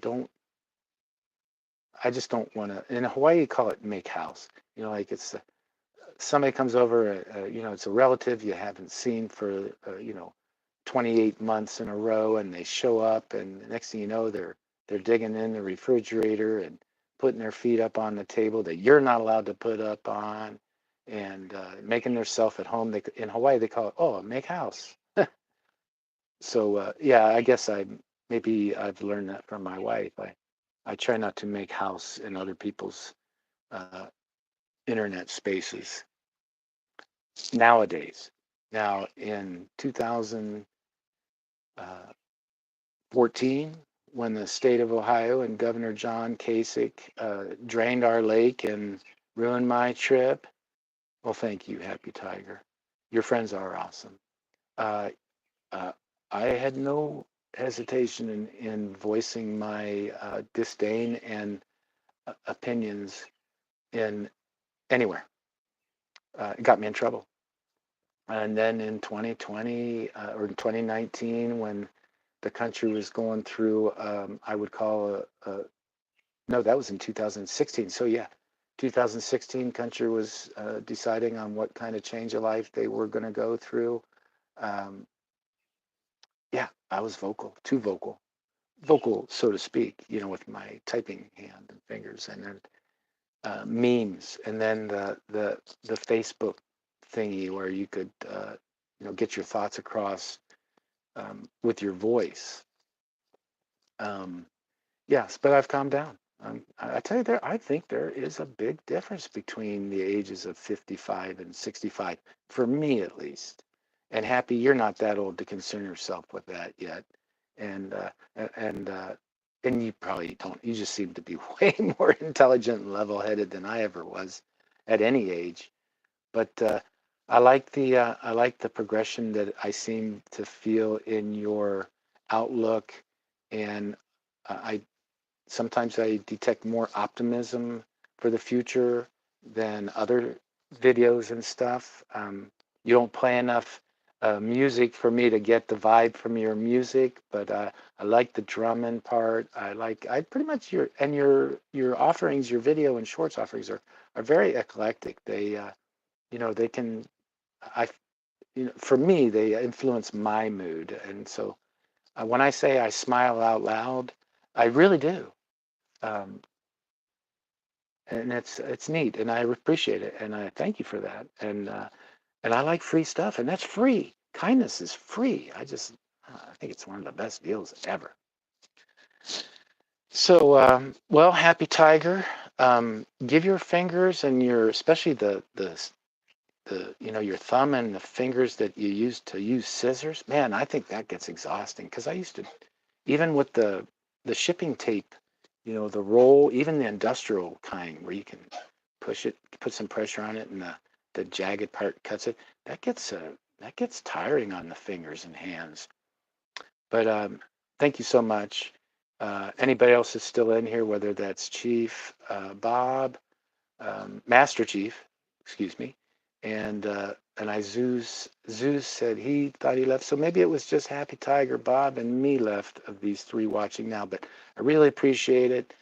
just don't want to. In Hawaii, you call it make house. Like it's somebody comes over, it's a relative you haven't seen for 28 months in a row, and they show up, and the next thing you know, they're digging in the refrigerator and putting their feet up on the table that you're not allowed to put up on, and making themselves at home. In Hawaii, they call it make house. So yeah, I guess maybe I've learned that from my wife. I try not to make house in other people's uh, internet spaces nowadays. Now, in 2014, when the state of Ohio and Governor John Kasich drained our lake and ruined my trip, well, thank you, Happy Tiger. Your friends are awesome. Uh, uh, I had no hesitation in voicing my disdain and opinions in anywhere. It got me in trouble. And then in 2020 or 2019, when the country was going through, I would call no, that was in 2016. So yeah, 2016 country was deciding on what kind of change of life they were going to go through. Um, yeah, I was too vocal, so to speak, with my typing hand and fingers, and then memes, and then the Facebook thingy where you could get your thoughts across with your voice. Um, yes, but I've calmed down. I tell you, I think there is a big difference between the ages of 55 and 65, for me at least. And Happy, you're not that old to concern yourself with that yet. And and uh, and you probably don't. You just seem to be way more intelligent and level-headed than I ever was. at any age. But I like the progression that I seem to feel in your outlook, and I sometimes I detect more optimism for the future than other videos and stuff. You don't play enough music for me to get the vibe from your music, but I like the drumming part. I pretty much your offerings, your video and shorts offerings are very eclectic. They they can I for me they influence my mood, and so when I say I smile out loud, I really do. Um, and it's neat, and I appreciate it, and I thank you for that. And I like free stuff, and that's free. Kindness is free. I think it's one of the best deals ever. So, well, happy tiger. Give your fingers and your especially the your thumb and the fingers that you use to use scissors. Man, I think that gets exhausting because I used to even with the shipping tape, the roll, even the industrial kind where you can push it, put some pressure on it, and the jagged part cuts it. That gets tiring on the fingers and hands. But thank you so much. Anybody else is still in here, whether that's Chief Bob, Master Chief, excuse me, and Zeus said he thought he left, so maybe it was just Happy Tiger, Bob, and me left of these three watching now. But I really appreciate it.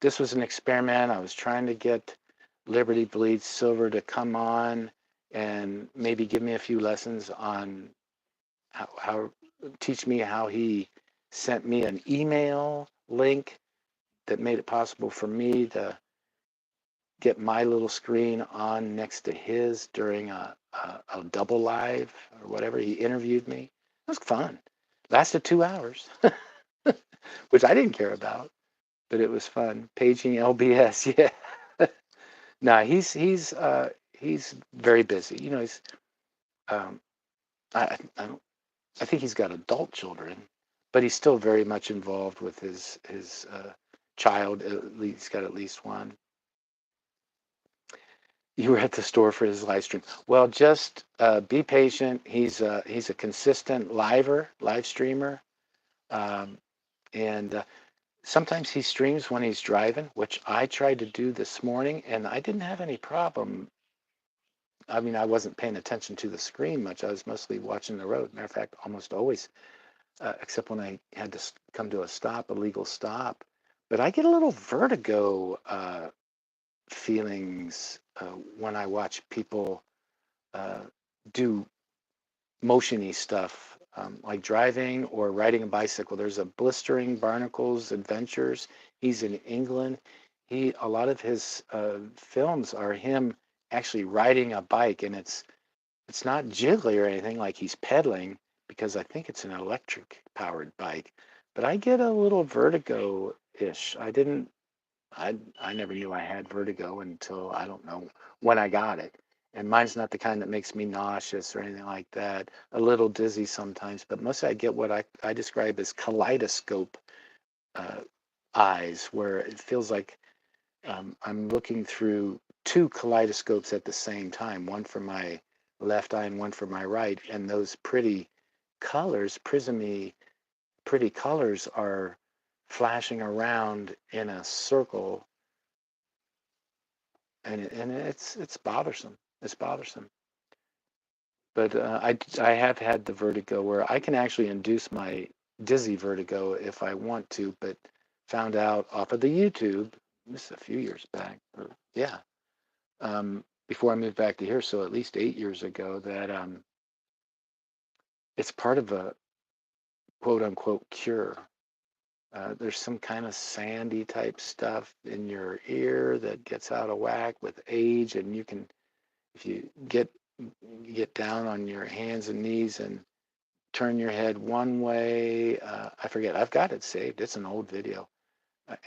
This was an experiment. I was trying to get Liberty Bleeds Silver to come on and maybe give me a few lessons on how teach me how he sent me an email link that made it possible for me to get my little screen on next to his during a double live or whatever. He interviewed me. It was fun. Lasted 2 hours, which I didn't care about, but it was fun. Paging LBS, yeah. No, he's very busy. He's um, I don't I think he's got adult children, but he's still very much involved with his child. At least he's got at least one. You were at the store for his live stream. Well, just be patient. He's a consistent live streamer, um, and sometimes he streams when he's driving, which I tried to do this morning, and I didn't have any problem. I mean, I wasn't paying attention to the screen much. I was mostly watching the road. Matter of fact, almost always, except when I had to come to a legal stop. But I get a little vertigo feelings when I watch people uh, do motiony stuff like driving or riding a bicycle. There's a Blistering Barnacles Adventures. He's in England. A lot of his films are him actually riding a bike, and it's not jiggly or anything like he's pedaling because I think it's an electric powered bike. But I get a little vertigo ish. I never knew I had vertigo until I don't know when I got it. And mine's not the kind that makes me nauseous or anything like that. A little dizzy sometimes, but mostly I get what I describe as kaleidoscope uh, eyes, where it feels like I'm looking through two kaleidoscopes at the same time, one for my left eye and one for my right. And those pretty colors, prismy, pretty colors are flashing around in a circle, and it's bothersome. It's bothersome. But I have had the vertigo where I can actually induce my dizzy vertigo if I want to, but found out off of the YouTube, this is a few years back, or yeah, before I moved back to here, so at least 8 years ago, that it's part of a quote unquote cure. There's some kind of sandy type stuff in your ear that gets out of whack with age, and you can, if you get down on your hands and knees and turn your head one way. I forget. I've got it saved. It's an old video.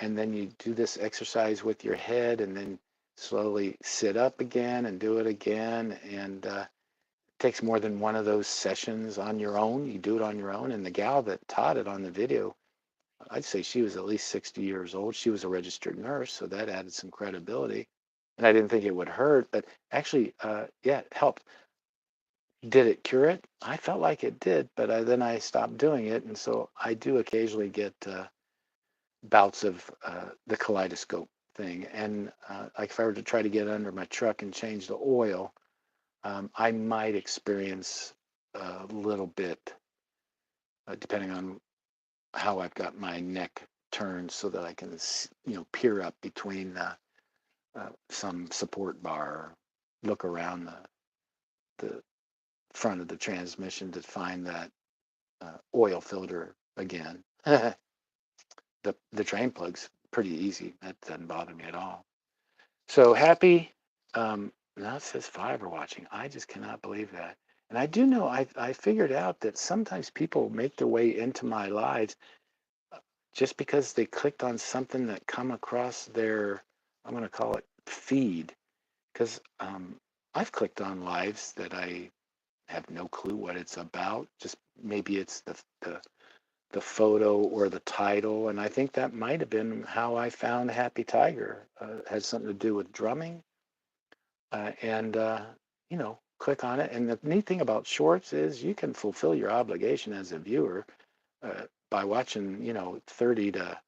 And then you do this exercise with your head, and then slowly sit up again and do it again. And it takes more than one of those sessions on your own. You do it on your own. And the gal that taught it on the video, I'd say she was at least 60 years old. She was a registered nurse, so that added some credibility. and I didn't think it would hurt, but actually, yeah, it helped. Did it cure it? I felt like it did, but then I stopped doing it, and so I do occasionally get bouts of the kaleidoscope thing. And like if I were to try to get under my truck and change the oil, I might experience a little bit, depending on how I've got my neck turned so that I can, peer up between some support bar, look around the front of the transmission to find that oil filter again. The drain plug's pretty easy. That doesn't bother me at all. So happy. Now it says 5 are watching. I just cannot believe that. And I do know I figured out that sometimes people make their way into my lives just because they clicked on something that come across their, I'm going to call it feed. Because I've clicked on lives that I have no clue what it's about. Just maybe it's the photo or the title, and I think that might have been how I found Happy Tiger. Had something to do with drumming, and click on it. And the neat thing about shorts is you can fulfill your obligation as a viewer by watching, 30 to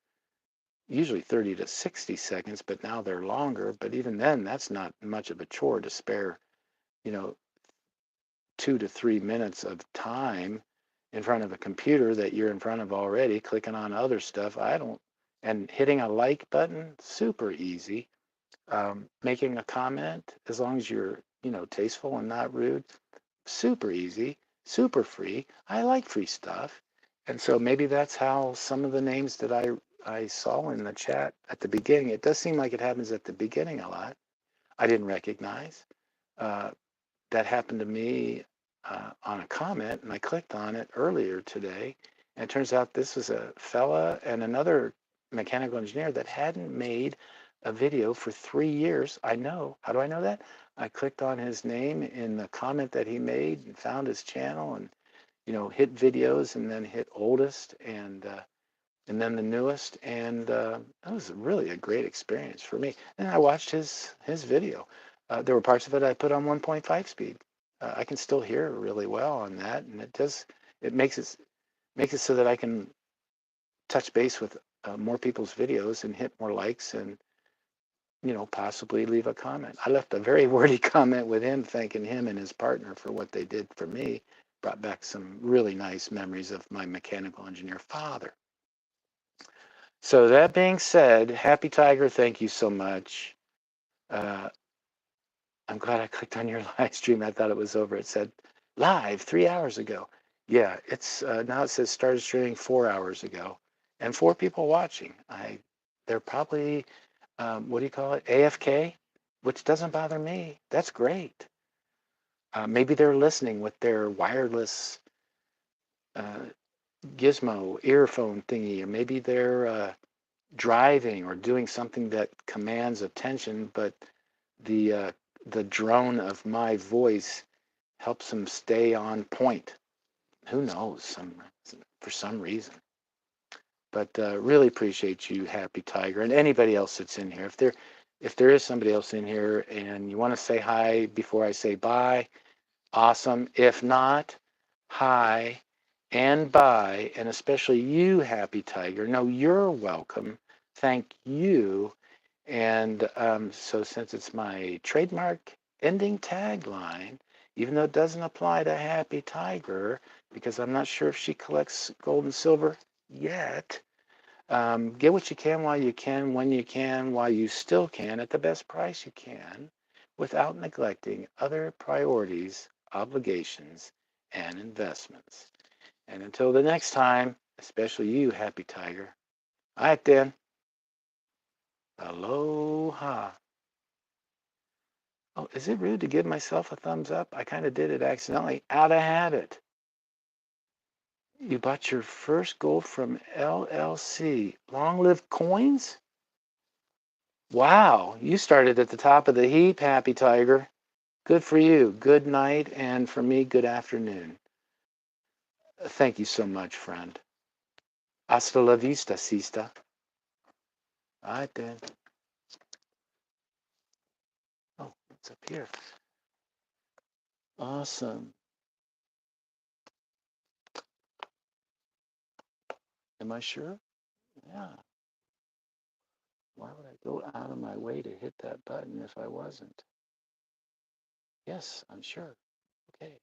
60 seconds, but now they're longer. But even then, that's not much of a chore to spare, you know, 2 to 3 minutes of time in front of a computer that you're in front of already, clicking on other stuff. And hitting a like button, super easy. Making a comment, as long as you're, tasteful and not rude, super easy, super free. I like free stuff. And so maybe that's how some of the names that I saw in the chat at the beginning, it does seem like it happens at the beginning a lot, I didn't recognize. Uh, that happened to me on a comment, and I clicked on it earlier today. And it turns out this was a fella and another mechanical engineer that hadn't made a video for 3 years. I know. How do I know that? I clicked on his name in the comment that he made and found his channel and, hit videos and then hit oldest and then the newest. And that was really a great experience for me. And I watched his video. There were parts of it I put on 1.5 speed. I can still hear really well on that, and it makes it so that I can touch base with more people's videos and hit more likes and possibly leave a comment. I left a very wordy comment with him, thanking him and his partner for what they did for me. Brought back some really nice memories of my mechanical engineer father. So that being said, Happy Tiger, thank you so much. I'm glad I clicked on your live stream. I thought it was over. It said live 3 hours ago. Yeah, it's now it says started streaming 4 hours ago, and 4 people watching. They're probably what do you call it? AFK, which doesn't bother me. That's great. Maybe they're listening with their wireless gizmo earphone thingy, or maybe they're driving or doing something that commands attention, but the the drone of my voice helps them stay on point. Who knows? For some reason. But really appreciate you, Happy Tiger, and anybody else that's in here. If there is somebody else in here and you want to say hi before I say bye, awesome. If not, hi and bye, and especially you, Happy Tiger. No, you're welcome. Thank you. And so since it's my trademark ending tagline, even though it doesn't apply to Happy Tiger, because I'm not sure if she collects gold and silver yet, get what you can while you can, when you can, while you still can, at the best price you can, without neglecting other priorities, obligations, and investments. And until the next time, especially you, Happy Tiger. All right, then. Aloha. Oh, is it rude to give myself a thumbs up? I kind of did it accidentally, out of habit. You bought your first gold from LLC. Long live coins? Wow, you started at the top of the heap, Happy Tiger. Good for you. Good night, and for me, good afternoon. Thank you so much, friend. Hasta la vista, sista. All right, then. It's up here. Awesome. Am I sure? Yeah. Why would I go out of my way to hit that button if I wasn't? Yes, I'm sure. Okay.